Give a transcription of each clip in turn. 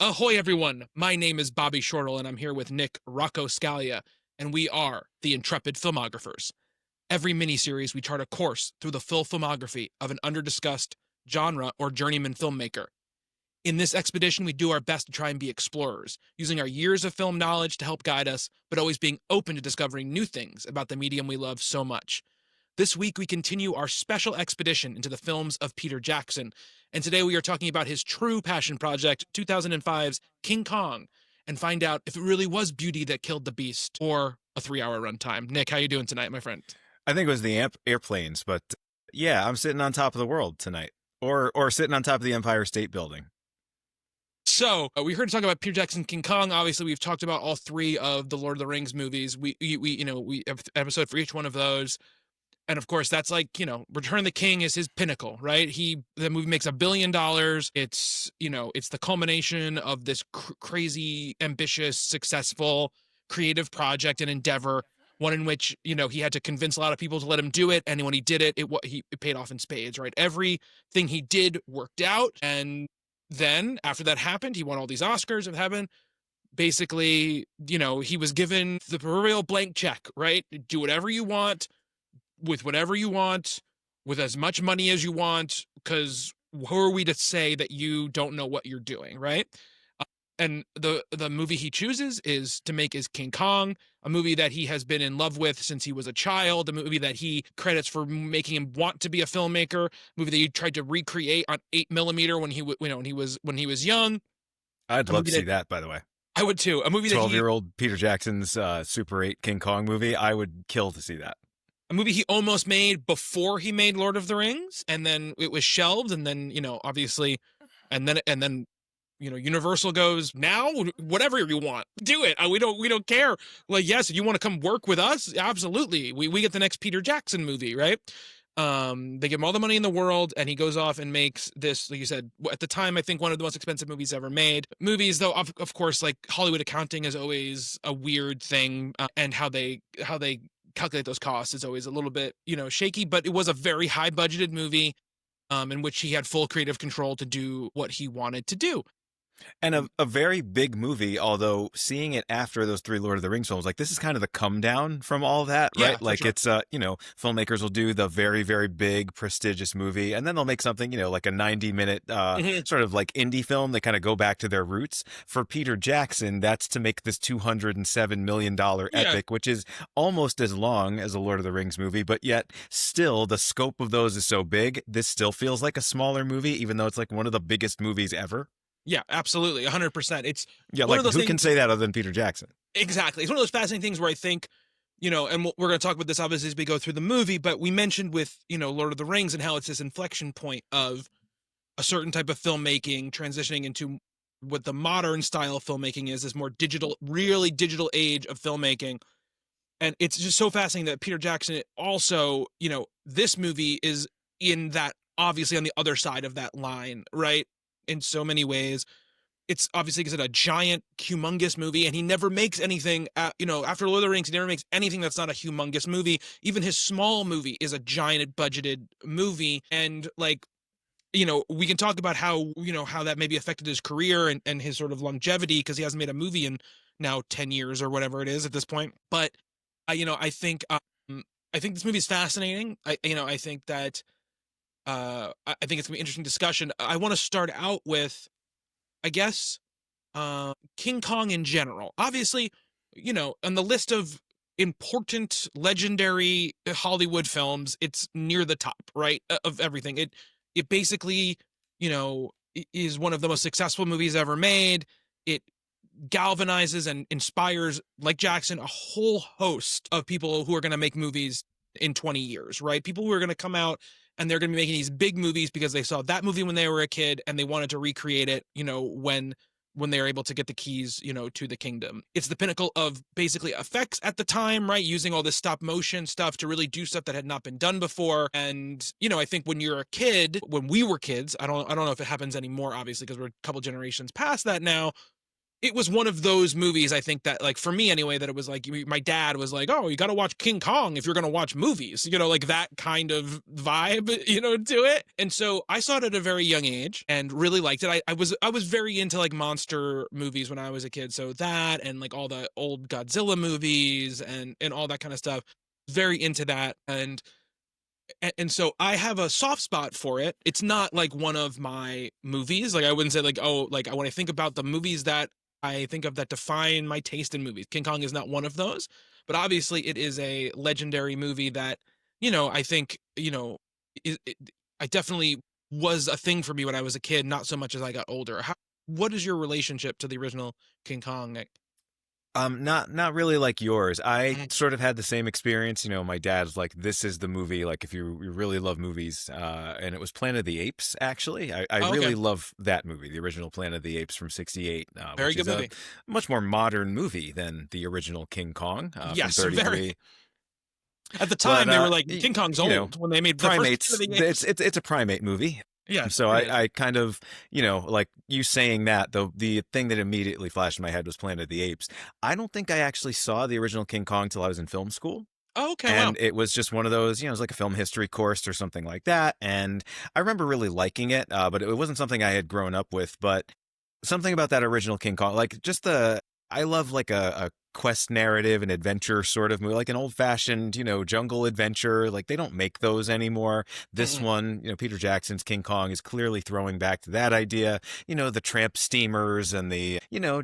Ahoy, everyone! My name is Bobby Shortle, and I'm here with Nick Rocco Scalia, and we are the Intrepid Filmographers. Every miniseries, we chart a course through the full filmography of an underdiscussed genre or journeyman filmmaker. In this expedition, we do our best to try and be explorers, using our years of film knowledge to help guide us, but always being open to discovering new things about the medium we love so much. This week, we continue our special expedition into the films of Peter Jackson, and today we are talking about his true passion project, 2005's King Kong, and find out if it really was beauty that killed the beast, or a 3-hour runtime. Nick, how you doing tonight, my friend? I think it was the airplanes, but yeah, I'm sitting on top of the world tonight, or sitting on top of the Empire State Building. So we heard talk about Peter Jackson, King Kong. Obviously, we've talked about all three of the Lord of the Rings movies. We have an episode for each one of those. And of course, that's like, Return of the King is his pinnacle, right? The movie makes $1 billion. It's, it's the culmination of this crazy, ambitious, successful, creative project and endeavor. One in which, he had to convince a lot of people to let him do it. And when he did it, it paid off in spades, right? Everything he did worked out. And then after that happened, he won all these Oscars of heaven. Basically, he was given the proverbial blank check, right? Do whatever you want, with whatever you want, with as much money as you want, because who are we to say that you don't know what you're doing, right? And the movie he chooses is to make is King Kong, a movie that he has been in love with since he was a child, a movie that he credits for making him want to be a filmmaker, a movie that he tried to recreate on 8mm when he was young. I'd love to see that, by the way. I would too. A movie that 12-year-old Peter Jackson's Super 8 King Kong movie. I would kill to see that. A movie he almost made before he made Lord of the Rings, and then it was shelved, and then, obviously, and then Universal goes, now whatever you want, do it. We don't care. Like, yes, if you want to come work with us, absolutely. We get the next Peter Jackson movie, right? They give him all the money in the world, and he goes off and makes this, like you said, at the time, I think one of the most expensive movies ever made. Movies, though, of course, like Hollywood accounting is always a weird thing, and how they calculate those costs is always a little bit, shaky, but it was a very high budgeted movie, in which he had full creative control to do what he wanted to do. And a very big movie, although seeing it after those three Lord of the Rings films, like this is kind of the come down from all that, right? Yeah, like sure. it's, filmmakers will do the very, very big, prestigious movie, and then they'll make something, like a 90-minute sort of like indie film. They kind of go back to their roots. For Peter Jackson, that's to make this $207 million epic, which is almost as long as a Lord of the Rings movie, but yet still the scope of those is so big. This still feels like a smaller movie, even though it's like one of the biggest movies ever. Yeah, absolutely. 100%. It's one of those who can say that other than Peter Jackson? Exactly. It's one of those fascinating things where I think, and we're going to talk about this obviously as we go through the movie, but we mentioned with, Lord of the Rings and how it's this inflection point of a certain type of filmmaking transitioning into what the modern style of filmmaking is, this more digital, really digital age of filmmaking. And it's just so fascinating that Peter Jackson also, this movie is in that, obviously on the other side of that line, right? In so many ways. It's obviously because it's a giant, humongous movie, and he never makes anything, after Lord of the Rings, he never makes anything that's not a humongous movie. Even his small movie is a giant budgeted movie. And like, we can talk about how that maybe affected his career and his sort of longevity, because he hasn't made a movie in now 10 years or whatever it is at this point. But, I think this movie is fascinating. I think that, I think it's gonna be an interesting discussion. I want to start out with, I guess, King Kong in general. Obviously, on the list of important, legendary Hollywood films, it's near the top, right, of everything. It basically, is one of the most successful movies ever made. It galvanizes and inspires, like Jackson, a whole host of people who are going to make movies in 20 years, right? People who are going to come out and they're going to be making these big movies because they saw that movie when they were a kid and they wanted to recreate it, when they were able to get the keys, to the kingdom. It's the pinnacle of basically effects at the time, right? Using all this stop motion stuff to really do stuff that had not been done before. And, I think when you're a kid, when we were kids, I don't know if it happens anymore, obviously, because we're a couple generations past that now. it was one of those movies, I think, that, like, for me anyway, that it was like, my dad was like, oh, you got to watch King Kong if you're going to watch movies, like that kind of vibe, to it. And so I saw it at a very young age and really liked it. I was very into like monster movies when I was a kid. So that, and like all the old Godzilla movies and all that kind of stuff, very into that. And so I have a soft spot for it. It's not like one of my movies. Like, I wouldn't say like, oh, like, when I think about the movies that I think of that define my taste in movies, King Kong is not one of those. But obviously it is a legendary movie that, I think, I definitely was a thing for me when I was a kid, not so much as I got older. What is your relationship to the original King Kong, Nick? Not really like yours. I Mhm. sort of had the same experience. My dad's like, this is the movie. Like, if you really love movies, and it was Planet of the Apes. Actually, I Oh, okay. really love that movie, the original Planet of the Apes from '68, Very which good is a movie. much more modern movie than the original King Kong from Yes, very. '33. At the But time, they were like, King Kong's you know, old when they made the first Planet primates. of the Apes. It's a primate movie. Yes, So it is. I kind of, like you saying that, the thing that immediately flashed in my head was Planet of the Apes. I don't think I actually saw the original King Kong till I was in film school. Oh, okay, wow. And it was just one of those, it was like a film history course or something like that. And I remember really liking it, but it wasn't something I had grown up with. But something about that original King Kong, like just I love like a quest narrative and adventure sort of movie, like an old fashioned, jungle adventure. Like they don't make those anymore. This Mm-mm. one, Peter Jackson's King Kong is clearly throwing back to that idea, the tramp steamers and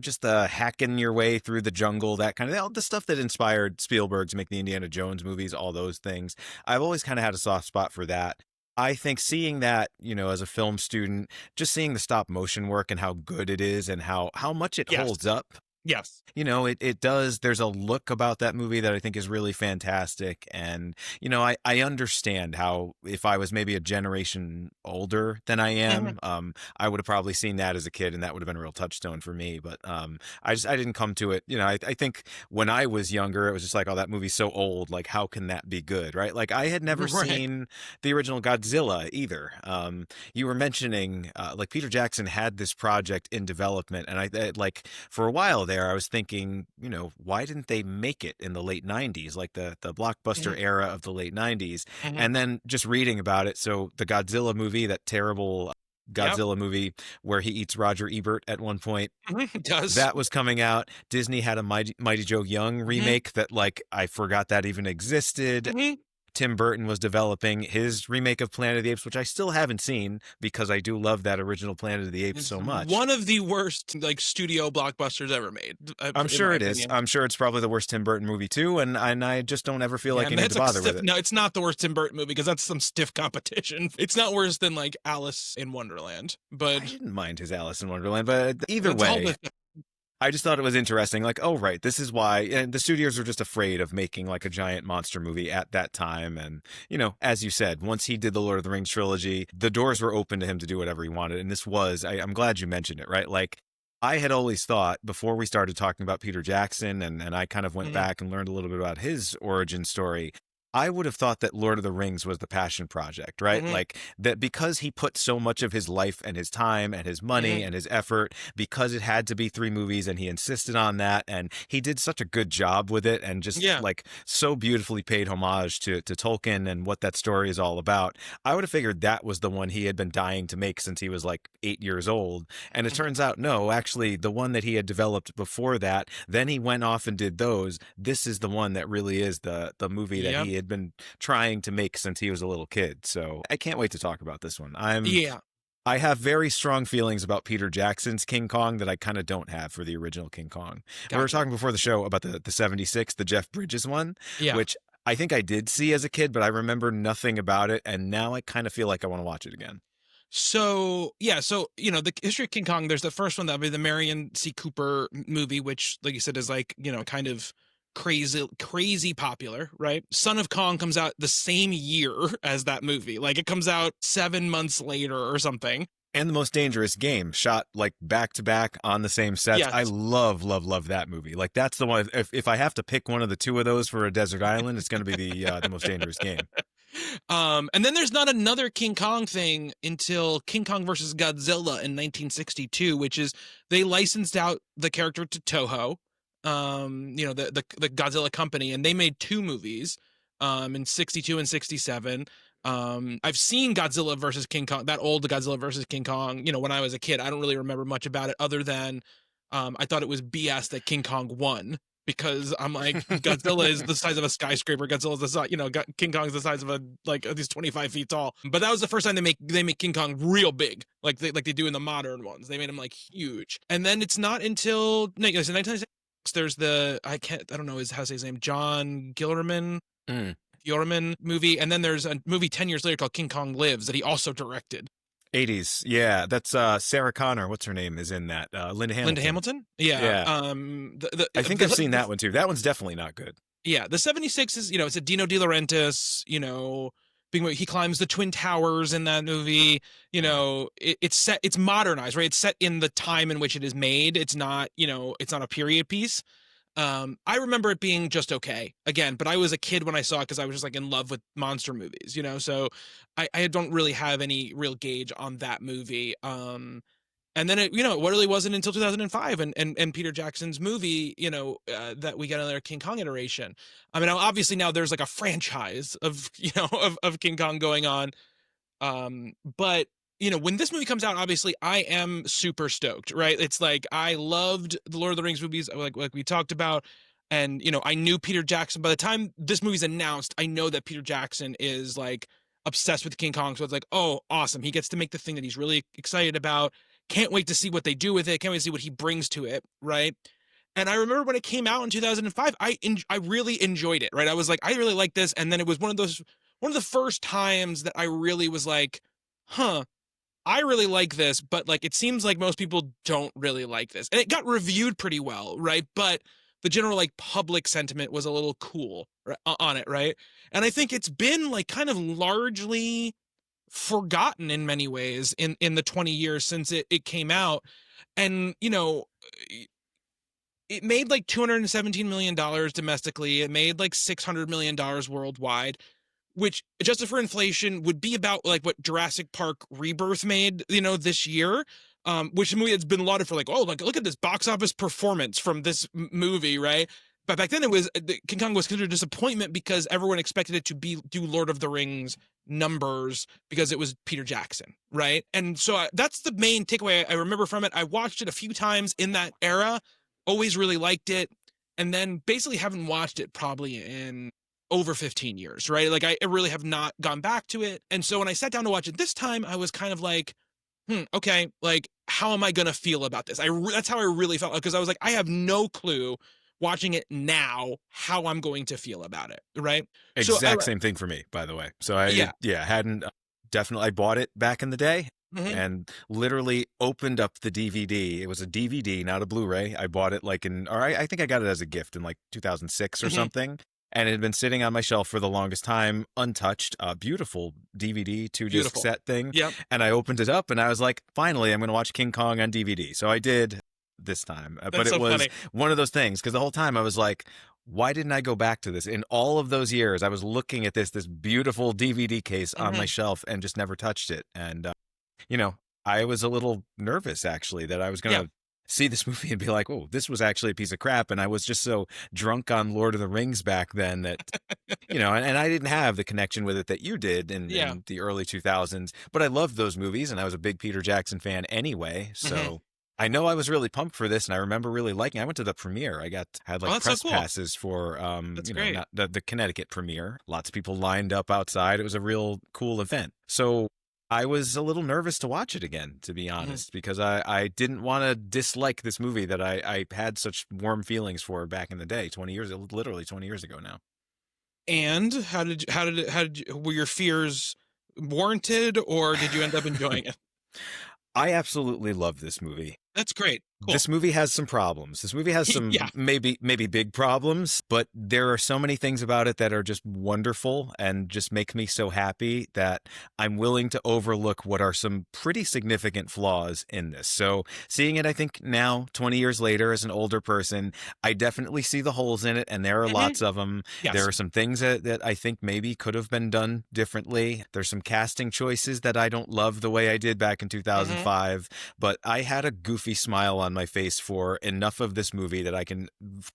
just the hacking your way through the jungle, that kind of, all the stuff that inspired Spielberg to make the Indiana Jones movies, all those things. I've always kind of had a soft spot for that. I think seeing that, as a film student, just seeing the stop motion work and how good it is and how much it Yes, holds up. yes. It does. There's a look about that movie that I think is really fantastic. And, I understand how if I was maybe a generation older than I Mhm. am, I would have probably seen that as a kid and that would have been a real touchstone for me. But I didn't come to it. I think when I was younger, it was just like, oh, that movie's so old. Like, how can that be good? Right. Like, I had never Right. seen the original Godzilla either. You were mentioning like Peter Jackson had this project in development. And like for a while there, I was thinking, why didn't they make it in the late 90s, like the blockbuster Mhm. era of the late 90s? Mhm. And then just reading about it. So the Godzilla movie, that terrible Yep. Godzilla movie where he eats Roger Ebert at one point, Mhm. It does. that was coming out. Disney had a Mighty Joe Young Mhm. remake that, like, I forgot that even existed. Mhm. Tim Burton was developing his remake of Planet of the Apes, which I still haven't seen because I do love that original Planet of the Apes It's so much. one of the worst like studio blockbusters ever made, I'm in sure my it is. opinion. I'm sure it's probably the worst Tim Burton movie too, and I just don't ever feel Yeah, like I and need that's to like bother with stiff. it. No, it's not the worst Tim Burton movie because that's some stiff competition. It's not worse than like Alice in Wonderland, I but didn't mind his Alice in Wonderland, but either that's all way, the. I just thought it was interesting. Like, oh, right, this is why. And the studios were just afraid of making like a giant monster movie at that time. And, as you said, once he did the Lord of the Rings trilogy, the doors were open to him to do whatever he wanted. And this was, I'm glad you mentioned it, right? Like, I had always thought before we started talking about Peter Jackson and I kind of went Mhm. back and learned a little bit about his origin story. I would have thought that Lord of the Rings was the passion project, right? Mhm. Like that because he put so much of his life and his time and his money Mhm. and his effort, because it had to be three movies and he insisted on that. And he did such a good job with it and just Yeah. like so beautifully paid homage to Tolkien and what that story is all about. I would have figured that was the one he had been dying to make since he was like 8 years old. And it Mhm. turns out, no, actually, the one that he had developed before that, then he went off and did those. This is the one that really is the movie that Yep. he had been trying to make since he was a little kid. So I can't wait to talk about this one. Yeah. I have very strong feelings about Peter Jackson's King Kong that I kind of don't have for the original King Kong. We were Gotcha. talking before the show about the 76, the Jeff Bridges one, Yeah. which I think I did see as a kid, but I remember nothing about it. And now I kind of feel like I want to watch it again. So yeah, so the history of King Kong. There's the first one, that'll be the Marion C. Cooper movie, which, like you said, is like kind of crazy popular, right? Son of Kong comes out the same year as that movie. Like it comes out 7 months later or something. And The Most Dangerous Game, shot like back to back on the same sets. I Yes. love that movie. Like that's the one. If I have to pick one of the two of those for a desert island, it's going to be the Most Dangerous Game. And then there's not another King Kong thing until King Kong versus Godzilla in 1962, which is they licensed out the character to Toho, the Godzilla company, and they made two movies, in 62 and 67. I've seen Godzilla versus King Kong, that old Godzilla versus King Kong, when I was a kid. I don't really remember much about it other than I thought it was BS that King Kong won, because I'm like, Godzilla is the size of a skyscraper. Godzilla's the size, King Kong's the size of at least 25 feet tall. But that was the first time they make King Kong real big, like they do in the modern ones. They made him like huge. And then it's not until 1996 there's I don't know how to say his name, John Gillerman. Gillerman movie, and then there's a movie 10 years later called King Kong Lives that he also directed. 80s, yeah, that's Sarah Connor. What's her name is in that? Linda Hamilton. Linda Hamilton, yeah. I think I've seen that one too. That one's definitely not good. Yeah, the 76 is it's a Dino De Laurentiis, he climbs the Twin Towers in that movie. It's modernized, right? It's set in the time in which it is made. It's not it's not a period piece. I remember it being just okay again, but I was a kid when I saw it because I was just like in love with monster movies, so I don't really have any real gauge on that movie. And then it really wasn't until 2005 and Peter Jackson's movie, that we got another King Kong iteration. I mean, obviously now there's like a franchise of, of King Kong going on. But when this movie comes out, obviously I am super stoked, right? It's like, I loved the Lord of the Rings movies, like we talked about. And, I knew Peter Jackson. By the time this movie's announced, I know that Peter Jackson is like obsessed with King Kong. So it's like, oh, awesome. He gets to make the thing that he's really excited about. Can't wait to see what they do with it. Can't wait to see what he brings to it, right? And I remember when it came out in 2005, I really enjoyed it, right? I was like, I really like this. And then it was one of the first times that I really was like, huh, I really like this, but like it seems like most people don't really like this. And it got reviewed pretty well, right? But the general like public sentiment was a little cool on it, right? And I think it's been like kind of largely forgotten in many ways in the 20 years since it came out. And it made like $217 million domestically. It made like $600 million worldwide, which adjusted for inflation would be about like what Jurassic Park Rebirth made, this year. Which is a movie that's been lauded for like, oh, like look at this box office performance from this movie, right? But back then it was King Kong was considered a disappointment because everyone expected it to do Lord of the Rings numbers because it was Peter Jackson, right? And so that's the main takeaway I remember from it. I watched it a few times in that era, always really liked it, and then basically haven't watched it probably in over 15 years, right? Like I really have not gone back to it. And so when I sat down to watch it this time, I was kind of like, okay, like how am I going to feel about this? That's how I really felt, because I was like, I have no clue watching it now how I'm going to feel about it, right? Exact same thing for me, by the way. So I hadn't definitely, I bought it back in the day. And literally opened up the DVD. It was a DVD, not a Blu-ray. I bought it I think I got it as a gift in like 2006 or something. And it had been sitting on my shelf for the longest time, untouched. Beautiful DVD, 2-disc set thing. Yep. And I opened it up and I was like, finally, I'm going to watch King Kong on DVD. So I did this time. But it was funny. One of those things, because the whole time I was like, why didn't I go back to this? In all of those years, I was looking at this beautiful DVD case on my shelf and just never touched it. And, I was a little nervous, actually, that I was going to see this movie and be like, oh, this was actually a piece of crap. And I was just so drunk on Lord of the Rings back then that, and I didn't have the connection with it that you did in the early 2000s. But I loved those movies and I was a big Peter Jackson fan anyway. So I know I was really pumped for this, and I remember really liking it. I went to the premiere. I had press passes for not the Connecticut premiere. Lots of people lined up outside. It was a real cool event. So I was a little nervous to watch it again, to be honest, because I didn't want to dislike this movie that I had such warm feelings for back in the day, literally 20 years ago now. And were your fears warranted, or did you end up enjoying it? I absolutely love this movie. That's great. Cool. This movie has some problems. This movie has Yeah. some maybe big problems, but there are so many things about it that are just wonderful and just make me so happy that I'm willing to overlook what are some pretty significant flaws in this. So seeing it, I think now, 20 years later, as an older person, I definitely see the holes in it, and there are Hmm. lots of them. There Yes. are some things that I think maybe could have been done differently. There's some casting choices that I don't love the way I did back in Hmm. 2005, but I had a goofy smile on my face for enough of this movie that I can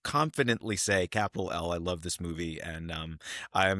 confidently say, capital L, I love this movie. And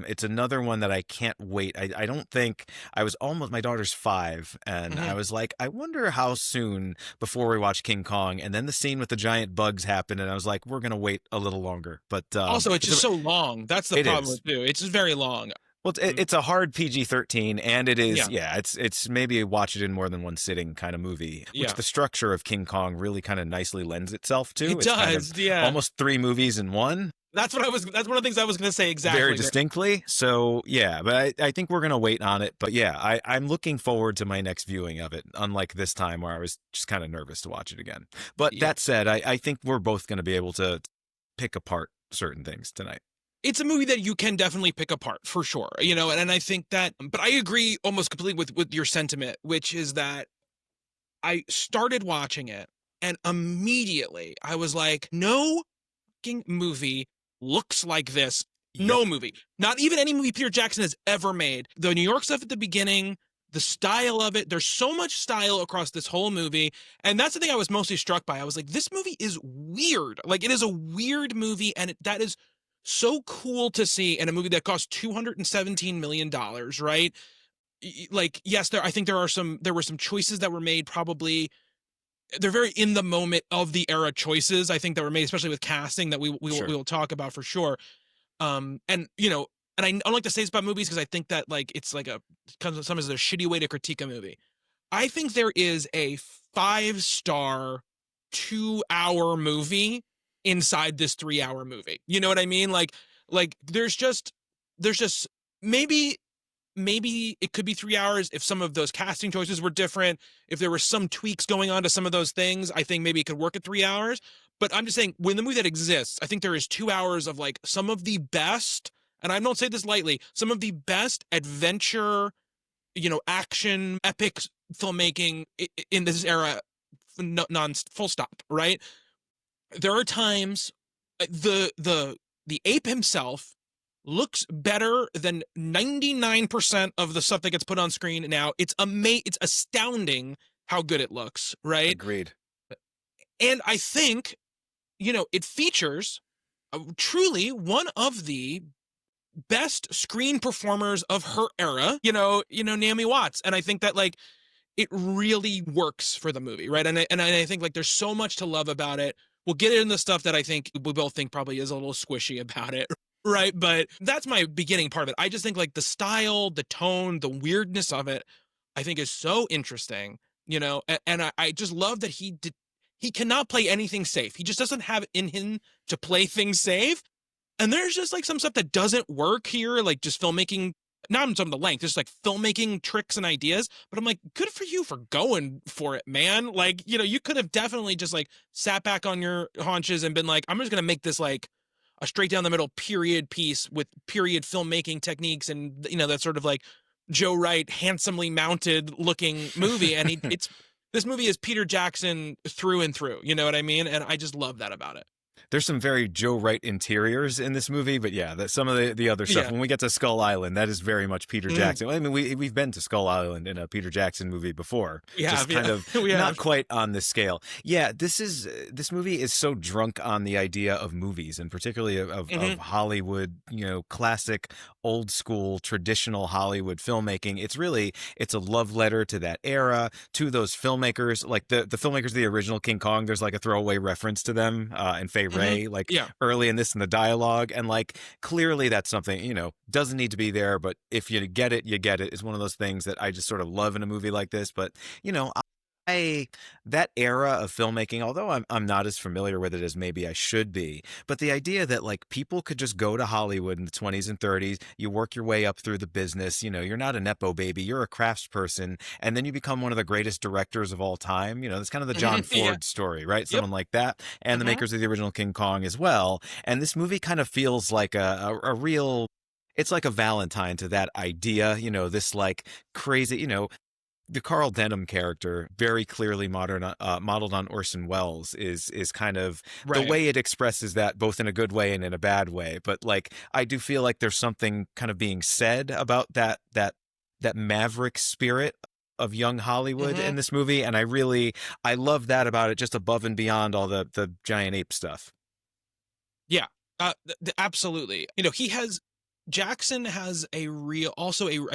it's another one that I can't wait. I don't think I was almost, my daughter's 5, and I Hmm. was like, I wonder how soon before we watch King Kong. And then the scene with the giant bugs happened, and I was like, we're going to wait a little longer. But Also, it's just so long. That's the it problem is. with it too. It's just very long. Well, it's a hard PG-13, and it is, Yeah. yeah, it's maybe watch it in more than one sitting kind of movie, which Yeah. the structure of King Kong really kind of nicely lends itself to. It It's kind of does. Yeah. almost 3 movies in one, That's what I was. That's one of the things I was going to say very exactly. distinctly. So yeah, but I think we're gonna wait on it. But yeah, I'm looking forward to my next viewing of it. Unlike this time where I was just kind of nervous to watch it again. But Yeah. that said, I think we're both gonna be able to pick apart certain things tonight. It's a movie that you can definitely pick apart for sure, and I think that, but I agree almost completely with your sentiment, which is that I started watching it and immediately I was like, no fucking movie looks like this. No Yep, movie, not even any movie Peter Jackson has ever made. The New York stuff at the beginning, the style of it, there's so much style across this whole movie. And that's the thing I was mostly struck by. I was like, this movie is weird. Like, it is a weird movie, and that is so cool to see in a movie that cost $217 million, right? Like, yes, I think there were some choices that were made, probably they're very in the moment of the era choices, I think, that were made, especially with casting, that we sure. will talk about for sure. And and I don't like to say this about movies because I think that, like, it's like sometimes a shitty way to critique a movie. I think there is a 5-star 2-hour movie inside this 3-hour movie. You know what I mean? Like there's just maybe it could be 3 hours if some of those casting choices were different. If there were some tweaks going on to some of those things, I think maybe it could work at 3 hours. But I'm just saying, when the movie that exists, I think there is 2 hours of, like, some of the best, and I don't say this lightly, some of the best adventure, action, epic filmmaking in this era, non full stop, right? There are times, the ape himself looks better than 99% of the stuff that gets put on screen now. It's astounding how good it looks, right? Agreed. And I think, it features truly one of the best screen performers of her era, Naomi Watts. And I think that, like, it really works for the movie, right? And I think, like, there's so much to love about it. We'll get into stuff that I think we both think probably is a little squishy about it, right? But that's my beginning part of it. I just think, like, the style, the tone, the weirdness of it, I think, is so interesting, and I just love that he cannot play anything safe. He just doesn't have it in him to play things safe. And there's just, like, some stuff that doesn't work here, like just filmmaking, not in some of the length, just like filmmaking tricks and ideas. But I'm like, good for you for going for it, man. Like, you could have definitely just, like, sat back on your haunches and been like, I'm just gonna make this, like, a straight down the middle period piece with period filmmaking techniques, and that sort of, like, Joe Wright handsomely mounted looking movie. And it's this movie is Peter Jackson through and through. You know what I mean? And I just love that about it. There's some very Joe Wright interiors in this movie, but yeah, that some of the other stuff. Yeah. When we get to Skull Island, that is very much Peter Mhm. Jackson. I mean, we've been to Skull Island in a Peter Jackson movie before, We just have, kind yeah. of We not have. quite on this scale. Yeah, this movie is so drunk on the idea of movies, and particularly of Hmm. Hollywood, classic, old school, traditional Hollywood filmmaking. It's a love letter to that era, to those filmmakers, like the filmmakers of the original King Kong. There's like a throwaway reference to them, and Fay Hmm. Wray, like Yeah. early in this in the dialogue, and like clearly that's something doesn't need to be there, but if you get it, you get it. It's one of those things that I just sort of love in a movie like this. But I that era of filmmaking, although I'm not as familiar with it as maybe I should be, but the idea that like people could just go to Hollywood in the 20s and 30s, you work your way up through the business, you're not a nepo baby, you're a craftsperson, and then you become one of the greatest directors of all time. That's kind of the John Yeah. Ford story, right? Yep. Someone like that, and the makers of the original King Kong as well. And this movie kind of feels like a real, it's like a Valentine to that idea, this like crazy, the Carl Denham character, very clearly modeled on Orson Welles, is kind of the Right. way it expresses that, both in a good way and in a bad way. But like, I do feel like there's something kind of being said about that maverick spirit of young Hollywood in this movie, and I love that about it, just above and beyond all the giant ape stuff. Yeah. Absolutely. Jackson has I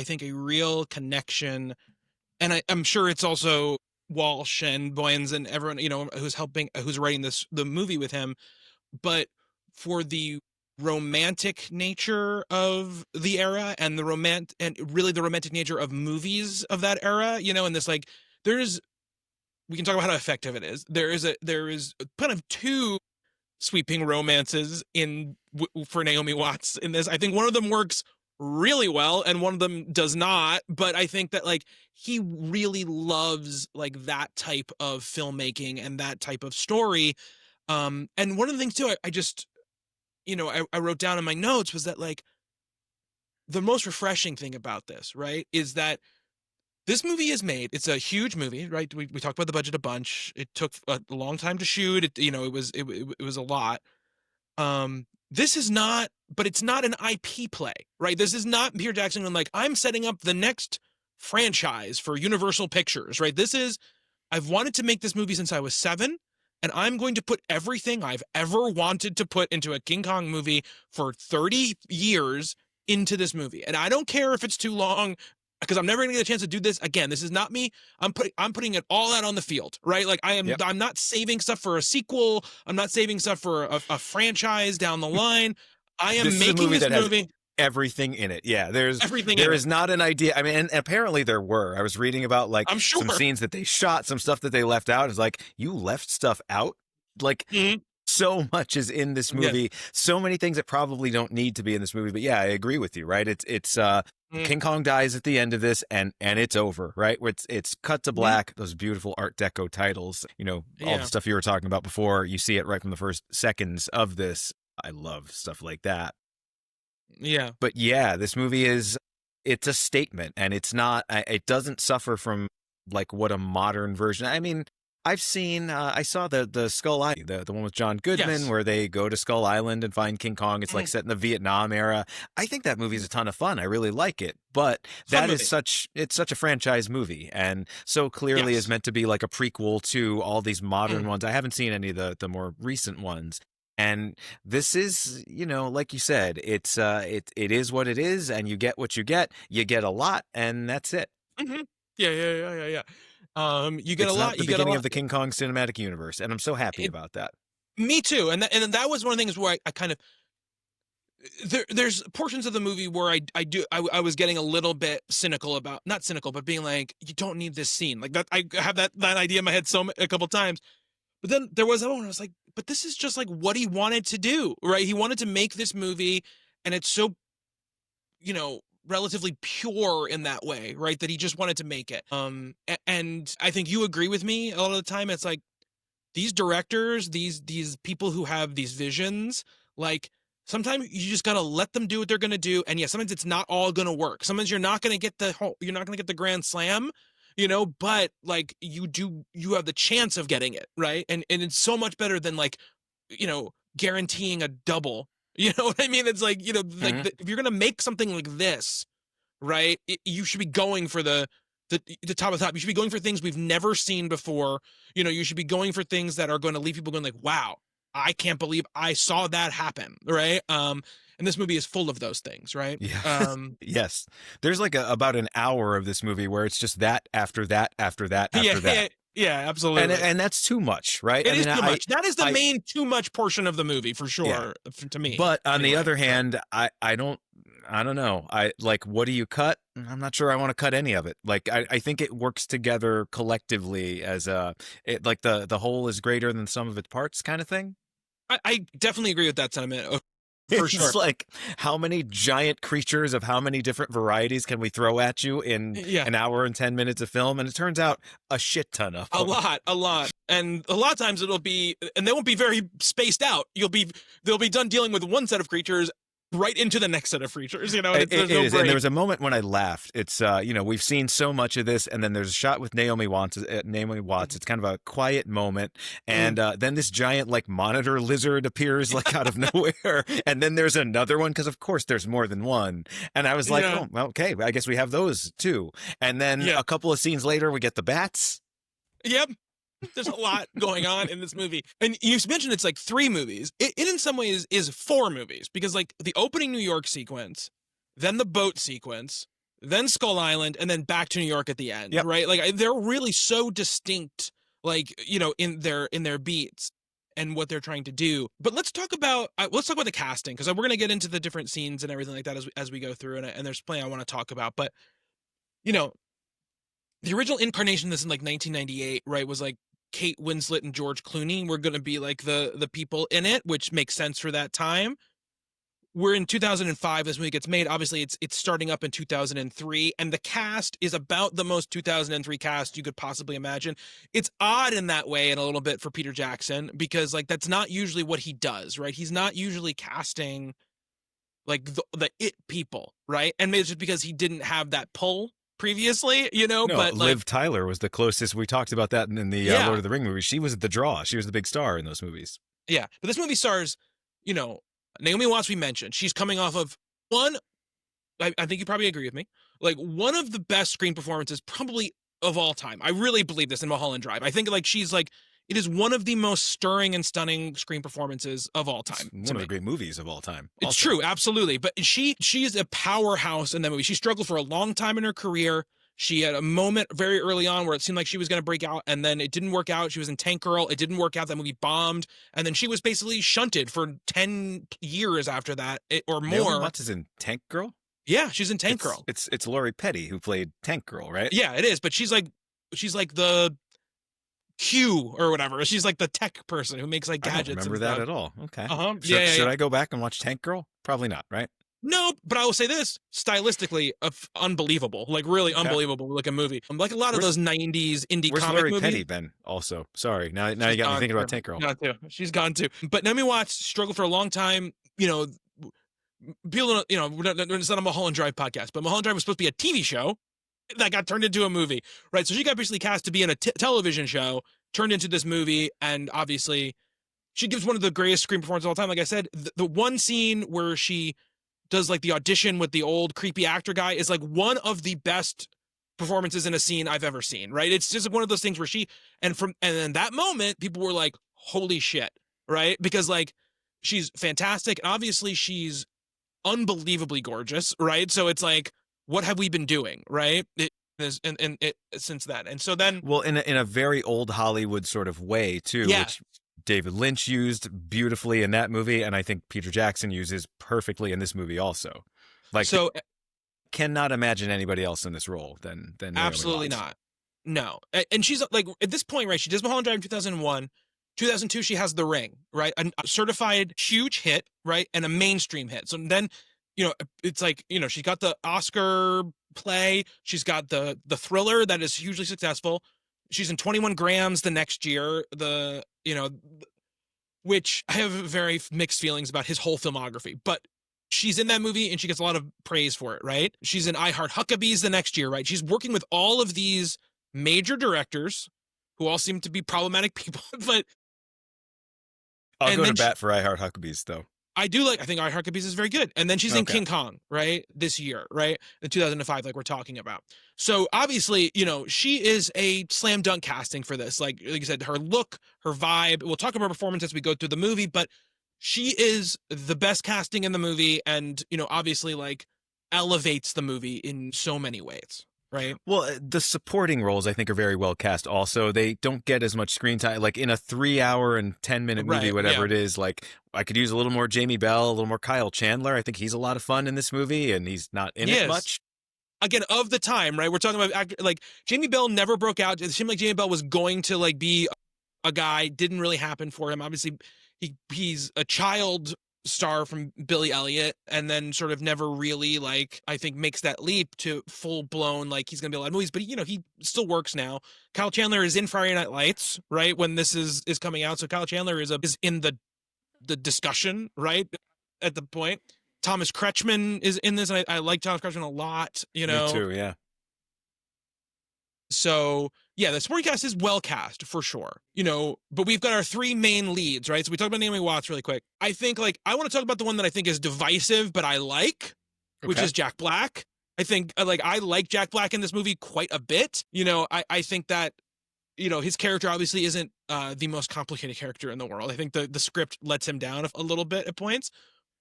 think a real connection, and I'm sure it's also Walsh and Boyens and everyone, who's writing the movie with him, but for the romantic nature of the era and and really the romantic nature of movies of that era, and this like, there's, we can talk about how effective it is. There is kind of two sweeping romances for Naomi Watts in this. I think one of them works really well and one of them does not, but I think that like he really loves like that type of filmmaking and that type of story. And one of the things too, I just, I wrote down in my notes was that like the most refreshing thing about this, right, is that this movie is made. It's a huge movie, right? We talked about the budget a bunch. It took a long time to shoot. It was a lot. This is not, but it's not an IP play, right? This is not Peter Jackson going like, I'm setting up the next franchise for Universal Pictures, right? I've wanted to make this movie since I was 7, and I'm going to put everything I've ever wanted to put into a King Kong movie for 30 years into this movie. And I don't care if it's too long, because I'm never going to get a chance to do this again. This is not me. I'm putting it all out on the field, right? Like Yep. I'm not saving stuff for a sequel. I'm not saving stuff for a franchise down the line. I am This is a making movie this that has movie. everything in it. Yeah, Everything there in it. is not an idea. I mean, and apparently there were. I was reading about like I'm sure. some scenes that they shot, some stuff that they left out. It's like, you left stuff out? Like, so much is in this movie. Yeah. So many things that probably don't need to be in this movie. But yeah, I agree with you, right? It's King Kong dies at the end of this, and it's over, right? It's cut to black, those beautiful Art Deco titles, all the stuff you were talking about before. You see it right from the first seconds of this. I love stuff like that. Yeah. But yeah, this movie it's a statement, and it doesn't suffer from like what a modern version. I mean, I saw the Skull Island, the one with John Goodman, where they go to Skull Island and find King Kong. It's like set in the Vietnam era. I think that movie is a ton of fun. I really like it, but it's such a franchise movie, and so clearly is meant to be like a prequel to all these modern ones. I haven't seen any of the more recent ones. And this is, like you said, it is what it is, and you get what you get. You get a lot, and that's it. Yeah. You get it's a lot. Not the beginning of the King Kong cinematic universe, and I'm so happy about that. Me too, and that was one of the things where I kind of there's portions of the movie where I was getting a little bit cynical about, not cynical, but being like, you don't need this scene like that. I have that idea in my head a couple times, but then there was a moment I was like, but this is just like what he wanted to do, right? He wanted to make this movie, and it's so, relatively pure in that way, right? That he just wanted to make it. And I think you agree with me a lot of the time. It's like these directors, these people who have these visions, like sometimes you just gotta let them do what they're gonna do. And yeah, sometimes it's not all gonna work. Sometimes you're not gonna get the grand slam, but like you have the chance of getting it, right? And it's so much better than like, guaranteeing a double. You know what I mean? It's like, if you're gonna make something like this, right, you should be going for the top of the top. You should be going for things we've never seen before. You should be going for things that are going to leave people going like, wow, I can't believe I saw that happen, right? And this movie is full of those things, right? Yeah. Yes. There's like about an hour of this movie where it's just that after that after that after that. Yeah, absolutely. And that's too much, right? It is too much. That is the main too much portion of the movie for sure, to me. But on the other hand, I don't I don't know. I like, what do you cut? I'm not sure I want to cut any of it. Like, I think it works together collectively as like the whole is greater than the sum of its parts kind of thing. I definitely agree with that sentiment. For sure. It's like, how many giant creatures of how many different varieties can we throw at you in Yeah. an hour and 10 minutes of film? And it turns out a shit ton of them. A lot. And a lot of times it'll be, and they won't be very spaced out. They'll be done dealing with one set of creatures right into the next set of creatures, you know. It is. No And there was a moment when I laughed. It's we've seen so much of this, and then there's a shot with Naomi Watts. It's kind of a quiet moment, and then this giant like monitor lizard appears like out of nowhere, and then there's another one because of course there's more than one. And I was like, oh, okay, I guess we have those too. And then a couple of scenes later, we get the bats. Yep. There's a lot going on in this movie. And you mentioned it's like 3 movies. It in some ways is 4 movies, because like the opening New York sequence, then the boat sequence, then Skull Island, and then back to New York at the end, right? Like they're really so distinct, like, you know, in their beats and what they're trying to do. But let's talk about the casting, because we're going to get into the different scenes and everything like that as we go through, and there's plenty I want to talk about. But, you know, the original incarnation of this in like 1998, right, was like Kate Winslet and George Clooney were going to be like the people in it, which makes sense for that time. We're in 2005 this movie gets made. Obviously, it's starting up in 2003, and the cast is about the most 2003 cast you could possibly imagine. It's odd in that way, and a little bit for Peter Jackson, because like that's not usually what he does, right? He's not usually casting like the it people, right? And maybe it's just because he didn't have that pull previously, you know. No, but Liv Tyler was the closest. We talked about that in the Lord of the Ring movie. She was the draw. She was the big star in those movies. Yeah, but this movie stars, you know, Naomi Watts. We mentioned she's coming off of one. I think you probably agree with me. Like one of the best screen performances probably of all time. I really believe this in Mulholland Drive. I think like she's like, it is one of the most stirring and stunning screen performances of all time. It's one of the great movies of all time. It's true, absolutely. But she is a powerhouse in that movie. She struggled for a long time in her career. She had a moment very early on where it seemed like she was going to break out, and then it didn't work out. She was in Tank Girl. It didn't work out. That movie bombed. And then she was basically shunted for 10 years after that, or more. Naomi Watts is in Tank Girl? Yeah, she's in Tank Girl. It's Lori Petty who played Tank Girl, right? Yeah, it is. But she's like the Q or whatever. She's like the tech person who makes like gadgets. I don't remember that at all. Okay. Should I go back and watch Tank Girl? Probably not, right? No, but I will say this, stylistically, unbelievable, like really unbelievable looking movie. Like a lot of those 90s indie comic Lori movies. Petty been also. Sorry. Now you got me thinking about Tank Girl. Gone too. She's gone too. But Naomi Watts struggled for a long time. You know, people, you know, it's not a Mulholland Drive podcast, but Mulholland Drive was supposed to be a TV show that got turned into a movie, right? So she got basically cast to be in a television show, turned into this movie, and obviously she gives one of the greatest screen performances of all time. Like I said, the one scene where she does like the audition with the old creepy actor guy is like one of the best performances in a scene I've ever seen, right? It's just one of those things where and then that moment, people were like, holy shit, right? Because like she's fantastic, and obviously she's unbelievably gorgeous, right? So it's like, what have we been doing, right? Since then. And so then, well, in a very old Hollywood sort of way too, which David Lynch used beautifully in that movie, and I think Peter Jackson uses perfectly in this movie also. Like, so cannot imagine anybody else in this role than absolutely not. No, and she's like at this point, right? She does Mulholland Drive in 2001. 2002, she has The Ring, right? A certified huge hit, right? And a mainstream hit. So then, you know, it's like, you know, she's got the Oscar play. She's got the thriller that is hugely successful. She's in 21 Grams the next year, which I have very mixed feelings about his whole filmography, but she's in that movie and she gets a lot of praise for it, right? She's in I Heart Huckabees the next year, right? She's working with all of these major directors who all seem to be problematic people, but I'll go to bat for I Heart Huckabees, though. I think I Heart Huckabees is very good. And then she's in King Kong, right? This year, right? In 2005, like we're talking about. So obviously, you know, she is a slam dunk casting for this. Like you said, her look, her vibe. We'll talk about her performance as we go through the movie, but she is the best casting in the movie, and, you know, obviously like elevates the movie in so many ways. right? Well, the supporting roles I think are very well cast. Also, they don't get as much screen time. Like in a 3 hour and 10 minute movie, Right. whatever Yeah. it is. Like I could use a little more Jamie Bell, a little more Kyle Chandler. I think he's a lot of fun in this movie, and he's not in it Yes. much. Again, of the time, right? We're talking about like Jamie Bell never broke out. It seemed like Jamie Bell was going to like be a guy. Didn't really happen for him. Obviously, he's a child star from Billy Elliot, and then sort of never really like I think makes that leap to full blown like he's gonna be a lot of movies. But he still works now. Kyle Chandler is in Friday Night Lights, right? When this is coming out, so Kyle Chandler is in the discussion, right? At the point. Thomas Kretschmann is in this, and I like Thomas Kretschmann a lot, Me too, yeah. So, yeah, the supporting cast is well cast for sure, but we've got our three main leads, right? So we talked about Naomi Watts really quick. I think, like, I want to talk about the one that I think is divisive, but I like, which is Jack Black. I think, like, I like Jack Black in this movie quite a bit. I think that, his character obviously isn't the most complicated character in the world. I think the script lets him down a little bit at points.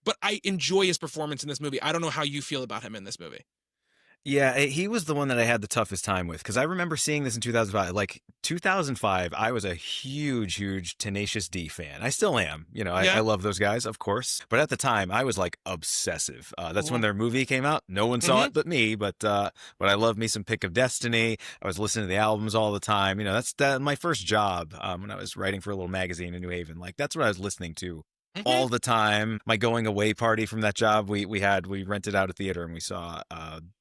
But I enjoy his performance in this movie. I don't know how you feel about him in this movie. Yeah, he was the one that I had the toughest time with because I remember seeing this in 2005. Like 2005, I was a huge, huge Tenacious D fan. I still am. I love those guys, of course. But at the time, I was like obsessive. That's when their movie came out. No one saw it but me. But I love me some Pick of Destiny. I was listening to the albums all the time. That's my first job when I was writing for a little magazine in New Haven. Like that's what I was listening to all the time. My going away party from that job, we rented out a theater and we saw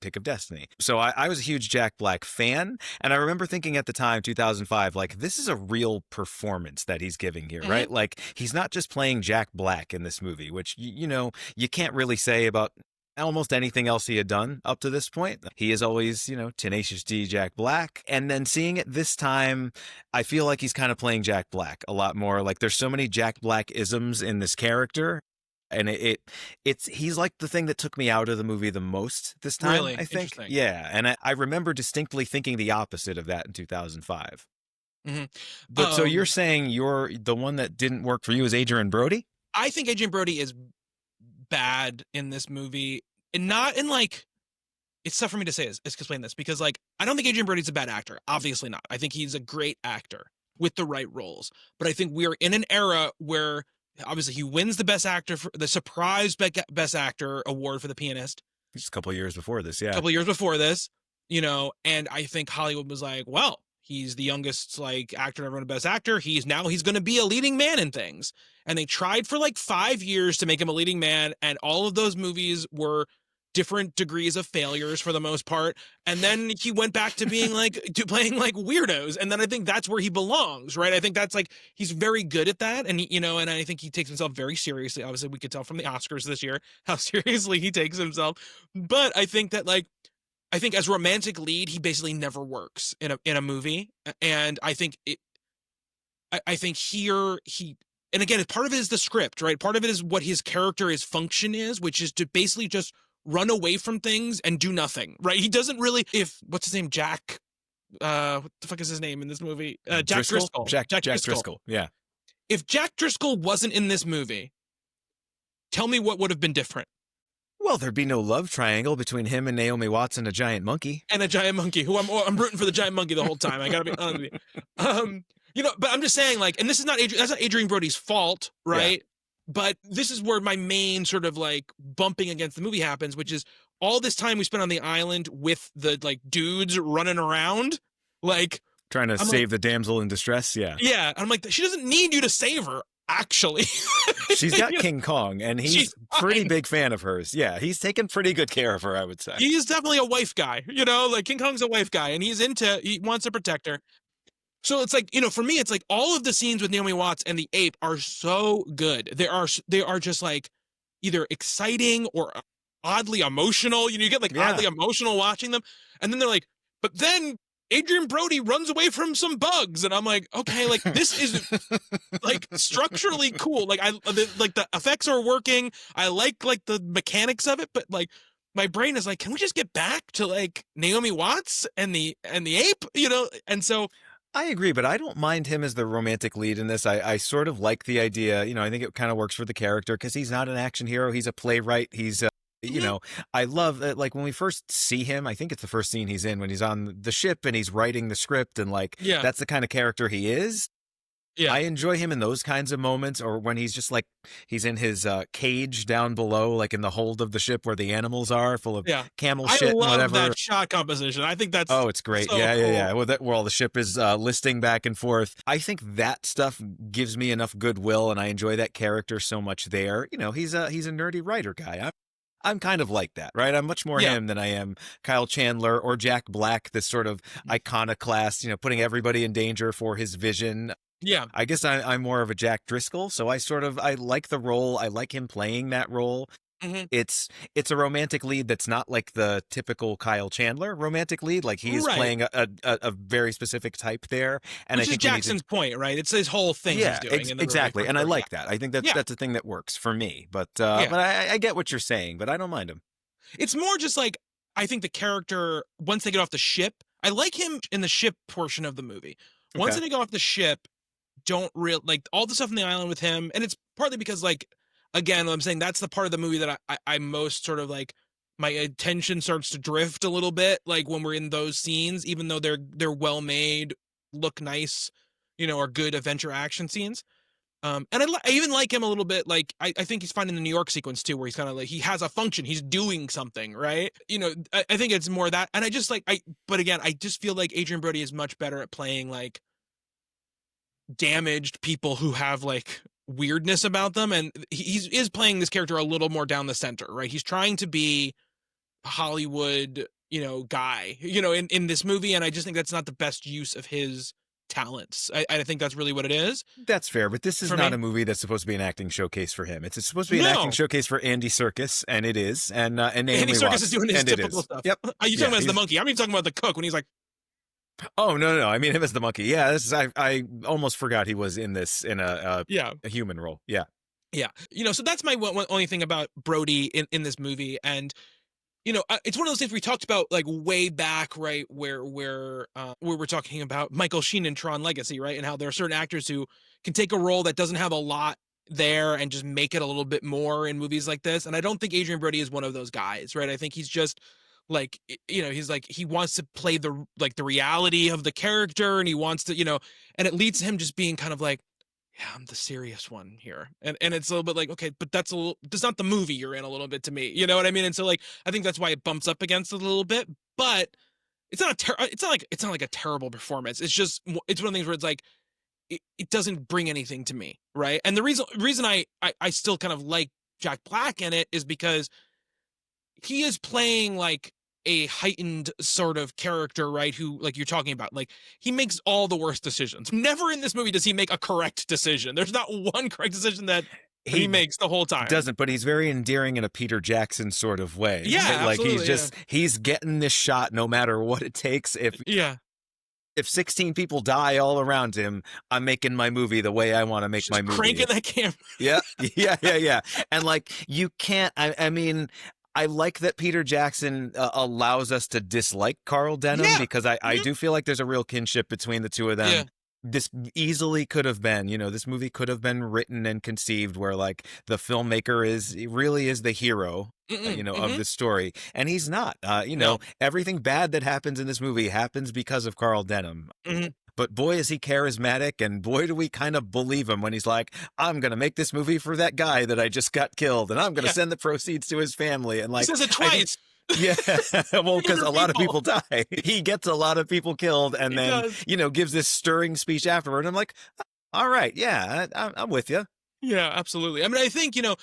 Pick of Destiny. So I was a huge Jack Black fan, and I remember thinking at the time, 2005, like this is a real performance that he's giving here, right? Like he's not just playing Jack Black in this movie, which you can't really say about almost anything else he had done up to this point. He is always, Tenacious D Jack Black. And then seeing it this time, I feel like he's kind of playing Jack Black a lot more. Like there's so many Jack Black isms in this character. And he's like the thing that took me out of the movie the most this time, Really? I think. Yeah. And I remember distinctly thinking the opposite of that in 2005. But so you're saying the one that didn't work for you is Adrian Brody? I think Adrian Brody is bad in this movie, and not in like it's tough for me to say is explain this because like I don't think Adrian Brody's a bad actor, obviously not. I think he's a great actor with the right roles, but I think we are in an era where obviously he wins the best actor for the surprise best actor award for The Pianist just a couple of years before this. And I think Hollywood was like, well, he's the youngest like actor ever won Best Actor. He's going to be a leading man in things. And they tried for like 5 years to make him a leading man. And all of those movies were different degrees of failures for the most part. And then he went back to being playing like weirdos. And then I think that's where he belongs, right? I think that's like, he's very good at that. And and I think he takes himself very seriously. Obviously we could tell from the Oscars this year how seriously he takes himself. But I think that like, as romantic lead, he basically never works in a movie. And I think here and again, part of it is the script, right? Part of it is what his character, his function is, which is to basically just run away from things and do nothing, right? He doesn't really, what's his name? Jack, what the fuck is his name in this movie? Jack Driscoll. Jack Driscoll. Yeah. If Jack Driscoll wasn't in this movie, tell me what would have been different. Well, there'd be no love triangle between him and Naomi Watts and a giant monkey. Who I'm rooting for the giant monkey the whole time. I gotta be honest with you. But I'm just saying, like, and this is that's not Adrian Brody's fault, right? Yeah. But this is where my main sort of like bumping against the movie happens, which is all this time we spent on the island with the like dudes running around, like trying to save the damsel in distress. Yeah. Yeah. I'm like, she doesn't need you to save her. Actually, she's got King Kong, and he's pretty big fan of hers. Yeah, he's taken pretty good care of her, I would say. He's definitely a wife guy, like King Kong's a wife guy, and he wants to protect her. So it's like, for me, it's like all of the scenes with Naomi Watts and the ape are so good. They are just like either exciting or oddly emotional. You get like oddly emotional watching them, and then they're like, but then Adrian Brody runs away from some bugs, and I'm like, okay, like this is like structurally cool. Like the effects are working. I like the mechanics of it, but like my brain is like, can we just get back to like Naomi Watts and the ape, And so I agree, but I don't mind him as the romantic lead in this. I sort of like the idea. I think it kind of works for the character because he's not an action hero. He's a playwright. He's You Mhm. know, I love that, like, when we first see him, I think it's the first scene he's in when he's on the ship and he's writing the script and, like, Yeah. that's the kind of character he is. Yeah. I enjoy him in those kinds of moments, or when he's just like he's in his cage down below, like in the hold of the ship where the animals are, full of Yeah. camel I shit and love whatever. that shot composition. I think that's Oh, it's great. so Yeah, yeah, yeah. cool. Well, where all the ship is listing back and forth. I think that stuff gives me enough goodwill, and I enjoy that character so much there. You know, he's a nerdy writer guy. I'm kind of like that, right? I'm much more Yeah. him than I am Kyle Chandler or Jack Black, this sort of iconoclast, you know, putting everybody in danger for his vision. Yeah. I guess I'm more of a Jack Driscoll, so I like the role. I like him playing that role. Mhm. It's a romantic lead that's not like the typical Kyle Chandler romantic lead. Like he is Right. playing a very specific type there, and I Which is think we need to. Jackson's point, right? It's his whole thing he's Yeah, doing in the movie exactly, for and I sure. Yeah. like that. I think Yeah. that's a thing that works for me. Yeah. But I get what you're saying, but I don't mind him. It's more just like I think the character once they get off the ship, I like him in the ship portion of the movie. Once Okay. they get off the ship, don't real like all the stuff on the island with him, and it's partly because like again, I'm saying that's the part of the movie that I most sort of like my attention starts to drift a little bit, like when we're in those scenes, even though they're well made, look nice, you know, are good adventure action scenes. And I even like him a little bit. Like I think he's fine in the New York sequence too, where he's kind of like he has a function, he's doing something, right? You know, I think it's more that, and I just like but again, I just feel like Adrian Brody is much better at playing like damaged people who have like weirdness about them, and he is playing this character a little more down the center, right? He's trying to be a Hollywood, you know, guy, you know, in this movie, and I just think that's not the best use of his talents. I think that's really what it is That's fair, but this is for not me. a movie that's supposed to be an acting showcase for him. It's supposed to be an acting No, showcase for Andy Serkis, and it is, and Andy Naomi Serkis is Watts, doing his and it typical is. stuff. Yep. Are you Yeah, talking about as the he's. monkey? I'm even talking about the cook when he's like, Oh no, no, I mean him as the monkey. Yeah, this is. I almost forgot he was in this in yeah, a human role. Yeah. yeah. You know, so that's my only thing about Brody in this movie, and you know, it's one of those things we talked about like way back, right? Where we're talking about Michael Sheen in Tron Legacy, right? And how there are certain actors who can take a role that doesn't have a lot there and just make it a little bit more in movies like this. And I don't think Adrian Brody is one of those guys, right? I think he's just like you know he's like he wants to play the like the reality of the character, and he wants to, you know, and it leads to him just being kind of like, yeah, I'm the serious one here. And it's a little bit like, okay, but that's not the movie you're in a little bit to me. You know what I mean? And so like I think that's why it bumps up against it a little bit, but it's not like a terrible performance. It's just it's one of the things where it's like it doesn't bring anything to me, right? And the reason I still kind of like Jack Black in it is because he is playing like a heightened sort of character, right? Who, like you're talking about, like he makes all the worst decisions. Never in this movie does he make a correct decision. There's not one correct decision that he He makes the whole time. doesn't, but he's very endearing in a Peter Jackson sort of way. Yeah, Like absolutely. Yeah. he's getting this shot no matter what it takes. Yeah. If 16 people die all around him, I'm making my movie the way I want to make Just my cranking movie. that camera. Yeah, yeah, yeah, yeah. And like you can't. I mean, I like that Peter Jackson allows us to dislike Carl Denham, Yeah. because I Mhm. do feel like there's a real kinship between the two of them. Yeah. This easily could have been, you know, this movie could have been written and conceived where like the filmmaker really is the hero, you know, of Mhm. the story, and he's not. You No. know, everything bad that happens in this movie happens because of Carl Denham. Mhm. But boy, is he charismatic, and boy, do we kind of believe him when he's like, I'm going to make this movie for that guy that I just got killed, and I'm going to Yeah. send the proceeds to his family. And He like, says it I think, twice. yeah, well, because a 300 lot of people. people die. He gets a lot of people killed, and He then, does. you know, gives this stirring speech afterward. I'm like, all right, yeah, I'm with you. Yeah, absolutely. I mean, I think, you know,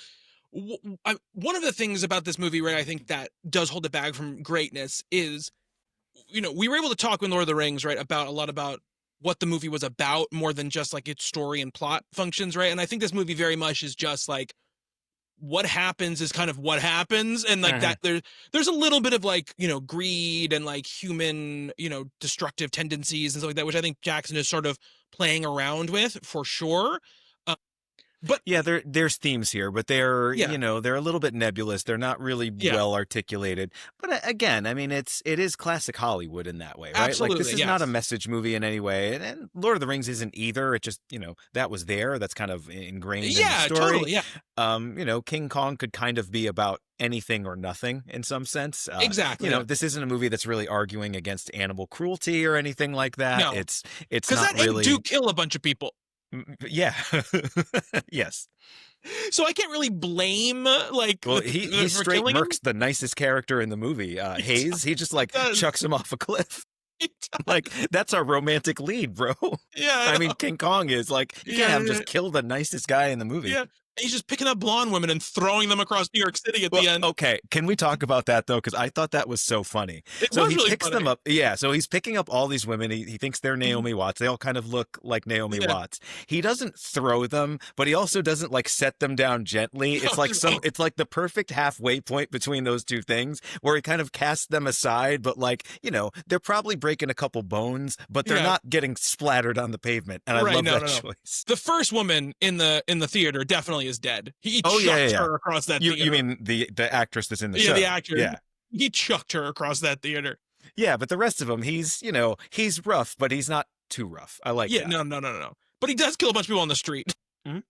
one of the things about this movie, right, I think that does hold it back from greatness is, you know, we were able to talk in Lord of the Rings, right, about a lot about what the movie was about more than just like its story and plot functions, right? And I think this movie very much is just like what happens is kind of what happens, and like Mhm. that there's a little bit of like, you know, greed and like human, you know, destructive tendencies and stuff like that, which I think Jackson is sort of playing around with for sure. But Yeah, there's themes here, but they're, yeah, they're a little bit nebulous. They're not really yeah, well articulated. But again, I mean, it is classic Hollywood in that way, right? Like this absolutely, is not a yes. message movie in any way, and Lord of the Rings isn't either. It just, that was there. That's kind of ingrained in the Yeah, story. totally, yeah, King Kong could kind of be about anything or nothing in some sense. exactly, yeah. This isn't a movie that's really arguing against animal cruelty or anything like that. No, It's because not that end do really. kill a bunch of people. Yeah. Yes. So I can't really blame like Well, he for straight killing him. murks the nicest character in the movie, He Hayes. He just like does. chucks him off a cliff. He does. Like that's our romantic lead, bro. Yeah, I I mean, know. King Kong is like you can't Yeah, have him yeah, just kill the nicest guy in the movie. yeah. He's just picking up blonde women and throwing them across New York City at Well, the end. okay, can we talk about that though? Because I thought that was so funny. It So was he really picks them funny. up. Yeah, so he's picking up all these women. He thinks they're Naomi Watts. They all kind of look like Naomi Yeah. Watts. He doesn't throw them, but he also doesn't like set them down gently. It's like it's like the perfect halfway point between those two things where he kind of casts them aside, but like, they're probably breaking a couple bones, but they're Yeah. not getting splattered on the pavement. And I Right, love no, that no, no. choice. The first woman in the theater definitely is dead. He Oh, chucked yeah, yeah, yeah. her across that theater. You mean the actress that's in the Yeah, show? the actor. Yeah. He chucked her across that theater. Yeah, but the rest of him, he's rough, but he's not too rough. I like Yeah, that. no, no, no, no. But he does kill a bunch of people on the street. Mhm.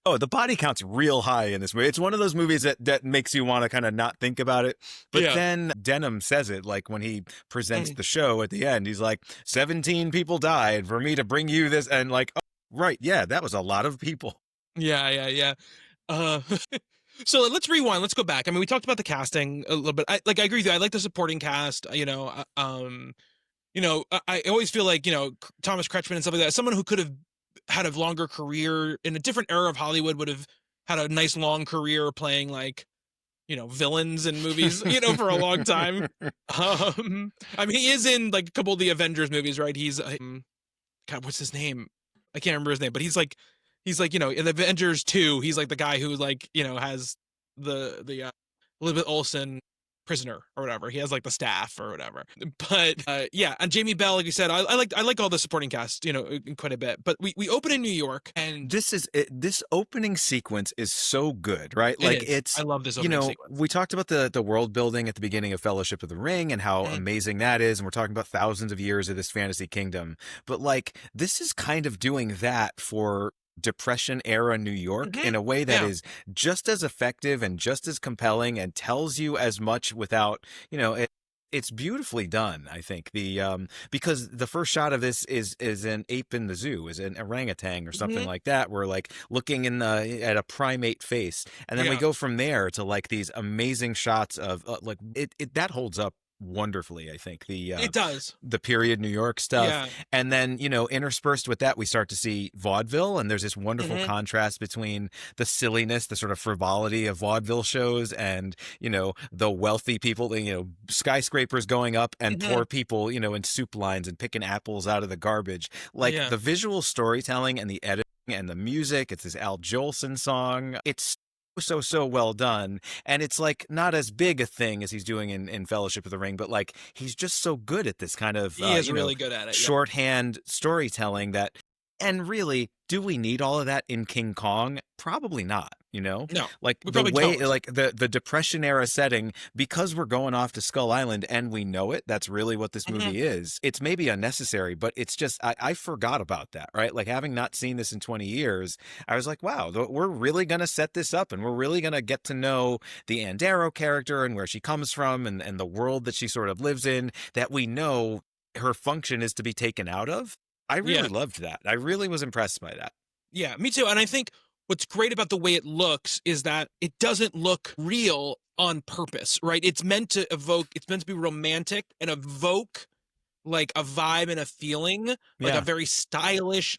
Oh, the body count's real high in this movie. It's one of those movies that makes you want to kind of not think about it. But Yeah. then Denham says it, like when he presents the show at the end, he's like, 17 people died for me to bring you this. And like, oh, right, yeah, that was a lot of people. Yeah, yeah, yeah. So let's rewind. Let's go back. I mean, we talked about the casting a little bit. I agree with you. I like the supporting cast. I always feel like Thomas Kretschmann and stuff like that. Someone who could have had a longer career in a different era of Hollywood would have had a nice long career playing like villains in movies for a long time. I mean, he is in like a couple of the Avengers movies, right? He's God, what's his name? I can't remember his name, but he's like in Avengers 2, he's like the guy who like has the Elizabeth Olsen prisoner or whatever. He has like the staff or whatever. But yeah, and Jamie Bell, like you said, I like all the supporting cast, quite a bit. But we open in New York, and This opening sequence is so good, right? I love this opening sequence. We talked about the world building at the beginning of Fellowship of the Ring and how amazing that is, and we're talking about thousands of years of this fantasy kingdom. But like this is kind of doing that for Depression era New York in a way that is just as effective and just as compelling and tells you as much without, it's beautifully done, I think. Because the first shot of this is an ape in the zoo, is an orangutan or something like that. We're like looking at a primate face, and then we go from there to like these amazing shots of like it that holds up wonderfully, I think. It does. The period New York stuff. Yeah. And then, interspersed with that, we start to see vaudeville, and there's this wonderful contrast between the silliness, the sort of frivolity of vaudeville shows and, the wealthy people, skyscrapers going up and poor people, in soup lines and picking apples out of the garbage. Like the visual storytelling and the editing and the music, it's this Al Jolson song. It's so well done, and it's like not as big a thing as he's doing in Fellowship of the Ring, but like he's just so good at this kind of He is really good at it. shorthand storytelling that, and really, do we need all of that in King Kong? Probably not. No, like we the probably way, don't. like the Depression era setting, because we're going off to Skull Island and we know it. That's really what this movie is. It's maybe unnecessary, but it's just I forgot about that, right? Like having not seen this in 20 years, I was like, wow, we're really gonna set this up, and we're really gonna get to know the Ann Darrow character and where she comes from, and the world that she sort of lives in, that we know her function is to be taken out of. I really loved that. I really was impressed by that. Yeah, me too. And I think what's great about the way it looks is that it doesn't look real on purpose, right? It's meant to be romantic and evoke like a vibe and a feeling, like a very stylized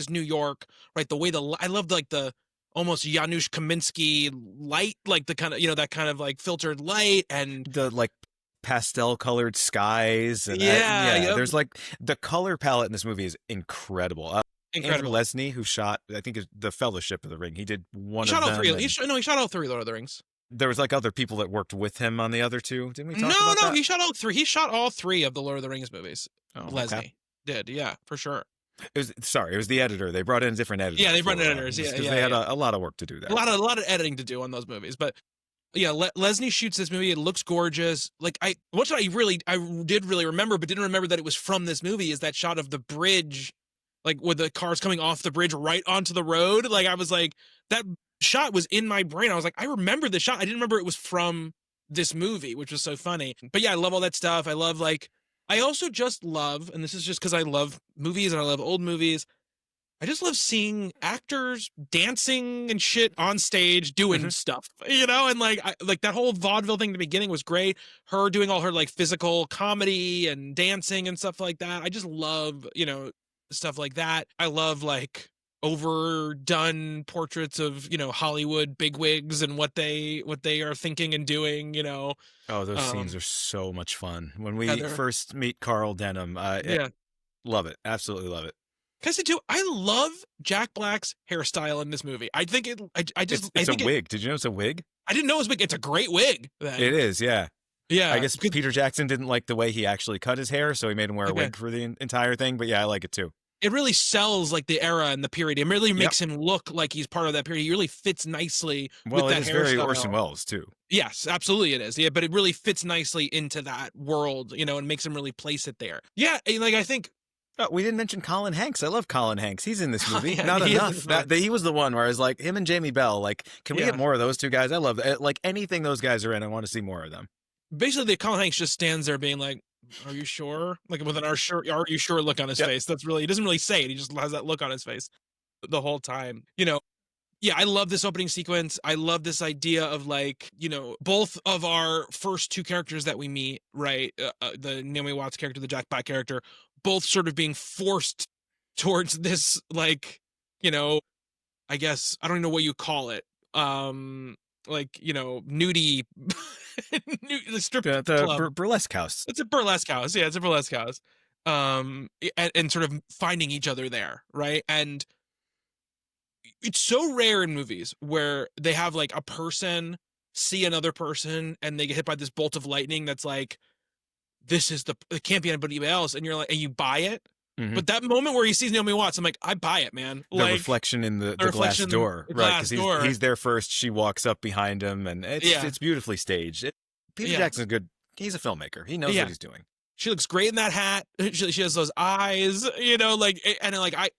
New York, right? The way I love like the almost Janusz Kaminski light, like the kind of, that kind of like filtered light, and the like pastel colored skies, and there's like the color palette in this movie is incredible. Andrew Lesnie, who shot, I think, the Fellowship of the Ring, he did one he of shot them. All three. He shot all three Lord of the Rings. There was like other people that worked with him on the other two. Didn't we talk about that? He shot all three. He shot all three of the Lord of the Rings movies. Oh, Lesnie okay. did, yeah, for sure. It was the editor. They brought in a different editor Yeah, they brought in for editors. just Yeah, because yeah, they had yeah. a lot of work to do A there. lot of editing to do on those movies, but yeah, Leslie shoots this movie. It looks gorgeous. Like what I did really remember, but didn't remember that it was from this movie, is that shot of the bridge, like with the cars coming off the bridge right onto the road. Like I was like, that shot was in my brain. I was like, I remember the shot. I didn't remember it was from this movie, which was so funny. But yeah, I love all that stuff. I love like, I also just love, and this is just because I love movies and I love old movies, I just love seeing actors dancing and shit on stage doing stuff, you know, and like like that whole vaudeville thing at the beginning was great. Her doing all her like physical comedy and dancing and stuff like that. I just love, you know, stuff like that. I love like overdone portraits of, you know, Hollywood bigwigs and what they are thinking and doing, you know. Oh, those scenes Um are so much fun. When we Heather. first meet Carl Denham, Yeah. love it. Absolutely love it. Can I say too, I love Jack Black's hairstyle in this movie. I think it I It's a think it wig. Did you know it's a wig? I didn't know it was big. It's a great wig It then. is, yeah. I Yeah. guess Peter Jackson didn't like the way he actually cut his hair, so he made him wear a Okay. wig for the entire thing. But yeah, I like it too. It really sells like the era and the period. It really Yep. makes him look like he's part of that period. He really fits nicely with Well, it that is very Orson hairstyle. Welles too. Yes, absolutely it is. Yeah, but it really fits nicely into that world, you know, and makes him really place it there. Yeah, and, like I think Oh, we didn't mention Colin Hanks. I love Colin Hanks. He's in this movie. yeah, Not he is in enough. this movie. He was the one where I was like, him and Jamie Bell. Like, can we Yeah. get more of those two guys? I love that. Like anything those guys are in, I want to see more of them. Basically the Colin Hanks just stands there being like, "Are you sure?" Like with an "Are you sure?" look on his Yep. face. That's really, he doesn't really say it. He just has that look on his face the whole time. You know, yeah, I love this opening sequence. I love this idea of like, you know, both of our first two characters that we meet, right? The Naomi Watts character, the Jack Black character, both sort of being forced towards this, like, you know, I guess, I don't even know what you call it. Like, you know, nudie, the strip club. Burlesque house. It's a burlesque house. Yeah, it's a burlesque house. And sort of finding each other there, right? And it's so rare in movies where they have like a person see another person and they get hit by this bolt of lightning that's like, it can't be anybody else, and you're like, and you buy it. Mm-hmm. But that moment where he sees Naomi Watts, I'm like, I buy it, man. The Like, reflection in the glass door, right? Because he's there first. She walks up behind him, and it's beautifully staged. Peter Jackson's good. He's a filmmaker. He knows what he's doing. She looks great in that hat. She has those eyes, you know, like, and like I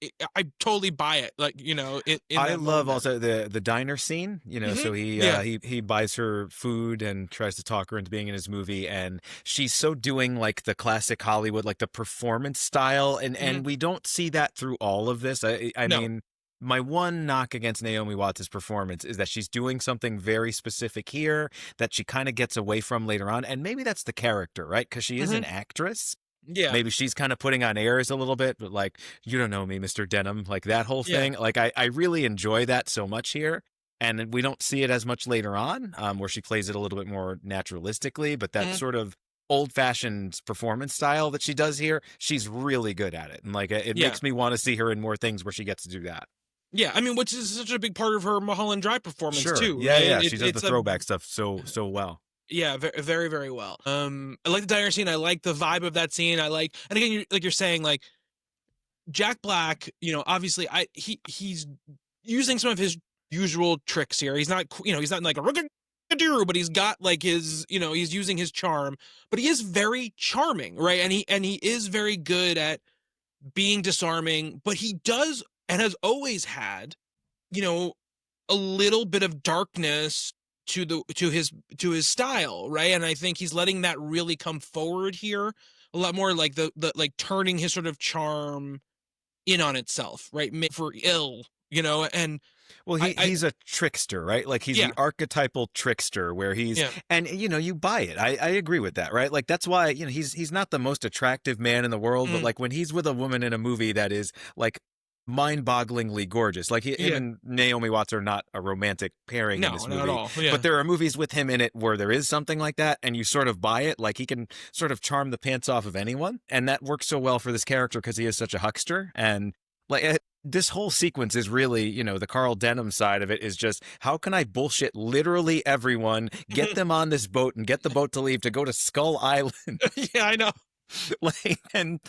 totally buy it. Like, you know, I love also the diner scene, you know. So he buys her food and tries to talk her into being in his movie, and she's so doing like the classic Hollywood, like the performance style, and we don't see that through all of this. I mean, my one knock against Naomi Watts' performance is that she's doing something very specific here that she kind of gets away from later on. And maybe that's the character, right? Because she is an actress. Yeah. Maybe she's kind of putting on airs a little bit, but like, you don't know me, Mr. Denham, like that whole thing. Like, I really enjoy that so much here. And we don't see it as much later on, where she plays it a little bit more naturalistically, but that sort of old-fashioned performance style that she does here, she's really good at it. And like, it makes me want to see her in more things where she gets to do that. Yeah, I mean, which is such a big part of her Mulholland Drive performance too. Yeah, right? yeah, she does the throwback stuff so well. Yeah, very, very well. I like the diner scene. I like the vibe of that scene. I like, and again, like you're saying, like Jack Black, you know, obviously, he's using some of his usual tricks here. He's not, you know, he's not like a but he's got like his, you know, he's using his charm, but he is very charming, right? And he is very good at being disarming, but he does and has always had, you know, a little bit of darkness to his style, right? And I think he's letting that really come forward here a lot more, like the like turning his sort of charm in on itself, right? For ill, you know, and well, he's a trickster, right? Like he's the archetypal trickster where he's, and you know, you buy it. I agree with that, right? Like that's why, you know, he's not the most attractive man in the world, but like when he's with a woman in a movie that is like mind-bogglingly gorgeous, like him and Naomi Watts are not a romantic pairing in this movie, not at all. But there are movies with him in it where there is something like that, and you sort of buy it. Like he can sort of charm the pants off of anyone, and that works so well for this character because he is such a huckster. And like this whole sequence is really, you know, the Carl Denham side of it is just, how can I bullshit literally everyone, get them on this boat and get the boat to leave to go to Skull Island? Yeah, I know. Like, and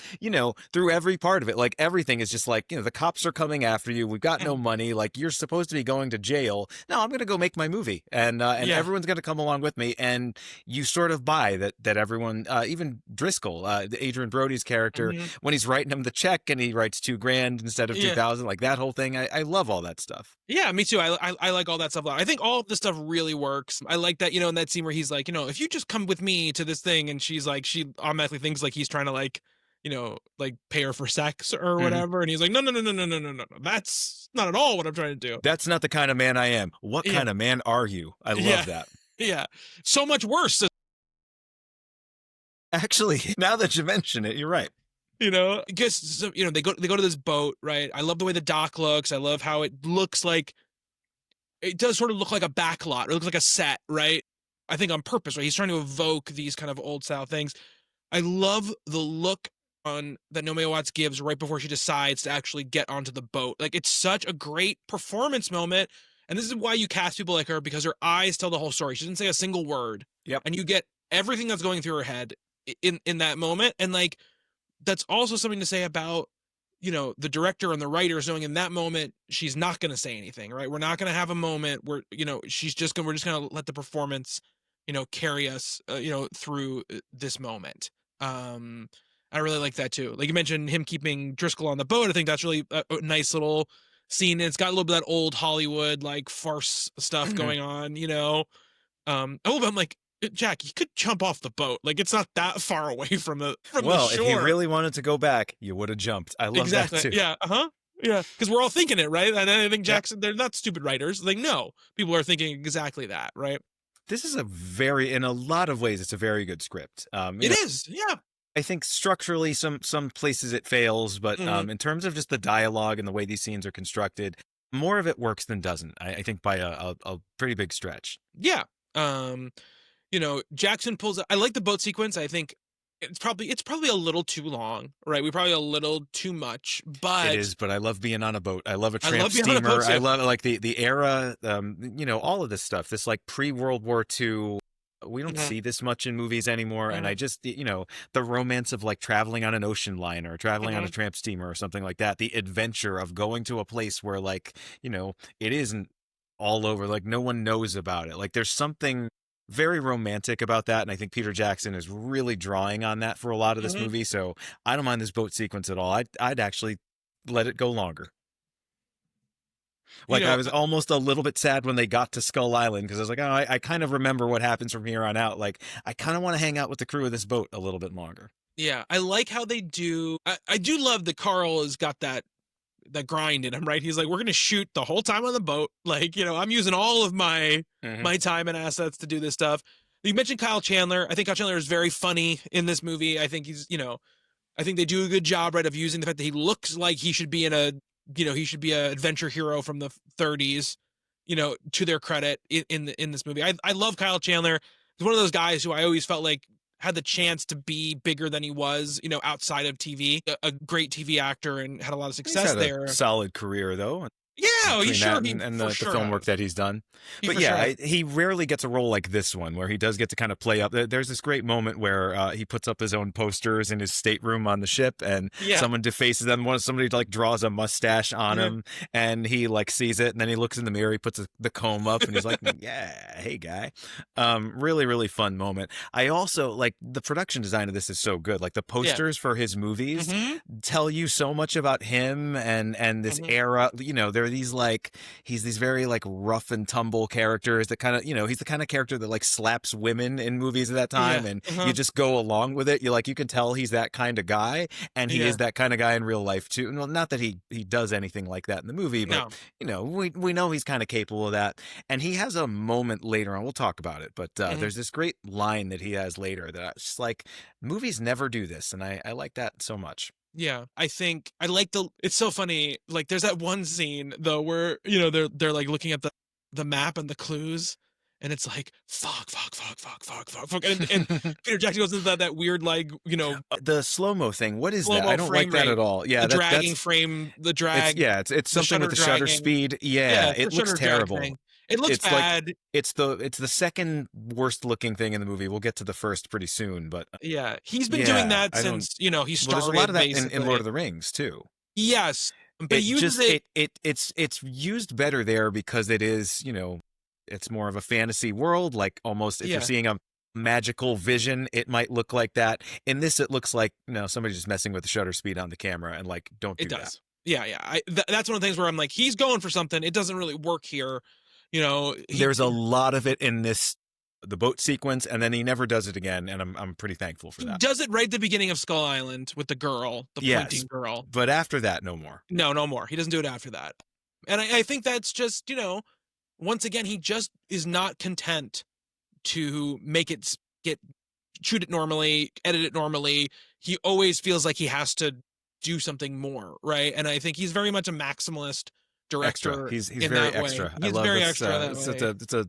through every part of it, like everything is just like, the cops are coming after you. We've got no money. Like, you're supposed to be going to jail. No, I'm gonna go make my movie, and Yeah. everyone's gonna come along with me. And you sort of buy that everyone, even Driscoll, Adrian Brody's character, Hmm. when he's writing him the check and he writes 2,000 instead of Yeah. 2,000, like that whole thing. I love all that stuff. Yeah, me too. I like all that stuff. I think all of this stuff really works. I like that, in that scene where he's like, if you just come with me to this thing, and she's like, she automatically thinks like he's trying to like, like pay her for sex or Mhm. whatever, and he's like, no, no, no, no, no, no, no, no, no, that's not at all what I'm trying to do. That's not the kind of man I am. What Yeah, kind of man are you? I yeah, love that. yeah. So much worse, Actually, now that you mention it, you're right. because so, they go to this boat, right? I love the way the dock looks. I love how it looks like it does sort of look like a backlot. It looks like a set, right? I think on purpose, right? He's trying to evoke these kind of old style things. I love the look on that Naomi Watts gives right before she decides to actually get onto the boat. Like, it's such a great performance moment. And this is why you cast people like her, because her eyes tell the whole story. She doesn't say a single word. Yep. And you get everything that's going through her head in that moment. And like, that's also something to say about, the director and the writers knowing in that moment she's not going to say anything, right? We're not going to have a moment where, we're just going to let the performance, carry us, through this moment. um I really like that too. Like you mentioned, him keeping Driscoll on the boat, I think that's really a nice little scene. And it's got a little bit of that old Hollywood like farce stuff going on. A little bit, I'm like, Jack, you could jump off the boat. Like, it's not that far away from the Well, if you shore. really wanted to go back, you would have jumped. I love that Exactly. too. Yeah. Uh-huh. Yeah. Because we're all thinking it, right? And I think Jackson, they're not stupid writers. Like, no, people are thinking exactly that, right? This is in a lot of ways, it's a very good script. It is. Yeah. I think structurally, some places it fails, but Mhm. in terms of just the dialogue and the way these scenes are constructed, more of it works than doesn't. I think by a pretty big stretch. Yeah. Um, Jackson pulls. I like the boat sequence. I think it's probably a little too long, right? We probably a little too much, It but is, but I love being on a boat. I love a I tramp love being on a steamer. boat I too. love like the era, all of this stuff. This like pre-World War II. We don't Mhm. see this much in movies anymore. And I Mhm. just, the romance of like traveling on an ocean liner, traveling on a Mhm. tramp steamer or something like that. The adventure of going to a place where like, it isn't all over, like no one knows about it. Like there's something very romantic about that. And I think Peter Jackson is really drawing on that for a lot of this Mhm. movie. So I don't mind this boat sequence at all. I'd actually let it go longer. You Like I know, was almost a little bit sad when they got to Skull Island because I was like, oh, I kind of remember what happens from here on out. Like I kind of want to hang out with the crew of this boat a little bit longer. yeah, I like how they do. I do love that Carl has got that grind in him, right? He's like, we're gonna shoot the whole time on the boat. Like, I'm using all of my Hmm. my time and assets to do this stuff. You mentioned Kyle Chandler. I think Kyle Chandler is very funny in this movie. I think I think they do a good job, right, of using the fact that he looks like he should be he should be an adventure hero from the 30s, to their credit in this movie. I love Kyle Chandler. He's one of those guys who I always felt like had the chance to be bigger than he was, outside of TV. A great TV actor and had a lot of He's success had a there. solid career though, Yeah, he between sure that he and for the sure film work has. that he's done. He But for sure yeah, has. he rarely gets a role like this one where he does get to kind of play up. There's this great moment where he puts up his own posters in his stateroom on the ship, and Yeah. someone defaces them. Somebody like draws a mustache on Yeah. him, and he like sees it, and then he looks in the mirror, he puts the comb up, and he's like, "Yeah, hey guy." Really, really fun moment. I also like the production design of this is so good. Like the Yeah. posters for his movies Hmm. tell you so much about him and this Hmm. era. There are these like he's these very like rough and tumble characters that kind of he's the kind of character that like slaps women in movies at that Yeah. time, and you Uh-huh. just go along with it. You can tell he's that kind of guy, and he Yeah. is that kind of guy in real life too. Well, not that he does anything like that in the movie, but No. we know he's kind of capable of that. And he has a moment later on. We'll talk about it, but Hmm. there's this great line that he has later that I was just like, movies never do this, and I like that so much. Yeah, I think I like it's so funny. Like there's that one scene though where, they're like looking at the map and the clues, and it's like fuck, fuck, fuck, fuck, fuck, fuck, fuck. And Peter Jackson goes into that weird like, The slow-mo thing, what is that? I slow-mo don't like frame that rate, at all. Yeah, the dragging that's frame, the it's drag, yeah, it's the something with shutter the shutter dragging. speed. Yeah, Yeah, it's the it looks shutter drag terrible. thing. It looks It's like bad. it's the second worst looking thing in the movie. We'll get to the first pretty soon, but Yeah, he's been doing yeah, that I don't. since, he Well, there's a lot started of that in Lord basically. of the Rings too. Yes, but he It uses just it. it's used better there because it is, it's more of a fantasy world. Like almost if you're Yeah, seeing a magical vision, it might look like that. In this, it looks like somebody just messing with the shutter speed on the camera and like don't it do that. does. Yeah, yeah. That's one of the things where I'm like, he's going for something. It doesn't really work here. He There's a lot of it in this the boat sequence, and then he never does it again, and I'm pretty thankful for he that. does it right at the beginning of Skull Island with the girl, the Yes, pointing girl. but after that, no more. No, no more. He doesn't do it after that. And I think that's just, once again, he just is not content to make it get shoot it normally, edit it normally. He always feels like he has to do something more, right? And I think he's very much a maximalist Extra. director He's in very that way. extra. I He's love very this. extra that way. It's a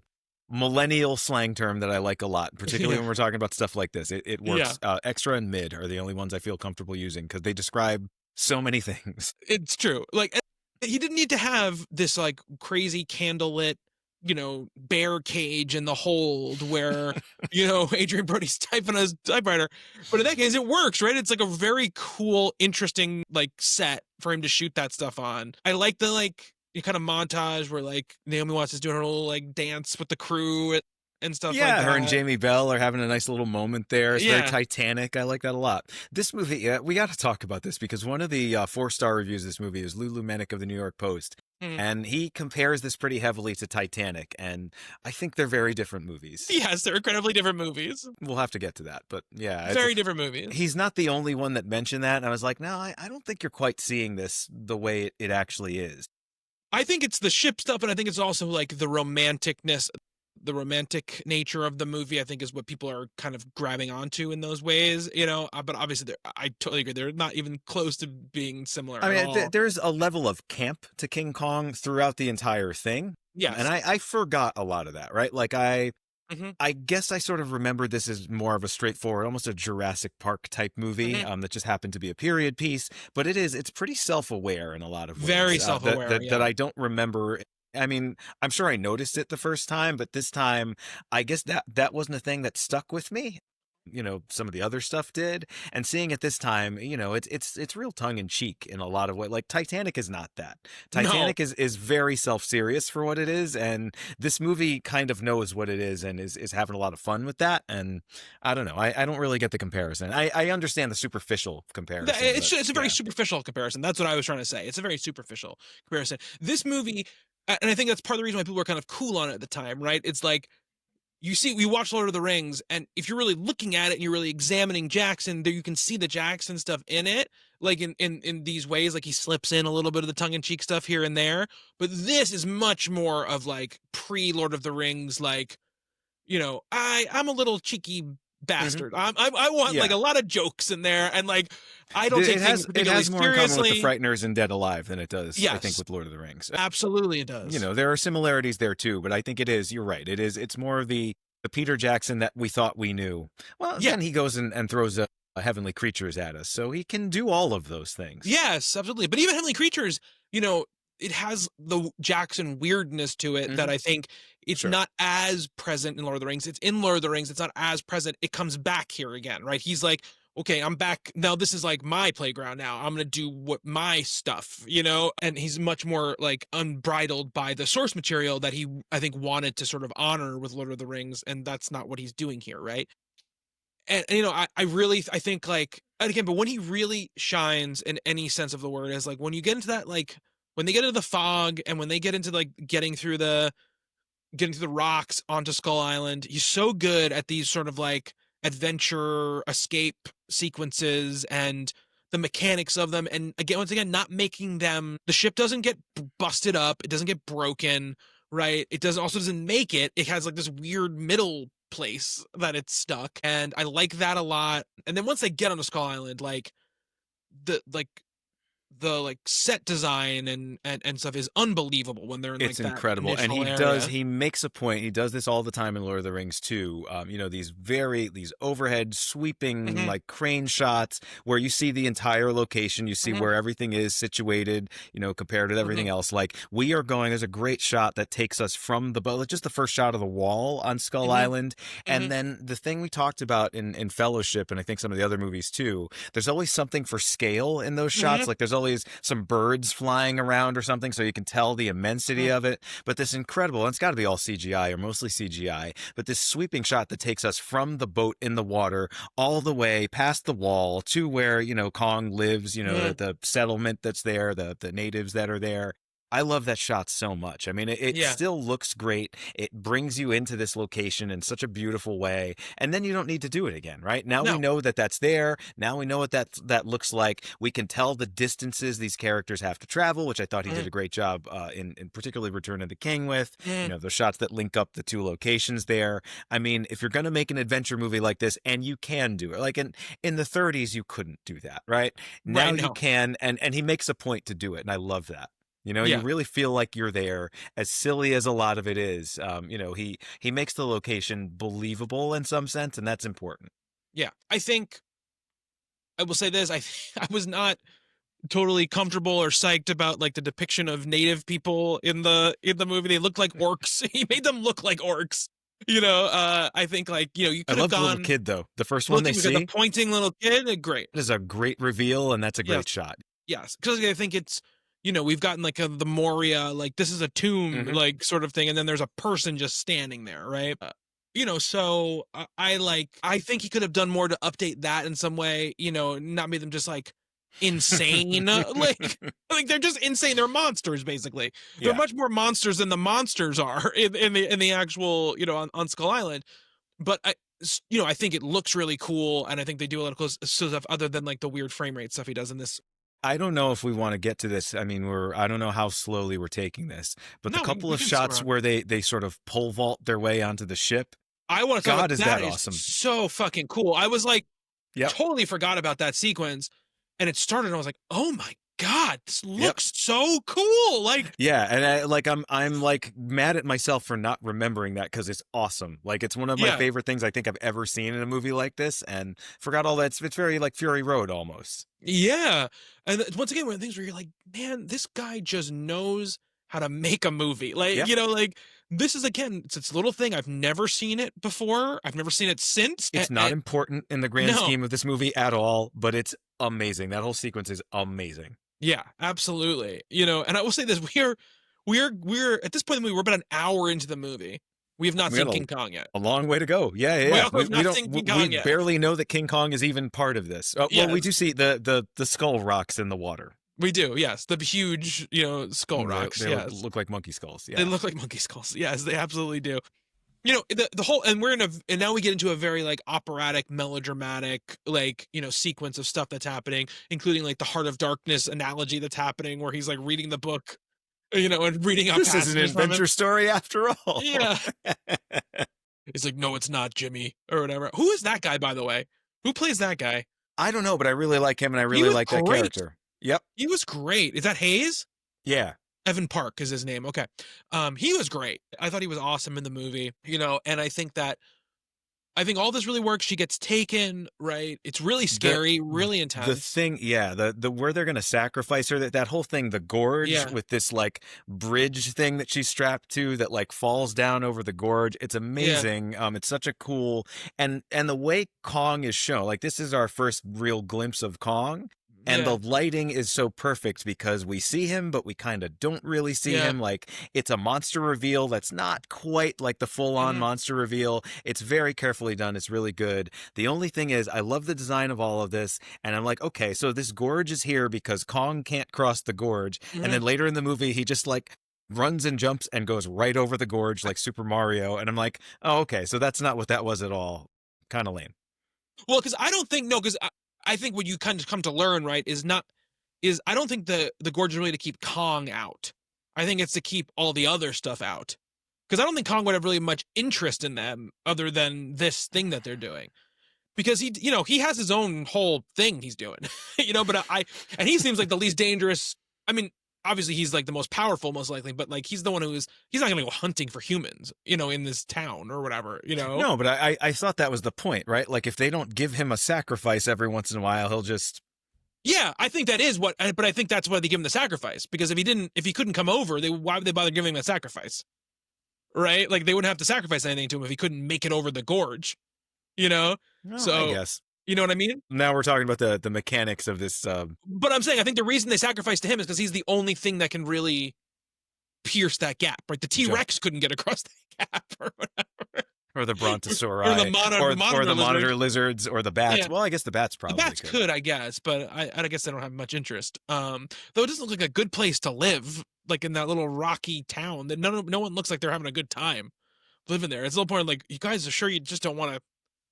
millennial slang term that I like a lot, particularly Yeah. when we're talking about stuff like this. It works. Extra and mid are the only ones I feel comfortable using because they describe so many things. It's true. Like, he didn't need to have this like crazy candlelit, bear cage in the hold where, Adrian Brody's typing on his typewriter. But in that case, it works, right? It's like a very cool, interesting like set for him to shoot that stuff on. I like the kind of montage where like Naomi Watts is doing her little like dance with the crew and stuff like Yeah, that. her and Jamie Bell are having a nice little moment there. It's very Yeah. Titanic. I like that a lot. This movie, we got to talk about this because one of the 4-star reviews of this movie is Lulu Mennick of the New York Post. And he compares this pretty heavily to Titanic, and I think they're very different movies. Yes, they're incredibly different movies. We'll have to get to that, but yeah. Very different movies. He's not the only one that mentioned that, and I was like, no, I don't think you're quite seeing this the way it actually is. I think it's the ship stuff, and I think it's also like the romanticness, the romantic nature of the movie, I think is what people are kind of grabbing onto in those ways, but obviously I totally agree. They're not even close to being similar at all. There's a level of camp to King Kong throughout the entire thing. Yes. And I forgot a lot of that, right? Like I guess I sort of remembered this as more of a straightforward, almost a Jurassic Park type movie that just happened to be a period piece, but it's pretty self-aware in a lot of ways. Very self-aware, that I don't remember. I mean, I'm sure I noticed it the first time, but this time, I guess that wasn't a thing that stuck with me. Some of the other stuff did, and seeing it this time, it's real tongue in cheek in a lot of ways. Like Titanic is not that. Titanic is very self-serious for what it is, and this movie kind of knows what it is and is having a lot of fun with that. And I don't know, I don't really get the comparison. I understand the superficial comparison. It's a very superficial comparison. That's what I was trying to say. It's a very superficial comparison. This movie, and I think that's part of the reason why people were kind of cool on it at the time, right? It's like, we watch Lord of the Rings, and if you're really looking at it and you're really examining Jackson, there you can see the Jackson stuff in it, like in these ways, like he slips in a little bit of the tongue-in-cheek stuff here and there. But this is much more of like pre-Lord of the Rings, like, I'm a little cheeky bastard. I want like a lot of jokes in there, and like I don't take things particularly seriously. It has more in common with the Frighteners and Dead Alive than it does, I think, with Lord of the Rings. Absolutely, it does. There are similarities there too, but I think it is. You're right. It's more of the Peter Jackson that we thought we knew. Well, then he goes and throws a heavenly creatures at us, so he can do all of those things. Yes, absolutely. But even heavenly creatures, it has the Jackson weirdness to it that I think it's not as present in Lord of the Rings. It's in Lord of the Rings. It's not as present. It comes back here again, right? He's like, okay, I'm back. Now this is like my playground now. I'm going to do my stuff, and he's much more like unbridled by the source material that he, I think, wanted to sort of honor with Lord of the Rings. And that's not what he's doing here, right? And I think like, and again, but when he really shines in any sense of the word is like when you get into that, like when they get into the fog and when they get into like getting through the rocks onto Skull Island, he's so good at these sort of like adventure escape sequences and the mechanics of them. And again, once again, not making them, the ship doesn't get busted up. It doesn't get broken, right? It doesn't make it. It has like this weird middle place that it's stuck. And I like that a lot. And then once they get onto Skull Island, like the like set design and stuff is unbelievable when they're in It's like that incredible. And initial area. he makes a point. He does this all the time in Lord of the Rings too. These overhead sweeping Hmm. like crane shots where you see the entire location. You see Hmm. where everything is situated, compared to everything Hmm. else. Like there's a great shot that takes us from the boat, just the first shot of the wall on Skull Hmm. Island. Hmm. And then the thing we talked about in Fellowship, and I think some of the other movies too, there's always something for scale in those shots. Hmm. Like there's always some birds flying around or something, so you can tell the immensity of it. But this incredible, and it's got to be all CGI or mostly CGI, but this sweeping shot that takes us from the boat in the water all the way past the wall to where, Kong lives, the settlement that's there, the natives that are there. I love that shot so much. I mean, it Yeah. still looks great. It brings you into this location in such a beautiful way. And then you don't need to do it again, right? Now we No. know that that's there. Now we know what that looks like. We can tell the distances these characters have to travel, which I thought he did Hmm. a great job in particularly Return of the King with. Hmm. The shots that link up the two locations there. I mean, if you're going to make an adventure movie like this, and you can do it, like in the 30s, you couldn't do that, right? Now Right you now. can, and he makes a point to do it, and I love that. You Yeah. really feel like you're there, as silly as a lot of it is. He makes the location believable in some sense, and that's important. Yeah. I think I will say this. I was not totally comfortable or psyched about like the depiction of native people in the movie. They looked like orcs. He made them look like orcs. I think like, you I could have love the little gone kid though. The first one look they at the see pointing little kid. Great. is a great reveal, and that's a Yes. great shot. Yes. Because I think it's, we've gotten like the Moria, like this is a tomb, Hmm. like sort of thing. And then there's a person just standing there. Right. So I think he could have done more to update that in some way, not made them just like insane. Like they're just insane. They're monsters, basically. They're Yeah. much more monsters than the monsters are in the actual, on Skull Island. But I think it looks really cool, and I think they do a lot of cool stuff other than like the weird frame rate stuff he does in this. I don't know if we want to get to this. I mean, I don't know how slowly we're taking this, but the No, couple we of can slow shots down. where they sort of pole vault their way onto the ship. I want to talk God, about is that that is awesome? so fucking cool. I was like, Yep. totally forgot about that sequence, and it started, and I was like, oh my god, this Yep. looks so cool. Like, Yeah, and I'm like mad at myself for not remembering that, because it's awesome. Like it's one of my yeah, favorite things I think I've ever seen in a movie like this, and forgot all that. It's very like Fury Road almost. yeah. And once again, one of the things where you're like, man, this guy just knows how to make a movie. Like, Yep. like this is again, it's this little thing. I've never seen it before. I've never seen it since. It's not important in the grand No. scheme of this movie at all, but it's amazing. That whole sequence is amazing. Yeah, absolutely. And I will say this: we're at this point in the movie, we're about an hour into the movie. We have not We seen got King Kong yet. a long way to go. Yeah, yeah, We yeah. also have We not don't seen King we Kong yet. barely know that King Kong is even part of this. Well, we Yes, do see the skull rocks in the water. we do. Yes, the huge, skull rocks. They Yes, look like monkey skulls. they Yeah. look like monkey skulls. Yes, they absolutely do. The whole, and and now we get into a very like operatic, melodramatic, like, sequence of stuff that's happening, including like the Heart of Darkness analogy that's happening where he's like reading the book, and reading out This is an passages from adventure it. story after all. Yeah. He's like, no, it's not Jimmy or whatever. Who is that guy, by the way? Who plays that guy? I don't know, but I really like him, and I He really was like that great. character. Yep. He was great. Is that Hayes? Yeah. Evan Park is his name. Okay. He was great. I thought he was awesome in the movie, and I think all this really works. She gets taken, right? It's really scary, really The intense. thing, yeah, the where they're gonna sacrifice her, that whole thing, the gorge Yeah. with this like bridge thing that she's strapped to that like falls down over the gorge. It's amazing. It's such a cool, and the way Kong is shown, like this is our first real glimpse of Kong. And Yeah. the lighting is so perfect because we see him, but we kind of don't really see Yeah. him. Like it's a monster reveal that's not quite like the full-on Mhm. monster reveal. It's very carefully done. It's really good. The only thing is, I love the design of all of this, and I'm like, okay, so this gorge is here because Kong can't cross the gorge, and then Mhm. later in the movie, he just like runs and jumps and goes right over the gorge like Super Mario, and I'm like, oh, okay, so that's not what that was at all. Kind of lame. Well, because I don't think, no, because I think what you kind of come to learn, right, is I don't think the gorge is really to keep Kong out. I think it's to keep all the other stuff out. Because I don't think Kong would have really much interest in them other than this thing that they're doing. because he has his own whole thing he's doing, but and he seems like the least dangerous. I mean, obviously he's like the most powerful, most likely, but like he's the one he's not going to go hunting for humans, in this town or whatever, No, but I thought that was the point, right? Like if they don't give him a sacrifice every once in a while, he'll just. Yeah, I think that is but I think that's why they give him the sacrifice, because if he couldn't come over, why would they bother giving him a sacrifice? Right? Like they wouldn't have to sacrifice anything to him if he couldn't make it over the gorge, No, So, I guess. you know what I mean? Now we're talking about the mechanics of this. But I'm saying I think the reason they sacrifice to him is because he's the only thing that can really pierce that gap. Right? The T-Rex couldn't get across that gap or whatever. Or the brontosauri, or the monitor lizards, or the bats. Yeah. Well, I guess the bats probably could, I guess, but I guess they don't have much interest. Though it doesn't look like a good place to live, like in that little rocky town. That no one looks like they're having a good time living there. It's a little point like, you guys are sure you just don't want to,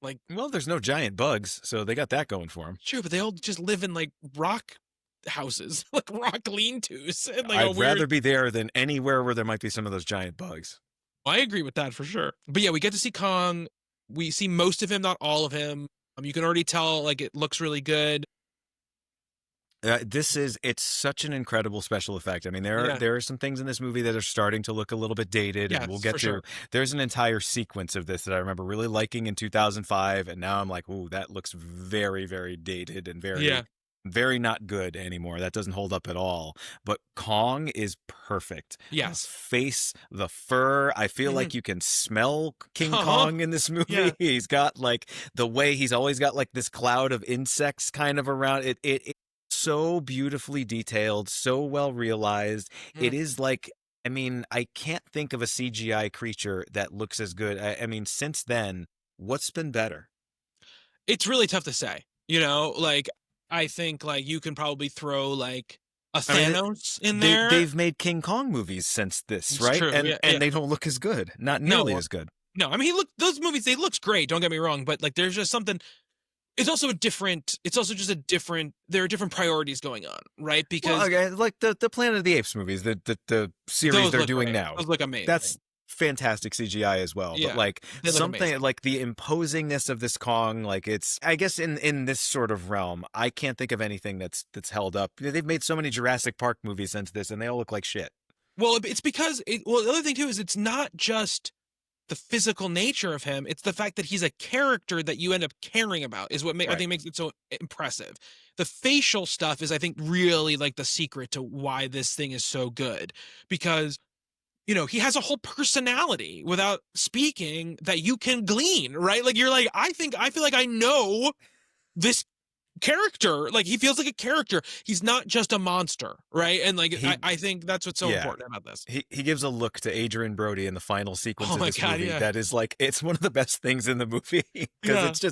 like. Well, there's no giant bugs, so they got that going for them. Sure, but they all just live in like rock houses, like rock lean-tos. And, like, I'd rather be there than anywhere where there might be some of those giant bugs. I agree with that for sure. But yeah, we get to see Kong. We see most of him, not all of him. You can already tell, like, it looks really good. It's such an incredible special effect. I mean, there are some things in this movie that are starting to look a little bit dated, and we'll get to. Sure. There's an entire sequence of this that I remember really liking in 2005, and now I'm like, ooh, that looks very, very dated and very not good anymore. That doesn't hold up at all. But Kong is perfect. Yes. The face, the fur. I feel like you can smell King Kong in this movie. Yeah. He's got like the way he's always got like this cloud of insects kind of around it. It's so beautifully detailed, so well realized. It is like, I mean, I can't think of a CGI creature that looks as good. I mean, since then, what's been better? It's really tough to say. Like, I think like you can probably throw like a Thanos in there. They've made King Kong movies since this, right? True. And they don't look as good. Not nearly as good. No, I mean, those movies, they look great. Don't get me wrong, but like there's just something. It's also there are different priorities going on, right? Because like the Planet of the Apes movies, the series they're doing now. Those look amazing. That's fantastic CGI as well. Yeah, but like something amazing. Like the imposingness of this Kong, like it's, I guess in this sort of realm, I can't think of anything that's held up. They've made so many Jurassic Park movies since this, and they all look like shit. Well, it's because the other thing too is it's not just the physical nature of him, it's the fact that he's a character that you end up caring about is what I think makes it so impressive. The facial stuff is, I think, really like the secret to why this thing is so good, because he has a whole personality without speaking that you can glean, right? Like, you're like, I feel like I know this character. Like, he feels like a character. He's not just a monster, right? And like, I think that's what's so important about this. He gives a look to Adrian Brody in the final sequence of this movie that is like, it's one of the best things in the movie, because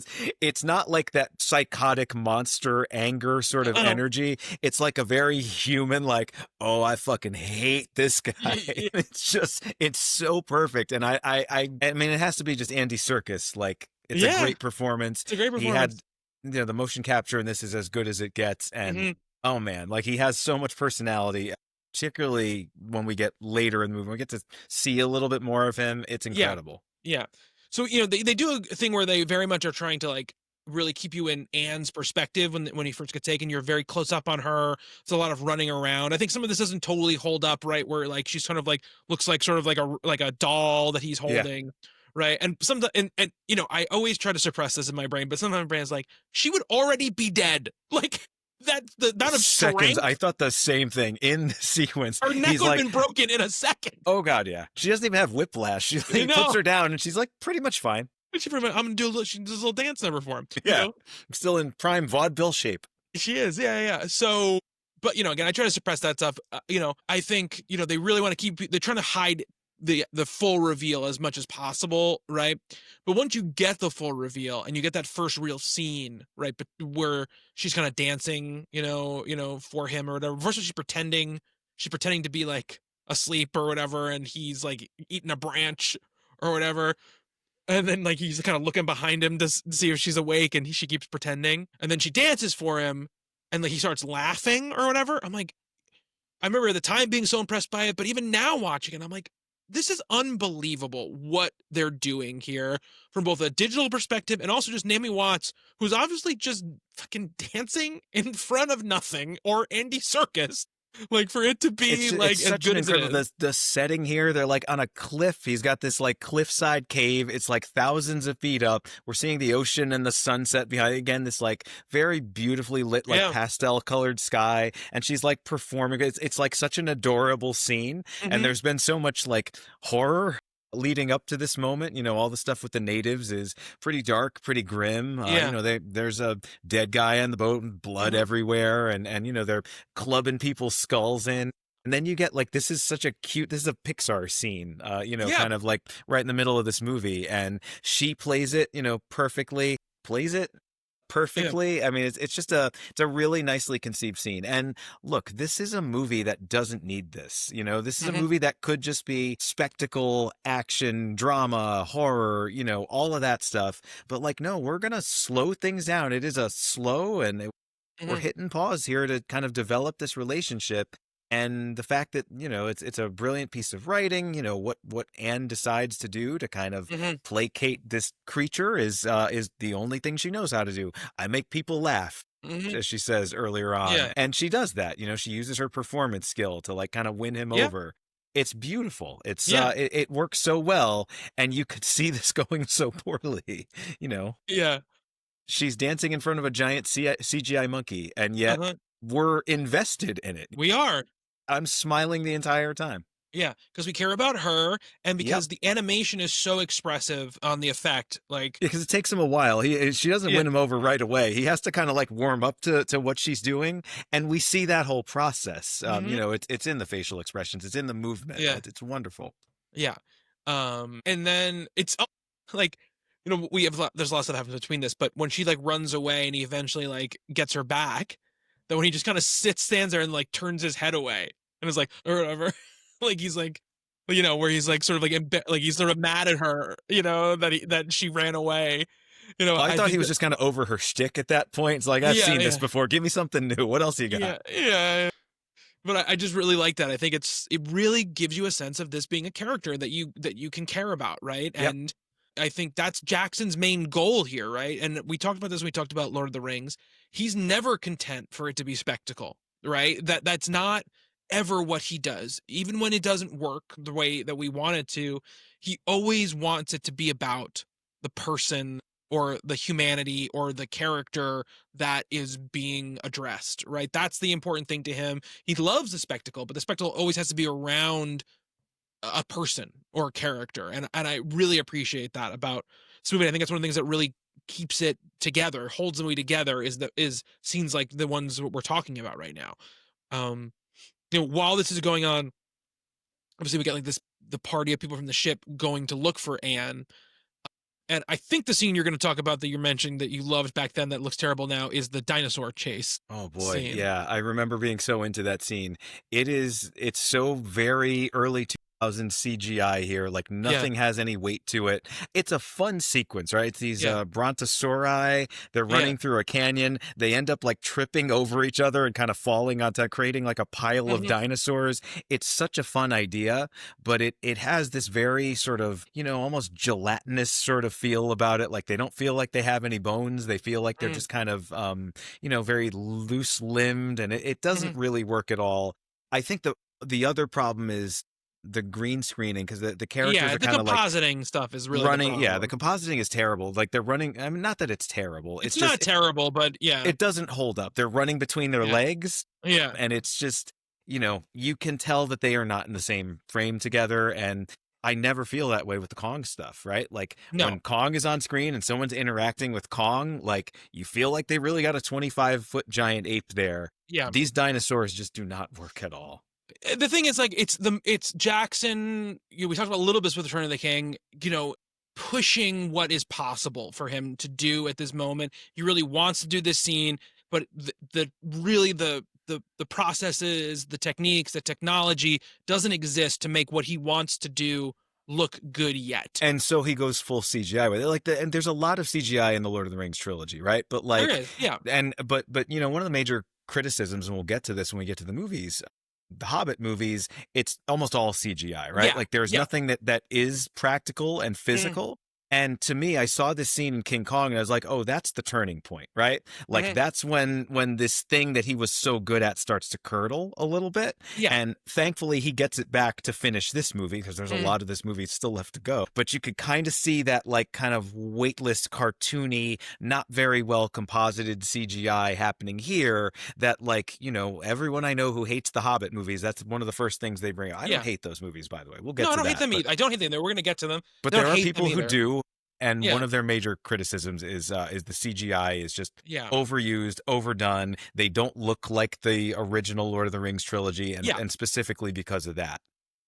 it's not like that psychotic monster anger sort of energy. It's like a very human, like, oh, I fucking hate this guy. It's so perfect. And I mean, it has to be just Andy Serkis. Like, it's a great performance. It's a great performance. He had, the motion capture in this is as good as it gets. And oh man, like, he has so much personality, particularly when we get later in the movie, we get to see a little bit more of him. It's incredible. Yeah. So, they do a thing where they very much are trying to like really keep you in Anne's perspective when he first gets taken. You're very close up on her. It's a lot of running around. I think some of this doesn't totally hold up, right? Where like she's kind of like looks like sort of like a doll that he's holding. Yeah. Right. And I always try to suppress this in my brain, but sometimes my brain's like, she would already be dead. Like, that's the amount of seconds. I thought the same thing in the sequence. Her neck would have been broken in a second. Oh God, yeah. She doesn't even have whiplash. She puts her down and she's like pretty much fine. I'm gonna do she does a little dance number for him. Yeah. I'm still in prime vaudeville shape. She is. Yeah. So, but again, I try to suppress that stuff. I think, they really want to they're trying to hide the full reveal as much as possible, right? But once you get the full reveal and you get that first real scene, right, but where she's kind of dancing, for him or whatever. First, she's pretending to be like asleep or whatever, and he's like eating a branch or whatever, and then like he's kind of looking behind him to see if she's awake, and she keeps pretending, and then she dances for him, and like he starts laughing or whatever. I'm like, I remember at the time being so impressed by it, but even now watching it, I'm like, this is unbelievable what they're doing here from both a digital perspective and also just Naomi Watts, who's obviously just fucking dancing in front of nothing, or Andy Serkis, like for it to be It's like as such an good as it incredible is. the setting here. They're like on a cliff. He's got this like cliffside cave. It's like thousands of feet up. We're seeing the ocean and the sunset behind. Again, this like very beautifully lit, like Yeah. pastel colored sky, and she's like performing. It's like such an adorable scene. And Mm-hmm. there's been so much like horror leading up to this moment. All the stuff with the natives is pretty dark, pretty grim. Yeah. There's a dead guy on the boat and blood Mm-hmm. everywhere, and they're clubbing people's skulls in. And then you get like this is such a cute this is a Pixar scene, Yeah. kind of like right in the middle of this movie, and she plays it, perfectly, plays it Yeah. perfectly. I mean, it's just it's a really nicely conceived scene. And look, this is a movie that doesn't need this. This is a Mm-hmm. movie that could just be spectacle, action, drama, horror, all of that stuff. But like, no, we're gonna slow things down. It is a slow, and we're Mm-hmm. hitting pause here to kind of develop this relationship. And the fact that it's a brilliant piece of writing. What Anne decides to do to kind of Mm-hmm. placate this creature is the only thing she knows how to do. I make people laugh, Mm-hmm. as she says earlier on, Yeah. and she does that. She uses her performance skill to like kind of win him Yeah. over. It's beautiful. Yeah. It works so well, and you could see this going so poorly. you know Yeah. she's dancing in front of a giant CGI monkey, and yet Uh-huh. we're invested in it. We are. I'm smiling the entire time. Yeah, because we care about her, and Yep. because the animation is so expressive on the effect. Like, Because it takes him a while. She doesn't yeah. win him over right away. He has to kind of like warm up to what she's doing, and we see that whole process. Mm-hmm. It's in the facial expressions, it's in the movement. Yeah. It's wonderful. Yeah. And then it's like, we have there's a lot of stuff that happens between this, but when she like runs away and he eventually like gets her back, then when he just kind of stands there and like turns his head away and is like, or whatever, like he's like, where he's like sort of like like he's sort of mad at her, that she ran away. I I thought he think was that, just kind of over her shtick at that point. It's like, I've yeah, seen this yeah, before. Give me something new. What else you got? yeah, yeah. But I just really like that. I think it really gives you a sense of this being a character that you can care about, right? Yep. And I think that's Jackson's main goal here, right? And we talked about this when we talked about Lord of the Rings. He's never content for it to be spectacle, right? That's not ever what he does. Even when it doesn't work the way that we want it to, he always wants it to be about the person or the humanity or the character that is being addressed, right? That's the important thing to him. He loves the spectacle, but the spectacle always has to be around a person or a character. And I really appreciate that about this movie. I think that's one of the things that really keeps it together, holds the movie together, is scenes like the ones we're talking about right now. Um, while this is going on, obviously we get like the party of people from the ship going to look for Anne. And I think the scene you're going to talk about that you're mentioning that you loved back then that looks terrible now is the dinosaur chase Oh boy, scene. yeah, I remember being so into that scene. It's so very early 2000s CGI here. Like Yeah. nothing has any weight to it. It's a fun sequence, right? It's these Yeah. brontosauri. They're Yeah. running through a canyon. They end up like tripping over each other and kind of falling onto creating like a pile of Mhm. dinosaurs. It's such a fun idea, but it has this very sort of, almost gelatinous sort of feel about it. Like they don't feel like they have any bones. They feel like they're Mhm. just kind of very loose limbed, and it doesn't Mhm. really work at all. I think the other problem is the green screening, because the characters Yeah, are the kind of like compositing stuff is really the running. Yeah, the problem. compositing is terrible. Like they're running. I mean, not that it's terrible. It's It's just not terrible, but yeah. it doesn't hold up. They're running between their Yeah. legs, Yeah. and it's just you can tell that they are not in the same frame together. And I never feel that way with the Kong stuff, right? Like No. when Kong is on screen and someone's interacting with Kong, like you feel like they really got a 25-foot giant ape there. Yeah. These dinosaurs just do not work at all. The thing is, like, it's Jackson. We talked about a little bit with Return of the King. Pushing what is possible for him to do at this moment. He really wants to do this scene, but the processes, the techniques, the technology doesn't exist to make what he wants to do look good yet. And so he goes full CGI with it. And there's a lot of CGI in the Lord of the Rings trilogy, right? But like, There is, yeah. but one of the major criticisms, and we'll get to this when we get to the movies, the Hobbit movies, it's almost all CGI, right? Yeah, Like there's yeah. nothing that is practical and Mm-hmm. physical. And to me, I saw this scene in King Kong and I was like, oh, that's the turning point, right? Like Mm-hmm. that's when this thing that he was so good at starts to curdle a little bit. Yeah. And thankfully he gets it back to finish this movie because there's a Mm-hmm. lot of this movie still left to go. But you could kind of see that like kind of weightless, cartoony, not very well composited CGI happening here that like, everyone I know who hates the Hobbit movies, that's one of the first things they bring up. I don't Yeah. hate those movies, by the way. We'll get No, I to don't hate that. them either. I don't hate them either. We're gonna get to them. But I don't there are hate them people who either. do, and Yeah. one of their major criticisms is the CGI is just Yeah. overused, overdone. They don't look like the original Lord of the Rings trilogy, Yeah. and specifically because of that.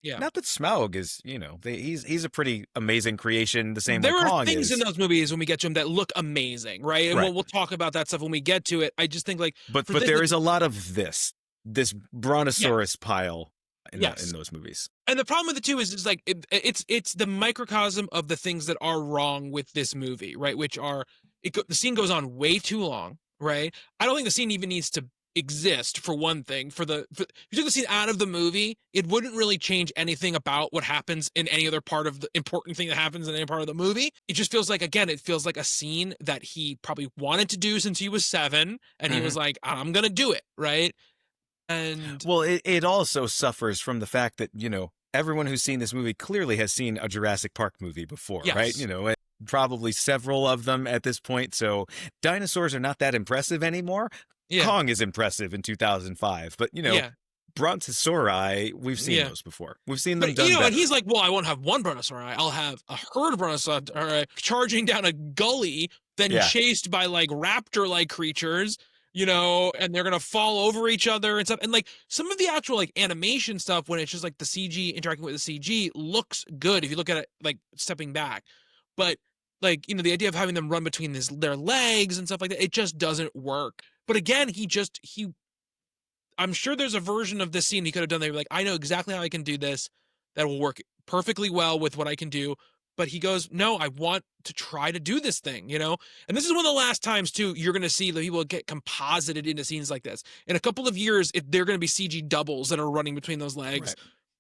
Yeah. Not that Smaug is, he's a pretty amazing creation, the same way There are Kong things in is. those movies when we get to them that look amazing, right? And Right. we'll talk about that stuff when we get to it. I just think like But for but this, there is a lot of this Brontosaurus yes, pile in yes. those movies. And the problem with it too is like it's the microcosm of the things that are wrong with this movie, right? Which are the scene goes on way too long, right? I don't think the scene even needs to exist for one thing. If you took the scene out of the movie, it wouldn't really change anything about what happens in any other part of the important thing that happens in any part of the movie. It just feels like, again, it feels like a scene that he probably wanted to do since he was 7, and he was like, I'm gonna do it, right? And Well, it also suffers from the fact that, everyone who's seen this movie clearly has seen a Jurassic Park movie before, right? yes, And probably several of them at this point. So dinosaurs are not that impressive anymore. yeah, Kong is impressive in 2005, but, yeah, Brontosauri, we've seen yeah. those before. We've seen them But done and better. he's like, well, I won't have one brontosaurus. I'll have a herd of brontosaurus charging down a gully, then Yeah. chased by like raptor-like creatures, and they're gonna fall over each other and stuff. And like some of the actual like animation stuff, when it's just like the CG interacting with the CG, looks good if you look at it like stepping back. But like the idea of having them run between their legs and stuff like that, it just doesn't work. But again, he I'm sure there's a version of this scene he could have done. They were like, I know exactly how I can do this. That will work perfectly well with what I can do. But he goes, no, I want to try to do this thing, And this is one of the last times, too, you're going to see the people get composited into scenes like this. In a couple of years, they're going to be CG doubles that are running between those legs,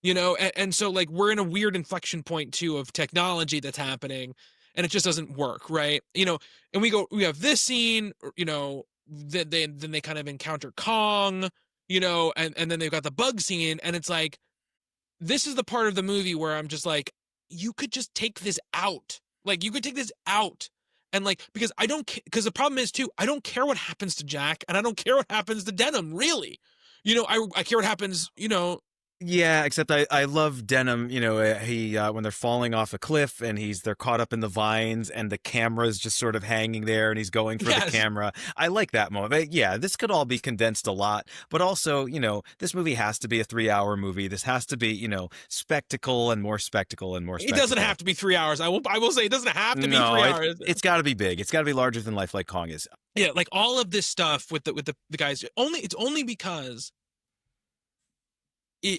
And so, like, we're in a weird inflection point, too, of technology that's happening. And it just doesn't work, right? And we have this scene, then they kind of encounter Kong, and then they've got the bug scene, and it's like, this is the part of the movie where I'm just like, you could just take this out. Like, you could take this out. And like, because because the problem is too, I don't care what happens to Jack, and I don't care what happens to Denham, really. I care what happens, Yeah, except I love Denham. He when they're falling off a cliff and they're caught up in the vines and the camera's just sort of hanging there and he's going for the camera. I like that moment. Yeah, this could all be condensed a lot, but also this movie has to be a 3-hour movie. This has to be spectacle and more spectacle and more. It doesn't have to be 3 hours. I will say it doesn't have to be 3 hours. It's got to be big. It's got to be larger than life, like Kong is. Yeah, like all of this stuff with the guys. It's only because. In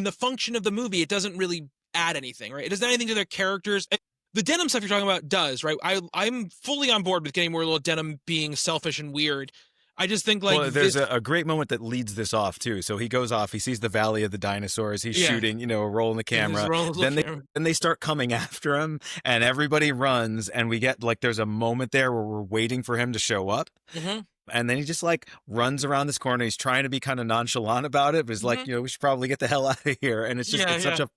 the function of the movie, it doesn't really add anything, right? It doesn't add anything to their characters. The Denham stuff you're talking about does, right? I'm fully on board with getting more little Denham being selfish and weird. I just think like there's a great moment that leads this off too. So he goes off, he sees the Valley of the Dinosaurs, he's shooting, rolling the camera. Then they start coming after him and everybody runs and we get like there's a moment there where we're waiting for him to show up. Mm-hmm. And then he just like runs around this corner. He's trying to be kind of nonchalant about it, but he's like, we should probably get the hell out of here. And it's just such a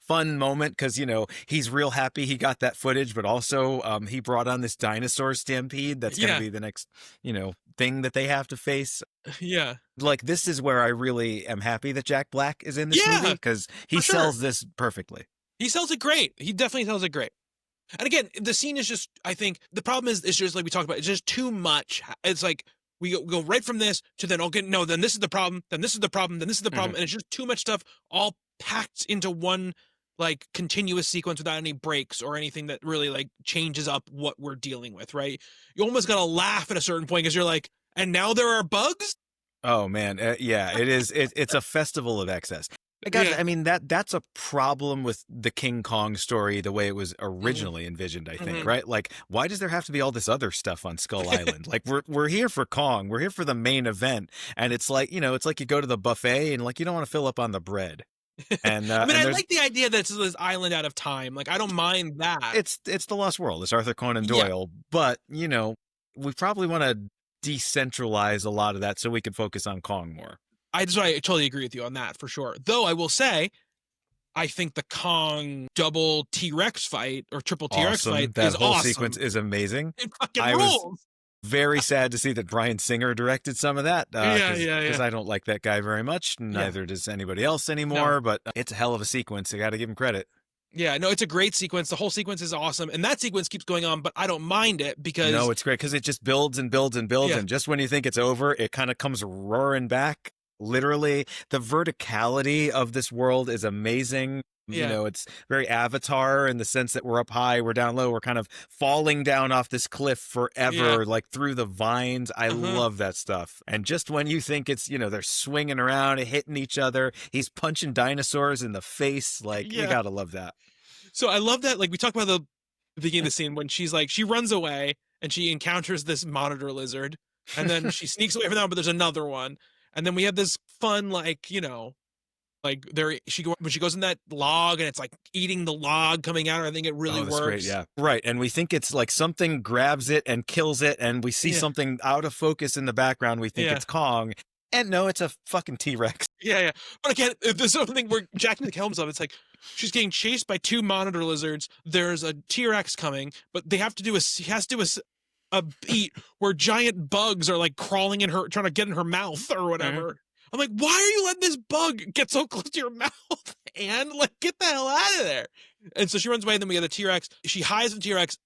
fun moment because he's real happy he got that footage, but also he brought on this dinosaur stampede that's going to be the next thing that they have to face. Yeah, like this is where I really am happy that Jack Black is in this movie because he sells this perfectly. He sells it great. He definitely sells it great. And again, the scene is just, I think the problem is it's just like we talked about, it's just too much. It's like we go right from this to then then this is the problem, then this is the problem, then this is the problem, and it's just too much stuff all packed into one like continuous sequence without any breaks or anything that really like changes up what we're dealing with, right? You almost gotta laugh at a certain point because you're like, and now there are bugs? Oh man, yeah, it is. It's a festival of excess. Yeah. I mean, that's a problem with the King Kong story, the way it was Mhm. originally envisioned, I think, Mhm. right? Like, why does there have to be all this other stuff on Skull Island? Like, we're here for Kong, we're here for the main event, and it's like, it's like you go to the buffet and like you don't want to fill up on the bread. I mean, And I there's like the idea that it's this island out of time. Like, I don't mind that. it's the Lost World, it's Arthur Conan Yeah, Doyle, but we probably want to decentralize a lot of that so we can focus on Kong more. I totally agree with you on that for sure. Though I will say, I think the Kong double T-Rex fight or triple T-Rex fight Awesome. That is whole awesome. sequence is amazing. It fucking I was rules. very sad to see that Bryan Singer directed some of that Yeah, because yeah, yeah, I don't like that guy very much. yeah. Neither does anybody else No, anymore, but it's a hell of a sequence. I got to give him credit. yeah, no, it's a great sequence. The whole sequence is awesome, and that sequence keeps going on, but I don't mind it because No, it's great because it just builds and builds and builds. yeah, And just when you think it's over, it kind of comes roaring back. Literally, the verticality of this world is amazing. yeah, It's very Avatar in the sense that we're up high, we're down low, we're kind of falling down off this cliff yeah, forever, like through the vines. I uh-huh, love that stuff. And just when you think it's, they're swinging around, hitting each other, he's punching dinosaurs in the face. Like, you yeah. gotta love that. So I love that. Like we talk about the beginning of the scene when she's like she runs away and she encounters this monitor lizard, and then she sneaks away from that one, but there's another one, and then we have this fun like there when she goes in that log and it's like eating the log coming out. I think it really Oh, that's great. works. Yeah. Right. And we think it's like something grabs it and kills it, and we see Yeah, something out of focus in the background. We think yeah. it's Kong. And no, it's a fucking T-Rex. Yeah, yeah. But again, there's something where jacking the helms of it's like she's getting chased by two monitor lizards. There's a T-Rex coming, but he has to do a beat where giant bugs are like crawling in her, trying to get in her mouth or whatever. I'm like, why are you letting this bug get so close to your mouth? And like, get the hell out of there. And so she runs away. And then we get the T-Rex. She hides the T-Rex.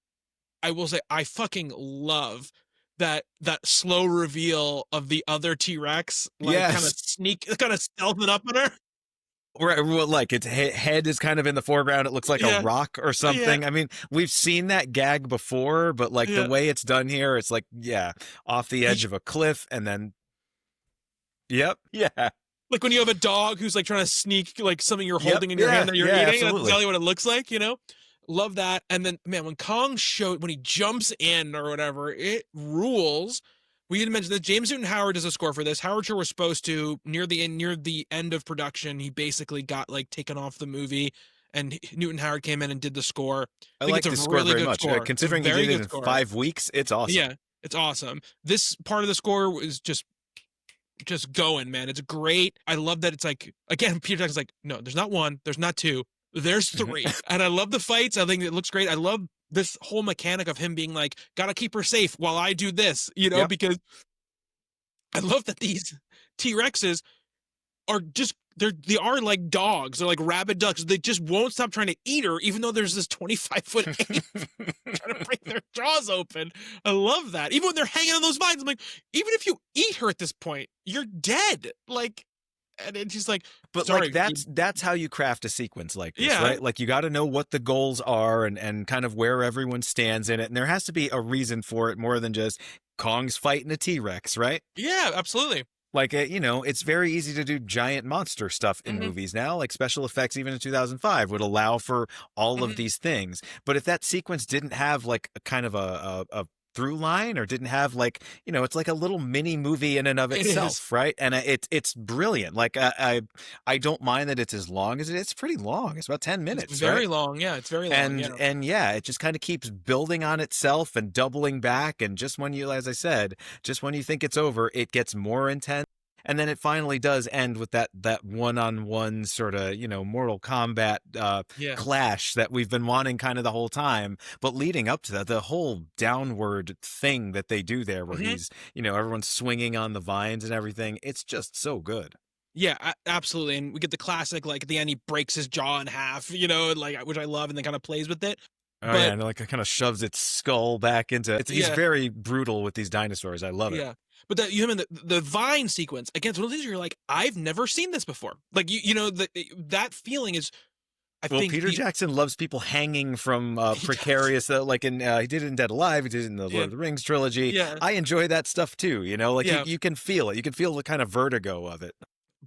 I will say, I fucking love that slow reveal of the other T-Rex, like Yes. kind of stealthing up on her. Well, like its head is kind of in the foreground. It looks like Yeah. a rock or something. Yeah. I mean, we've seen that gag before, but like Yeah. the way it's done here, it's like, yeah, off the edge of a cliff and then, yep, yeah. Like when you have a dog who's like trying to sneak like something you're Yep, holding in your yeah, hand that you're yeah, eating. That's absolutely. exactly what it looks like, Love that. And then, man, when when he jumps in or whatever, it rules. We didn't mention that James Newton Howard does a score for this. Howard Shore was supposed to near the end of production. He basically got like taken off the movie, and Newton Howard came in and did the score. I think like it's this a score really very good much. score. Considering he Very did it good in score. 5 weeks, it's awesome. Yeah, it's awesome. This part of the score was just going, man. It's great. I love that it's like, again, Peter Jackson's like, no, there's not one, there's not two, there's three. And I love the fights. I think it looks great. I love this whole mechanic of him being like, gotta keep her safe while I do this, Yep. because I love that these T-Rexes are just they are like dogs. They're like rabid ducks. They just won't stop trying to eat her, even though there's this 25-foot ape trying to break their jaws open. I love that. Even when they're hanging on those vines, I'm like, even if you eat her at this point, you're dead. Like, and it's just like, But sorry, like that's how you craft a sequence like this, Yeah. right? Like you got to know what the goals are and kind of where everyone stands in it, and there has to be a reason for it more than just Kong's fighting a T-Rex, right? Yeah, absolutely. Like, it's very easy to do giant monster stuff in movies now. Like special effects, even in 2005, would allow for all of these things. But if that sequence didn't have like a kind of a through line, or didn't have like, it's like a little mini movie in and of itself, right? And it's brilliant. Like I don't mind that it's as long as it's pretty long. It's about 10 minutes. It's very right? long. Yeah, it's very long. And yeah, it just kind of keeps building on itself and doubling back. And just when you, as I said, just when you think it's over, it gets more intense. And then it finally does end with that one-on-one sort of, Mortal Kombat clash that we've been wanting kind of the whole time. But leading up to that, the whole downward thing that they do there where he's, everyone's swinging on the vines and everything, it's just so good. Yeah, absolutely. And we get the classic, like at the end, he breaks his jaw in half, like, which I love, and then kind of plays with it. Oh, yeah, and like it kind of shoves its skull back into it. He's very brutal with these dinosaurs. I love it. Yeah. But the vine sequence, again, it's one of these you're like, I've never seen this before. Like, that feeling is, I think Peter Jackson loves people hanging from precarious, like he did it in Dead Alive, he did it in the Lord of the Rings trilogy. Yeah. I enjoy that stuff too, like you can feel it. You can feel the kind of vertigo of it.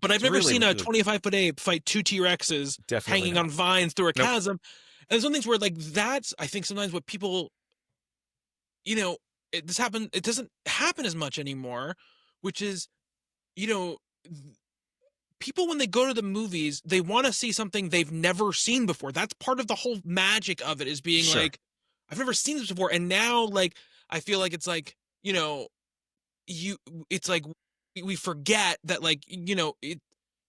But I've It's never really, seen a really 25-foot ape fight 2 T-Rexes definitely hanging not. on vines through a Nope. chasm. And some things where like that's I think sometimes what people, you know, it doesn't happen as much anymore, which is, you know, people when they go to the movies, they want to see something they've never seen before. That's part of the whole magic of it is being Sure. like, I've never seen this before. And now like I feel like it's like, you know, you it's like we forget that like, you know, it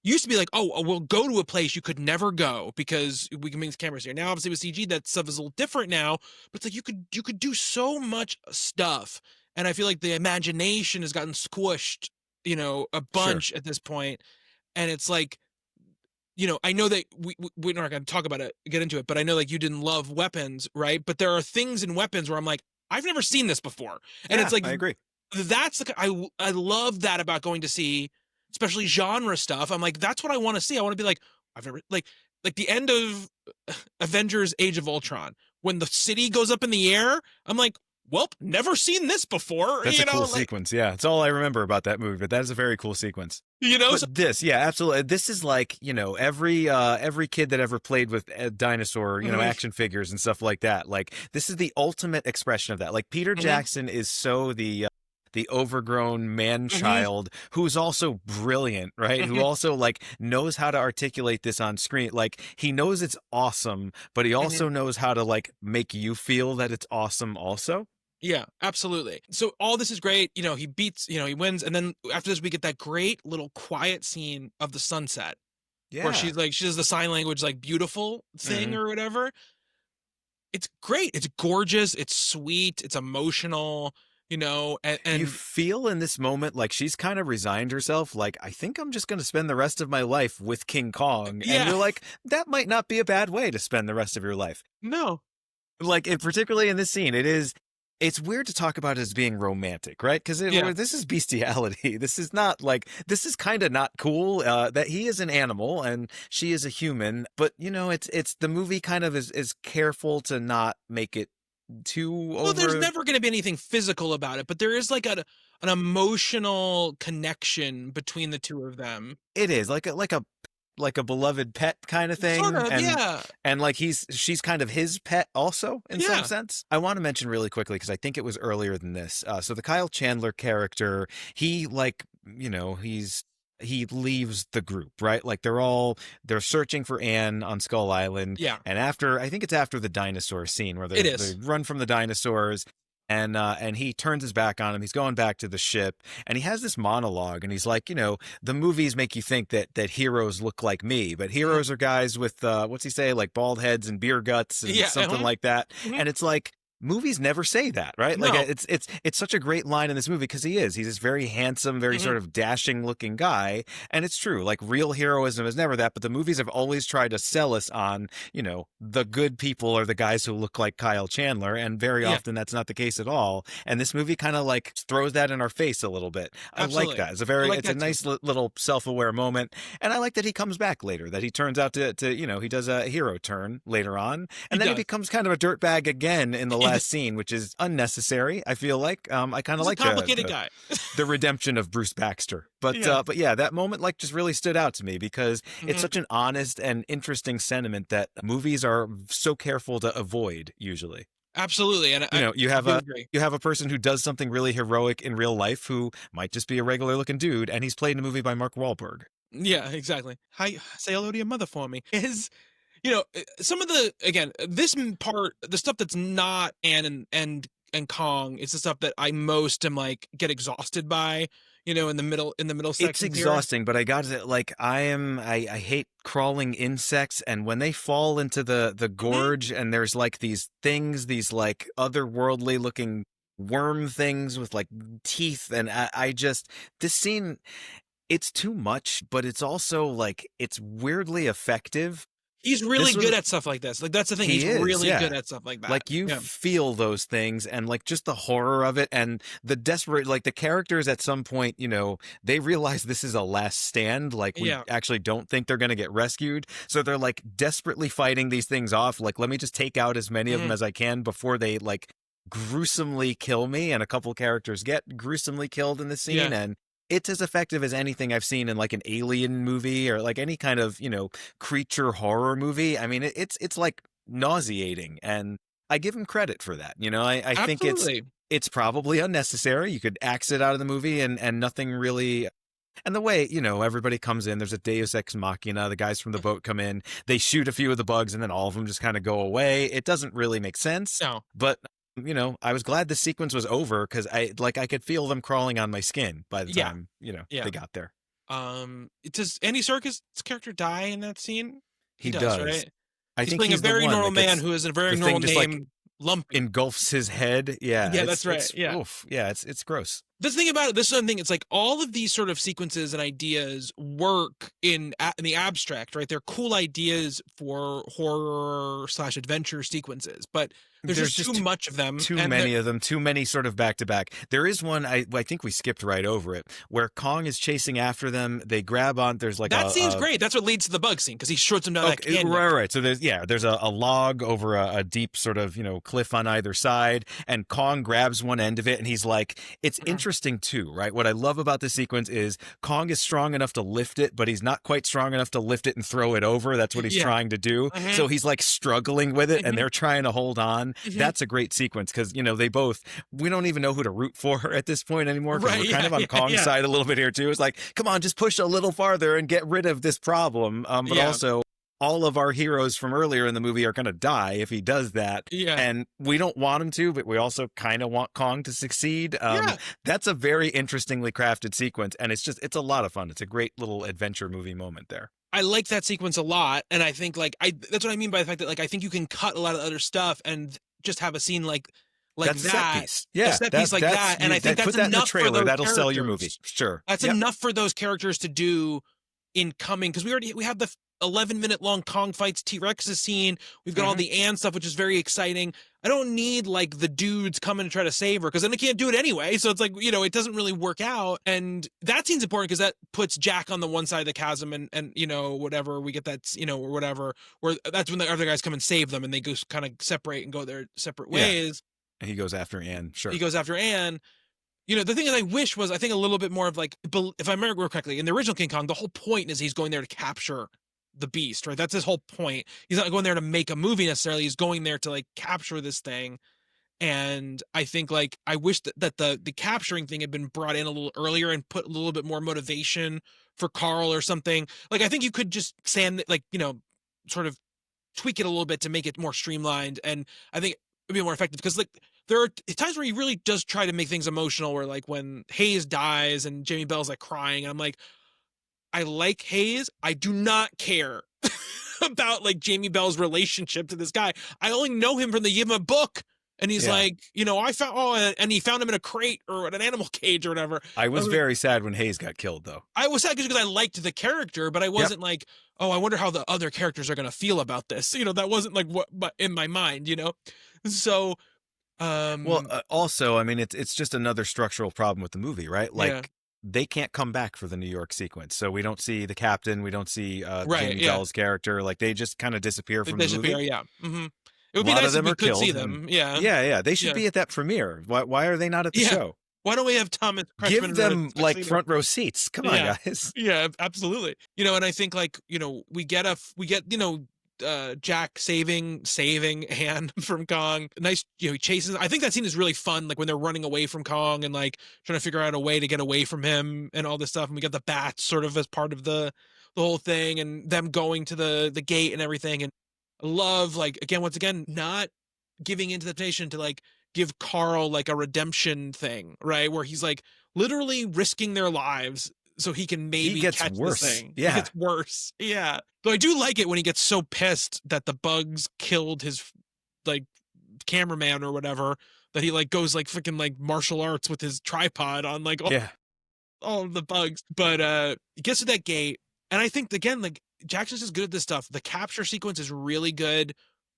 used to be like, oh, we'll go to a place you could never go because we can bring the cameras here. Now obviously with CG that stuff is a little different now, but it's like you could do so much stuff. And I feel like the imagination has gotten squished, you know, a Sure. bunch at this point. And it's like, you know, I know that we're not going to talk about it, get into it, but I know like you didn't love weapons, right? But there are things in weapons where I'm like, I've never seen this before. And Yeah, it's like, I agree. that's the, I love that about going to see, especially genre stuff. I'm like, that's what I want to see. I want to be like, I've never, like the end of Avengers Age of Ultron, when the city goes up in the air, I'm like, well, never seen this before, That's you a know, cool like, sequence. Yeah, it's all I remember about that movie, but that is a very cool sequence. you know, so, But this, yeah, absolutely. This is like, you know, every kid that ever played with a dinosaur, you know, mhm, action figures and stuff like that. Like this is the ultimate expression of that. Like Peter mhm, Jackson is so the overgrown mhm, man-child who's also brilliant, right? Who mhm, also like knows how to articulate this on screen. Like he knows it's awesome, but he mhm. also knows how to like make you feel that it's awesome also. Yeah, absolutely. So all this is great. You know, he beats, you know, he wins. And then after this, we get that great little quiet scene of the sunset where Yeah. she's like, she does the sign language, like beautiful thing Mhm. or whatever. It's great. It's gorgeous. It's sweet. It's emotional, you know, You and feel in this moment like she's kind of resigned herself, like, I think I'm just going to spend the rest of my life with King Kong. And yeah, you're like, that might not be a bad way to spend the rest of your life. no, Like, particularly in this scene, it's weird to talk about it as being romantic, right? Because yeah, this is bestiality. This is not like, this is kind of not cool that he is an animal and she is a human. But, you know, it's the movie kind of is careful to not make it too well, there's over. never going to be anything physical about it, but there is like an emotional connection between the two of them. It is like a beloved pet kind of Sort thing, of, yeah, and like she's kind of his pet also in some yeah, sense. I want to mention really quickly because I think it was earlier than this. So the Kyle Chandler character, he like, you know, he leaves the group, right? Like they're searching for Anne on Skull Island, yeah, and after, I think it's after the dinosaur scene where it they is. run from the dinosaurs. And he turns his back on him. He's going back to the ship, and he has this monologue, and he's like, you know, the movies make you think that heroes look like me, but Mhm. heroes are guys with what's he say, like bald heads and beer guts and Yeah, something like that. mhm. And it's like movies never say that, right? Like No. it's such a great line in this movie because he's this very handsome, very Mhm. sort of dashing looking guy, and it's true. Like real heroism is never that, but the movies have always tried to sell us on, you know, the good people are the guys who look like Kyle Chandler, and very Yeah, often that's not the case at all. And this movie kind of like throws that in our face a little bit. I like absolutely. that. I like It's a that too. nice little self-aware moment, and I like that he comes back later. That he turns out to you know, he does a hero turn later on, He and then he does. becomes kind of a dirtbag again in the He's last scene, which is unnecessary. I feel like I kind of a like complicated guy. the redemption of Bruce Baxter, Yeah. but yeah, that moment like just really stood out to me because it's Mhm. such an honest and interesting sentiment that movies are so careful to avoid usually. Absolutely, and You I know, do agree. you have a person who does something really heroic in real life who might just be a regular looking dude, and he's played in a movie by Mark Wahlberg. Yeah, exactly. Hi, say hello to your mother for me. Is you know, some of the again, this part, the stuff that's not Anne and Kong is the stuff that I most am like get exhausted by, you know, in the middle It's sections here. exhausting, but I got to like I hate crawling insects, and when they fall into the Mhm. gorge and there's like these things, these like otherworldly looking worm things with like teeth, and I just, this scene, it's too much, but it's also like it's weirdly effective. He's really This good was at stuff like this. Like that's the thing. He He's is, really good yeah. at stuff like that. Like you Yeah. feel those things and like just the horror of it and the desperate, like the characters at some point, you know, they realize this is a last stand. Like we Yeah. actually don't think they're going to get rescued. So they're like desperately fighting these things off. Like, let me just take out as many of them Mhm. as I can before they like gruesomely kill me. And a couple characters get gruesomely killed in the scene. Yeah. And it's as effective as anything I've seen in like an alien movie or like any kind of, creature horror movie. I mean, it's like nauseating, and I give him credit for that. I think Absolutely. it's probably unnecessary. You could axe it out of the movie and nothing really. And the way, everybody comes in, there's a deus ex machina, the guys from the boat come in, they shoot a few of the bugs, and then all of them just kind of go away. It doesn't really make sense. No. But, I was glad the sequence was over because I could feel them crawling on my skin by the Yeah. time, Yeah. they got there. Does Andy Serkis' character die in that scene? He He does, does. right? I He's think playing a he's the very one normal that man gets who has a very the thing normal just like name, Lumpy. engulfs his head. Yeah. Yeah, that's right. Yeah. Oof. Yeah, it's gross. The thing about it, this is the thing. It's like all of these sort of sequences and ideas work in the abstract, right? They're cool ideas for horror / adventure sequences, but there's just too much of them. Too many of them, too many sort of back to back. There is one, I think we skipped right over it, where Kong is chasing after them. They grab on, there's like that scene's great. That's what leads to the bug scene because he shoots him down that canyon. Right. So there's a log over a deep sort of, cliff on either side, and Kong grabs one end of it, and he's like, it's interesting too, right? What I love about this sequence is Kong is strong enough to lift it, but he's not quite strong enough to lift it and throw it over. That's what he's trying to do. So he's like struggling with it, and they're trying to hold on. That's a great sequence because, we don't even know who to root for at this point anymore because we're kind of on Kong's side a little bit here too. It's like, come on, just push a little farther and get rid of this problem. But also, all of our heroes from earlier in the movie are going to die if he does that. Yeah. And we don't want him to, but we also kind of want Kong to succeed. That's a very interestingly crafted sequence, and it's a lot of fun. It's a great little adventure movie moment there. I like that sequence a lot, and I think that's what I mean by the fact that like I think you can cut a lot of other stuff and just have a scene like that's that. Set piece. Yeah, a set piece like that, and I think that's put that enough in the trailer. for those That'll characters. Sell your movie. Sure, that's enough for those characters to do in coming because we have the 11-minute long Kong fights T-Rex's scene. We've got all the Ann stuff, which is very exciting. I don't need like the dudes coming to try to save her because then they can't do it anyway. So it's like, it doesn't really work out. And that scene's important because that puts Jack on the one side of the chasm and whatever, we get that, or whatever, where that's when the other guys come and save them and they go kind of separate and go their separate ways. And he goes after Ann. Sure. He goes after Ann. The thing that I wish was, I think a little bit more of like, if I remember correctly, in the original King Kong, the whole point is he's going there to capture the beast, right? That's his whole point. He's not going there to make a movie necessarily. He's going there to like capture this thing. And I think like I wish that the capturing thing had been brought in a little earlier and put a little bit more motivation for Carl or something. Like I think you could just sort of tweak it a little bit to make it more streamlined, and I think it'd be more effective because like there are times where he really does try to make things emotional, where like when Hayes dies and Jamie Bell's like crying, and I'm like, I like Hayes. I do not care about like Jamie Bell's relationship to this guy. I only know him from the Give Him a Book. And he's like, I found, and he found him in a crate or in an animal cage or whatever. I was very sad when Hayes got killed, though. I was sad because I liked the character, but I wasn't like, oh, I wonder how the other characters are going to feel about this. That wasn't like what in my mind, So, also, I mean, it's just another structural problem with the movie, right? Like, they can't come back for the New York sequence, so we don't see the captain, we don't see Jamie Bell's character. Like, they just kind of disappear from the movie. Yeah. It would be nice if we could see them. Yeah. They should be at that premiere. Why are they not at the show? Why don't we have Thomas Kretschmann? Give them like front row seats. Come on, guys. Yeah, absolutely. And I think like, we get Jack saving Ann from Kong. Nice, he chases. I think that scene is really fun. Like when they're running away from Kong and like trying to figure out a way to get away from him and all this stuff. And we got the bats sort of as part of the whole thing, and them going to the gate and everything. And I love like once again not giving into the temptation to like give Carl like a redemption thing, right? Where he's like literally risking their lives so he can maybe catch worse. This thing. Yeah. He gets worse. Yeah. Though I do like it when he gets so pissed that the bugs killed his like cameraman or whatever, that he like goes like freaking like martial arts with his tripod on like all of the bugs. But he gets to that gate, and I think again, like Jackson's is good at this stuff. The capture sequence is really good,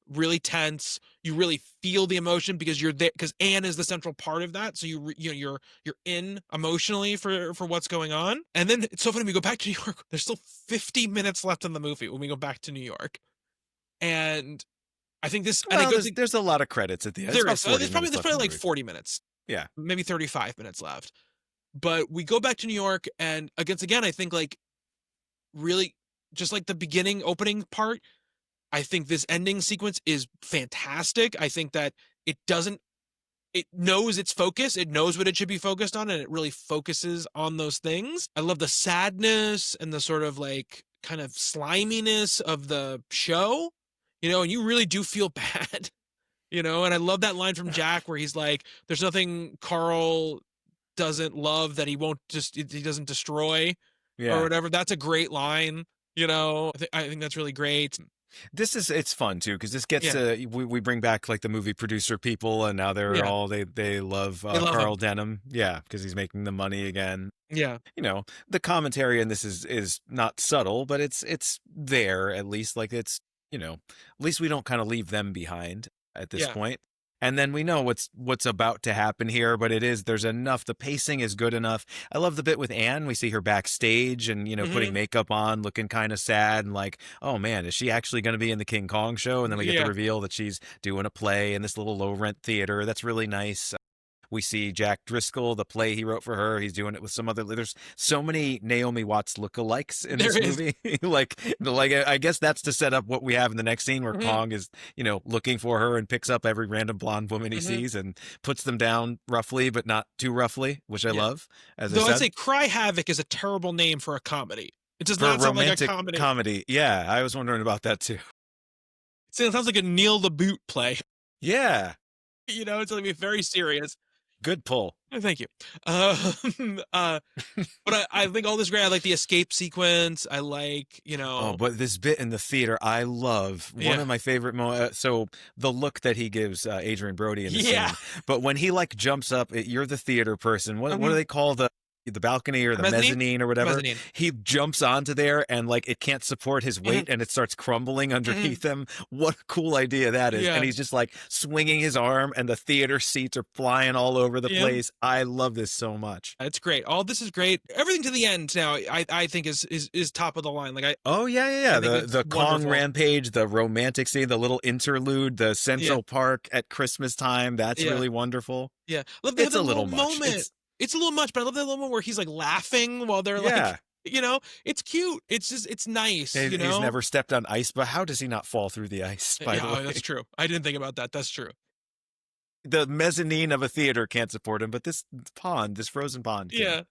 really tense. You really feel the emotion because you're there, because Anne is the central part of that. So you're in emotionally for what's going on. And then it's so funny, we go back to New York. There's still 50 minutes left in the movie when we go back to New York. And I think this, there's a lot of credits at the end. There's probably like 40 minutes. Yeah. Maybe 35 minutes left. But we go back to New York, and again, I think like really just like the beginning opening part, I think this ending sequence is fantastic. I think that it doesn't it knows its focus, it knows what it should be focused on, and it really focuses on those things. I love the sadness and the sort of like kind of sliminess of the show, and you really do feel bad, and I love that line from Jack where he's like, there's nothing Carl doesn't love that he doesn't destroy or Yeah. whatever. That's a great line. I think that's really great. It's fun too because this gets Yeah. to we bring back like the movie producer people, and now they're Yeah. all they love They love Carl him. Denham, yeah, because he's making the money again. Yeah. The commentary in this is not subtle, but it's there at least. Like at least we don't kind of leave them behind at this Yeah. point. And then we know what's about to happen here, but there's enough. The pacing is good enough. I love the bit with Anne. We see her backstage and putting Hmm. makeup on, looking kind of sad, and like, oh man, is she actually going to be in the King Kong show? And then we get the Yeah. reveal that she's doing a play in this little low rent theater. That's really nice. We see Jack Driscoll, the play he wrote for her. He's doing it with some other. There's so many Naomi Watts lookalikes in There this is. movie. like I guess that's to set up what we have in the next scene where Hmm. Kong is, looking for her and picks up every random blonde woman he Hmm. sees and puts them down roughly, but not too roughly, which I Yeah. love, as I Though I'd said. say Cry Havoc is a terrible name for a comedy. It does For a not sound like a romantic comedy. comedy. Yeah, I was wondering about that too. It sounds like a Neil the Boot play. Yeah, It's going to be very serious. good pull. Thank you. But I think all this great. I like the escape sequence. I like, Oh, but this bit in the theater, I love. One yeah. of my favorite moments. So the look that he gives Adrian Brody in the Yeah. scene, but when he like jumps up, you're the theater person. What do they call the balcony or the mezzanine or whatever? Mezzanine. He jumps onto there and like it can't support his weight and it starts crumbling underneath him. What a cool idea that is! Yeah. And he's just like swinging his arm, and the theater seats are flying all over the Yeah. place. I love this so much. It's great. All this is great. Everything to the end now, I think is top of the line. Like Oh yeah. I think The it's Kong wonderful. rampage, the romantic scene, the little interlude, the Central Park at Christmas time. That's Yeah. really wonderful. Yeah. Love It's a little little much. moment. It's a little much, but I love that little moment where he's like laughing while they're Yeah. like, it's cute. It's nice. He's never stepped on ice, but how does he not fall through the ice? By the way, That's true. I didn't think about that. That's true. the mezzanine of a theater can't support him, but this frozen pond, can. Yeah.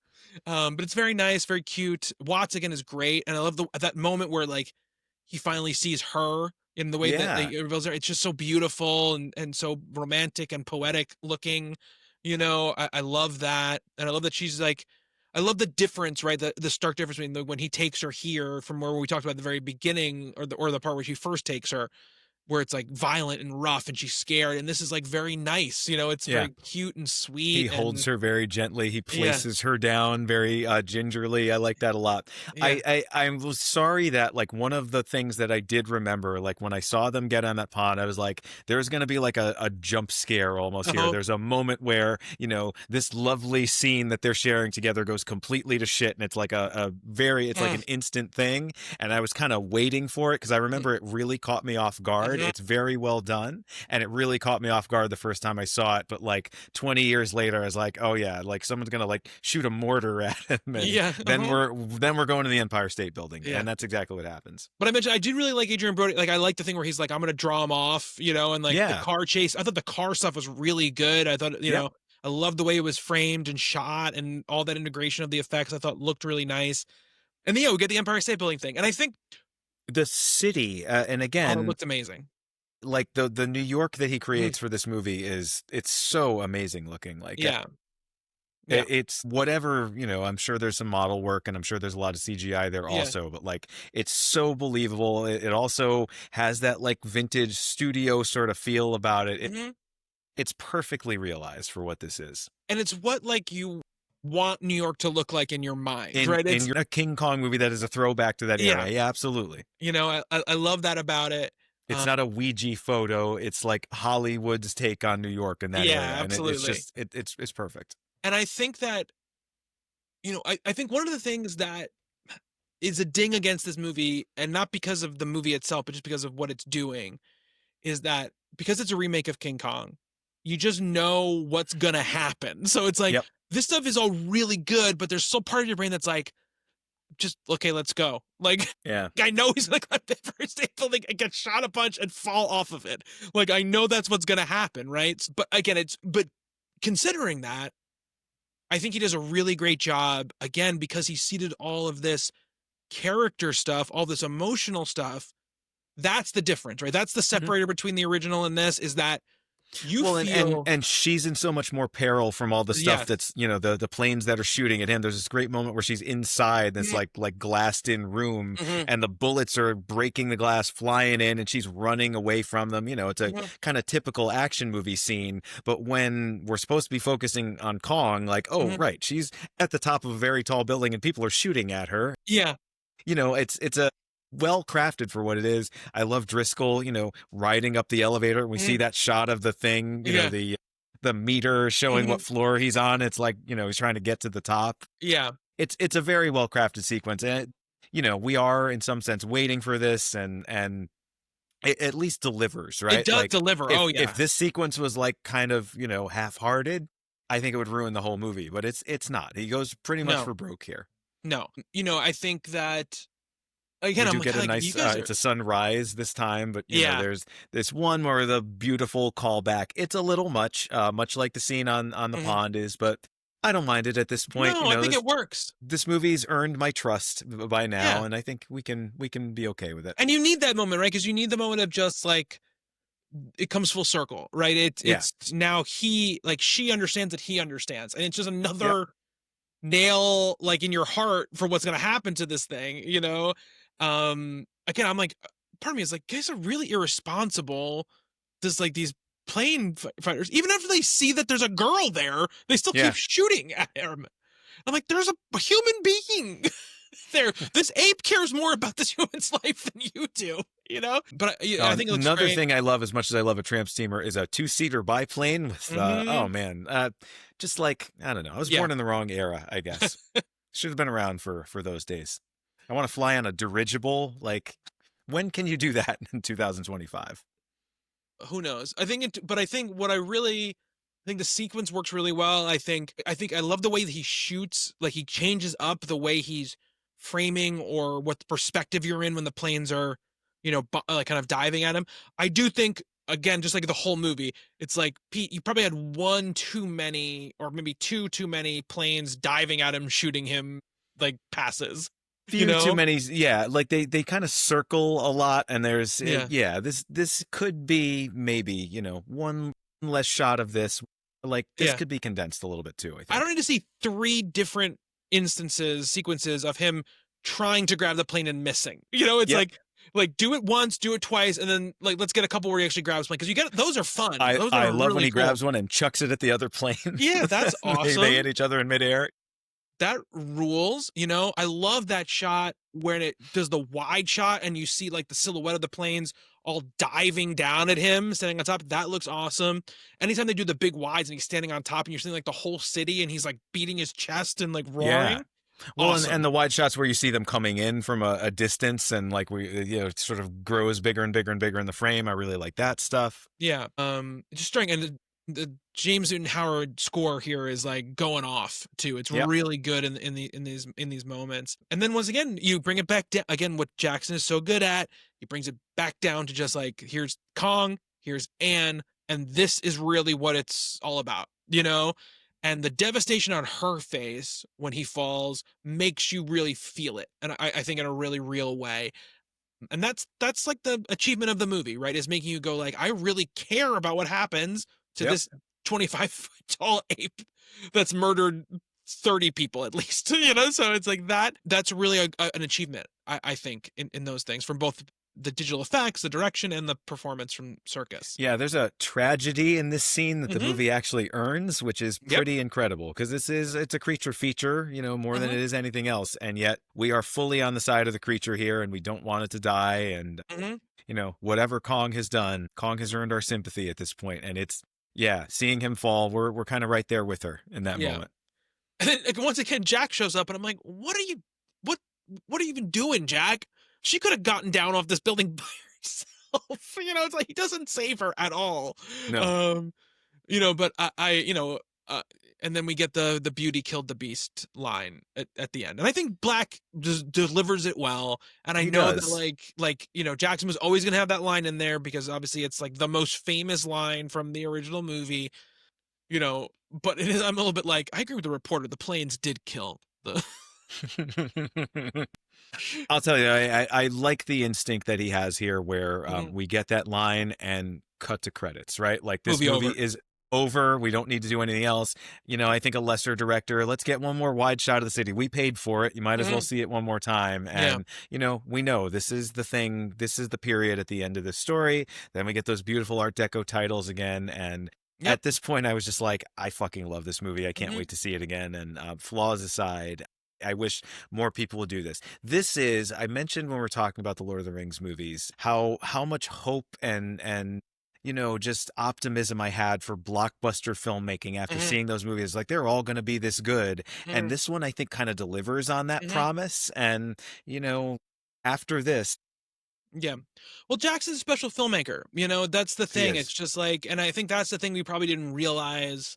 But it's very nice, very cute. Watts again is great, and I love that moment where like he finally sees her in the way that Yeah. they reveals her. It's just so beautiful and so romantic and poetic looking. I love that, and I love that she's like, I love the difference, right? The stark difference between when he takes her here from where we talked about at the very beginning, or the part where she first takes her, where it's like violent and rough and she's scared, and this is like very nice. It's Yeah. very cute and sweet. He holds her very gently. He places her down very gingerly. I like that a lot. Yeah. I'm sorry that like one of the things that I did remember, like when I saw them get on that pond, I was like, there's going to be like a jump scare almost here. There's a moment where, this lovely scene that they're sharing together goes completely to shit. And it's like it's like an instant thing. And I was kind of waiting for it because I remember it really caught me off guard. It's very well done. And it really caught me off guard the first time I saw it. But like 20 years later, I was like, oh yeah, like someone's going to like shoot a mortar at him. And then we're going to the Empire State Building. Yeah. And that's exactly what happens. But I mentioned I did really like Adrian Brody. Like I like the thing where he's like, I'm gonna draw him off, and like the car chase. I thought the car stuff was really good. I thought, I loved the way it was framed and shot and all that integration of the effects. I thought looked really nice. And we get the Empire State Building thing. And I think the city, and again, it looked amazing. Like the New York that he creates for this movie it's so amazing looking. Like it's whatever, I'm sure there's some model work and I'm sure there's a lot of CGI there also, but like it's so believable. It also has that like vintage studio sort of feel about it. It's perfectly realized for what this is. And it's what like you want New York to look like in your mind, right? It's a King Kong movie that is a throwback to that era. Yeah, absolutely. I love that about it. It's not a Ouija photo. It's like Hollywood's take on New York in that era. Absolutely. And it's just it's perfect. And I think that, I think one of the things that is a ding against this movie, and not because of the movie itself, but just because of what it's doing, is that because it's a remake of King Kong, you just know what's gonna happen. So it's like, this stuff is all really good, but there's still part of your brain that's like, just okay, let's go. Like, Yeah. I know he's gonna climb the first table and get shot a bunch and fall off of it. Like, I know that's what's gonna happen, right? But again, but considering that, I think he does a really great job, again, because he seeded all of this character stuff, all this emotional stuff. That's the difference, right? That's the Mhm. separator between the original and this, is that you Well, and, and feel, and she's in so much more peril from all the stuff yes. that's, the planes that are shooting at him. There's this great moment where she's inside this Mhm, like glassed in room, mhm, and the bullets are breaking the glass, flying in, and she's running away from them. It's a mhm, kind of typical action movie scene. But when we're supposed to be focusing on Kong, like, oh, mhm. right, she's at the top of a very tall building and people are shooting at her. Yeah. It's a well crafted for what it is. I love Driscoll, riding up the elevator. We see Mhm, that shot of the thing, yeah. the meter showing what Mhm, floor he's on. It's like, he's trying to get to the top. yeah. It's a very well crafted sequence. And we are in some sense waiting for this, and it at least delivers, It right? does Like deliver. Oh, if yeah. this sequence was like kind of, half hearted, I think it would ruin the whole movie, but it's not. He goes pretty much No, for broke here. no. I think that, again, We I'm do like, get a you nice guys are, it's a sunrise this time, but yeah. there's this one where the beautiful callback. It's a little much like the scene on the Mhm. pond is, but I don't mind it at this point. No, I think it works. This movie's earned my trust by now, Yeah. and I think we can be okay with it. And you need that moment, right? Because you need the moment of just like, it comes full circle, right? Yeah. It's now she understands that he understands, and it's just Yep. another nail like in your heart for what's gonna happen to this thing. Again, I'm like, part of me is like, guys are really irresponsible. Just like these plane fighters, even after they see that there's a girl there, they still keep Yeah. shooting at him. I'm like, there's a human being there. This ape cares more about this human's life than you do. But I think it looks Another great. thing I love as much as I love a tramp steamer is a two-seater biplane with oh Hmm. man, just like I don't know. I was Yeah. born in the wrong era, I guess. Should have been around for those days. I want to fly on a dirigible. Like, when can you do that in 2025? Who knows? But I think what I think the sequence works really well. I think I love the way that he shoots. Like, he changes up the way he's framing, or what perspective you're in when the planes are, like kind of diving at him. I do think, again, just like the whole movie, it's like, Pete, you probably had one too many, or maybe two too many planes diving at him, shooting him like passes. You Few too know? many, yeah. Like they kind of circle a lot, and Yeah. yeah. This could be maybe one less shot of this. Like this Yeah. could be condensed a little bit too. I I don't think. need to see three different sequences of him trying to grab the plane and missing. It's Yep. like do it once, do it twice, and then like let's get a couple where he actually grabs plane, because you get those are fun. Those I are love when really he cool. grabs one and chucks it at the other plane. Yeah, that's They awesome. hit each other in midair. That rules. I love that shot when it does the wide shot and you see like the silhouette of the planes all diving down at him, standing on top. That looks awesome. Anytime they do the big wides and he's standing on top and you're seeing like the whole city and he's like beating his chest and like Yeah. roaring, Well, and awesome. the wide shots where you see them coming in from a distance, and like it sort of grows bigger and bigger and bigger in the frame. I really like that stuff. Yeah. Just starting, and the James Newton Howard score here is like going off too. It's Yep. really good in these moments. And then once again, you bring it back down again. What Jackson is so good at, he brings it back down to just like, here's Kong, here's Anne, and this is really what it's all about. And the devastation on her face when he falls makes you really feel it, and I think in a really real way. And that's like the achievement of the movie, right? Is making you go like, I really care about what happens to Yep. this 25-foot tall ape that's murdered 30 people at least. So it's like that's really an achievement, I think, in those things, from both the digital effects, the direction, and the performance from Circus. Yeah, there's a tragedy in this scene that the Hmm. movie actually earns, which is Yep. pretty incredible because it's a creature feature, more than Hmm. it is anything else, and yet we are fully on the side of the creature here, and we don't want it to die, and Hmm. whatever Kong has done, Kong has earned our sympathy at this point, and it's yeah, seeing him fall, we're kind of right there with her in that Yeah. moment. And then like, once again, Jack shows up, and I'm like, what what are you even doing, Jack? She could have gotten down off this building by herself. It's like he doesn't save her at all. No. Um, but I uh, and then we get the beauty killed the beast line at the end. And I think Black just delivers it well. And I He know that does. Jackson was always going to have that line in there because obviously it's like the most famous line from the original movie, but I'm a little bit like, I agree with the reporter. The planes did kill the I'll tell you, I like the instinct that he has here where we get that line and cut to credits, right? Like this movie movie over. is over. We don't need to do anything else. I think a lesser director, let's get one more wide shot of the city. We paid for it. You might as well see it one more time. Yeah. And, we know this is the thing. This is the period at the end of the story. Then we get those beautiful Art Deco titles again. And Yep. at this point, I was just like, I fucking love this movie. I can't wait to see it again. And flaws aside, I wish more people would do this. This is, I mentioned when we were talking about the Lord of the Rings movies, how much hope and just optimism I had for blockbuster filmmaking after seeing those movies. Like they're all going to be this good. And this one, I think, kind of delivers on that promise. And, after this. Yeah. Well, Jackson's a special filmmaker. That's the He thing. It's is. just like, and I think that's the thing we probably didn't realize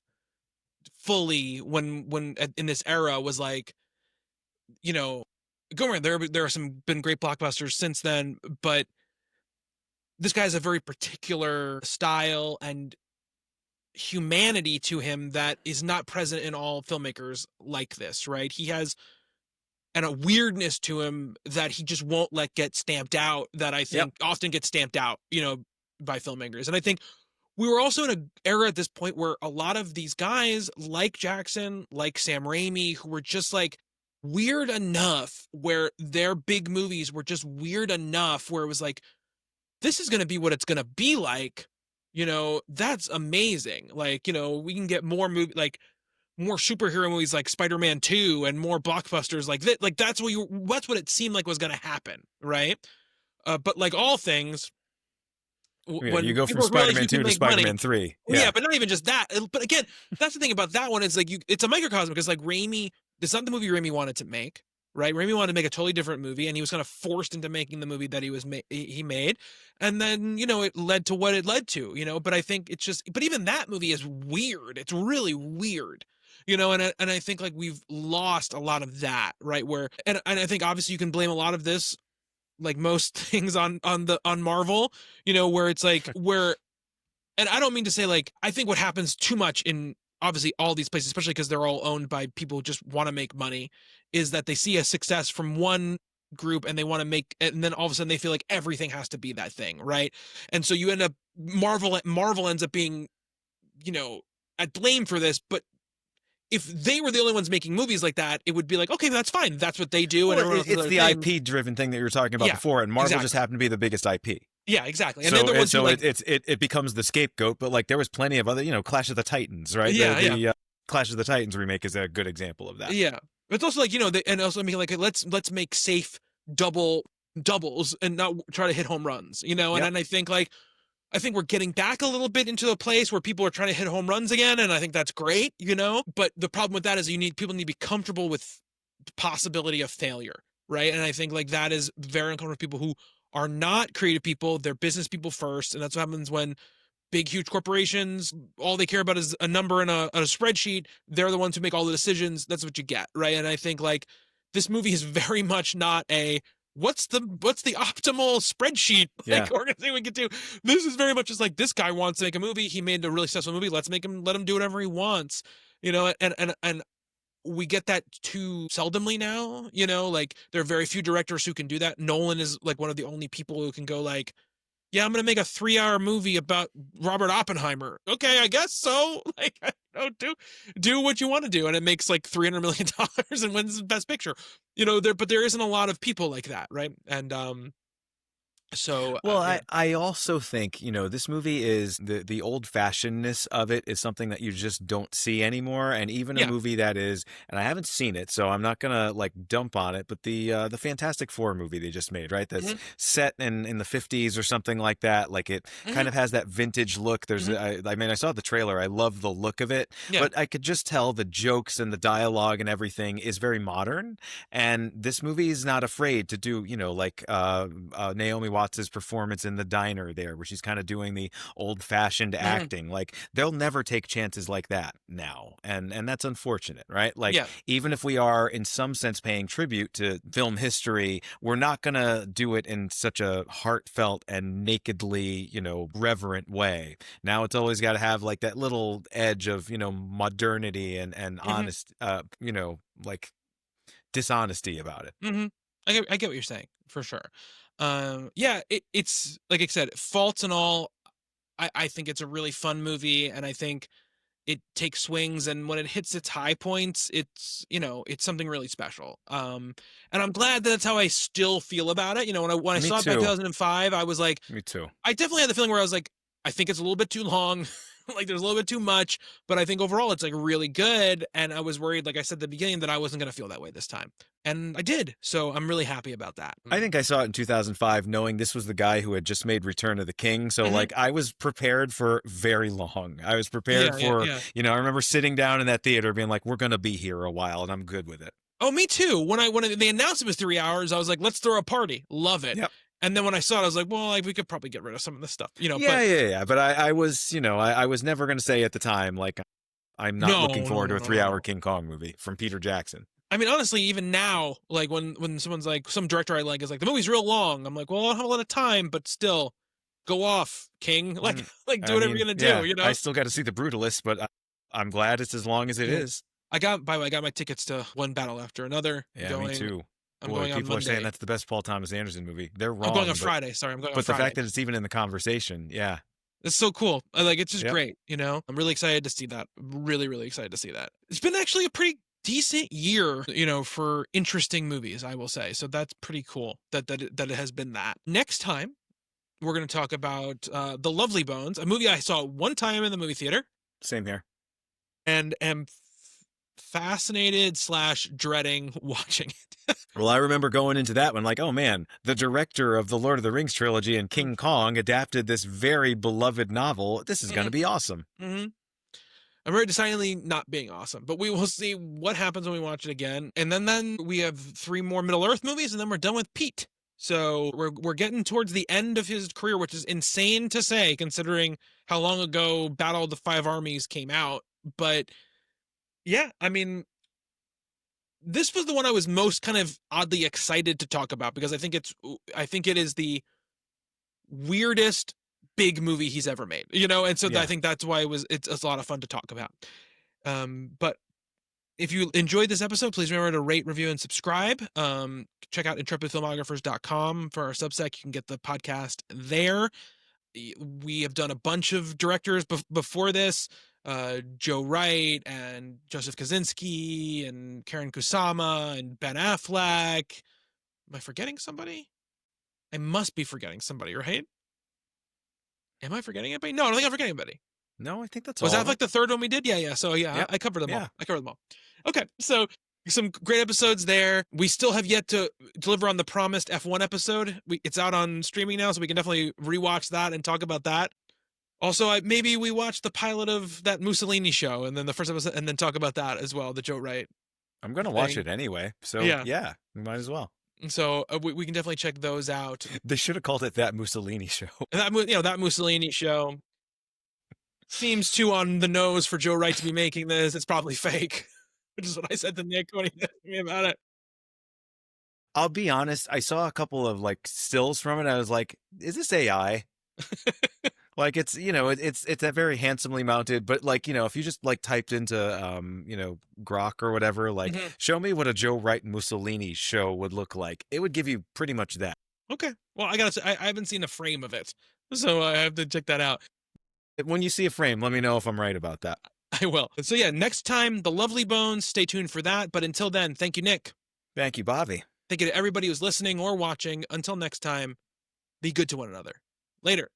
fully when in this era was like, going around there are been great blockbusters since then, but this guy has a very particular style and humanity to him that is not present in all filmmakers like this, right? He has a weirdness to him that he just won't let get stamped out, that I think often gets stamped out, by filmmakers. And I think we were also in an era at this point where a lot of these guys like Jackson, like Sam Raimi, who were just like weird enough where their big movies were just weird enough where it was like, this is going to be what it's going to be like. That's amazing. Like, we can get more more superhero movies like Spider-Man 2 and more blockbusters like that. Like that's what it seemed like was going to happen. Right. But like all things, Yeah, you when go from people realize Spider-Man you can 2 to make money. Spider-Man 3. Yeah, but not even just that. But again, that's the thing about that one is like it's a microcosm because like Raimi, it's not the movie Raimi wanted to make, right? Raimi wanted to make a totally different movie, and he was kind of forced into making the movie that he made, and then it led to what it led to, But I think it's just, but even that movie is weird. It's really weird. And I think like we've lost a lot of that, right? Where and I think obviously you can blame a lot of this, like most things on Marvel, where it's like and I don't mean to say like, I think what happens too much in obviously all these places, especially because they're all owned by people who just want to make money, is that they see a success from one group and they want to make, and then all of a sudden they feel like everything has to be that thing, right? And so you end up Marvel ends up being, at blame for this, but if they were the only ones making movies like that, it would be like, okay, that's fine. That's what they do. And Well, everyone else does it's other the things. IP-driven thing that you were talking about Yeah, before, and Marvel just exactly. happened to be the biggest IP. Yeah, exactly. And So, then the ones so who like, it becomes the scapegoat, but like there was plenty of other, Clash of the Titans, right? Yeah, Clash of the Titans remake is a good example of that. yeah. But it's also like, and also I mean like let's make safe doubles and not try to hit home runs, and then I think we're getting back a little bit into a place where people are trying to hit home runs again, and I think that's great, But the problem with that is people need to be comfortable with the possibility of failure, right? And I think like that is very uncomfortable with people who are not creative people, they're business people first, and that's what happens when big, huge corporations, all they care about is a number in a spreadsheet. They're the ones who make all the decisions. That's what you get, right? And I think like this movie is very much not a what's the optimal spreadsheet organization we can do. This is very much just like this guy wants to make a movie. He made a really successful movie. Let him do whatever he wants, and we get that too seldomly now, like there are very few directors who can do that. Nolan is like one of the only people who can go like, yeah, I'm going to make a 3-hour movie about Robert Oppenheimer. Okay, I guess so. Like, do what you want to do. And it makes like $300 million and wins Best Picture. But there isn't a lot of people like that, right? And so well, I also think this movie is the old fashionedness of it is something that you just don't see anymore, and even a movie that is, and I haven't seen it, so I'm not gonna like dump on it, but the Fantastic Four movie they just made, right? That's set in the 50s or something like that. Like it kind of has that vintage look. There's I mean I saw the trailer. I love the look of it, but I could just tell the jokes and the dialogue and everything is very modern. And this movie is not afraid to do like Naomi Watts Watts' performance in the diner there, where she's kind of doing the old-fashioned acting. Like, they'll never take chances like that now, and that's unfortunate, right? Like, Yeah. even if we are in some sense paying tribute to film history, we're not gonna do it in such a heartfelt and nakedly, reverent way. Now it's always got to have like that little edge of, modernity and honest, like dishonesty about it. I get what you're saying, for sure. Yeah, it's like I said, faults and all. I think it's a really fun movie, and I think it takes swings, and when it hits its high points, it's something really special. And I'm glad that's how I still feel about it. When I Me saw it back in too. 2005, I was like, Me too. I definitely had the feeling where I was like, I think it's a little bit too long. Like there's a little bit too much, but I think overall it's like really good. And I was worried, like I said at the beginning, that I wasn't going to feel that way this time. And I did. So I'm really happy about that. I think I saw it in 2005 knowing this was the guy who had just made Return of the King. So like I was prepared for very long. I was prepared for, I remember sitting down in that theater being like, we're going to be here a while and I'm good with it. Oh, me too. When they announced it was 3 hours, I was like, let's throw a party. Love it. Yep. And then when I saw it, I was like, well, like we could probably get rid of some of this stuff, Yeah. But I was, I was never going to say at the time, like, I'm not looking forward to a 3-hour King Kong movie from Peter Jackson. I mean, honestly, even now, like when someone's like, some director I like is like, the movie's real long. I'm like, well, I don't have a lot of time, but still, go off, King. Like do whatever you're gonna do. I still got to see The Brutalist, but I'm glad it's as long as it is. By the way, I got my tickets to one battle after another. Yeah, me too. I'm going on people Monday. are saying that's the best Paul Thomas Anderson movie. They're wrong. I'm going on Friday. Sorry, I'm going on Friday. But the fact that it's even in the conversation, yeah. It's so cool. It's just great, I'm really excited to see that. Really, really excited to see that. It's been actually a pretty decent year, for interesting movies, I will say. So that's pretty cool that it has been that. Next time, we're going to talk about The Lovely Bones, a movie I saw one time in the movie theater. Same here. And am fascinated / dreading watching it. Well, I remember going into that one like, oh man, the director of the Lord of the Rings trilogy and King Kong adapted this very beloved novel. This is going to be awesome. I'm very decidedly not being awesome, but we will see what happens when we watch it again. And then we have 3 more Middle Earth movies, and then we're done with Pete. So we're getting towards the end of his career, which is insane to say considering how long ago Battle of the Five Armies came out. But yeah, I mean, this was the one I was most kind of oddly excited to talk about because I think it is the weirdest big movie he's ever made, and so I think that's why it's a lot of fun to talk about. But if you enjoyed this episode, please remember to rate, review, and subscribe. Check out intrepidfilmographers.com for our Substack. You can get the podcast there. We have done a bunch of directors before this. Joe Wright and Joseph Kosinski and Karen Kusama and Ben Affleck. Am I forgetting somebody? I must be forgetting somebody, right? Am I forgetting anybody? No, I don't think I'm forgetting anybody. No, I think that's all. Was that like the third one we did? Yeah. So yeah, I covered them all. Okay, so some great episodes there. We still have yet to deliver on the promised F1 episode. It's out on streaming now, so we can definitely rewatch that and talk about that. Also, maybe we watch the pilot of that Mussolini show and then the first episode and then talk about that as well, the Joe Wright. I'm going to watch it anyway. So yeah, we might as well. So we can definitely check those out. They should have called it That Mussolini Show. That Mussolini show seems too on the nose for Joe Wright to be making this. It's probably fake, which is what I said to Nick when he asked me about it. I'll be honest. I saw a couple of like stills from it. I was like, is this AI? Like it's that very handsomely mounted, but like, if you just like typed into, Grok or whatever, like show me what a Joe Wright Mussolini show would look like. It would give you pretty much that. Okay. Well, I haven't seen a frame of it, so I have to check that out. When you see a frame, let me know if I'm right about that. I will. So yeah, next time, The Lovely Bones, stay tuned for that. But until then, thank you, Nick. Thank you, Bobby. Thank you to everybody who's listening or watching. Until next time, be good to one another. Later.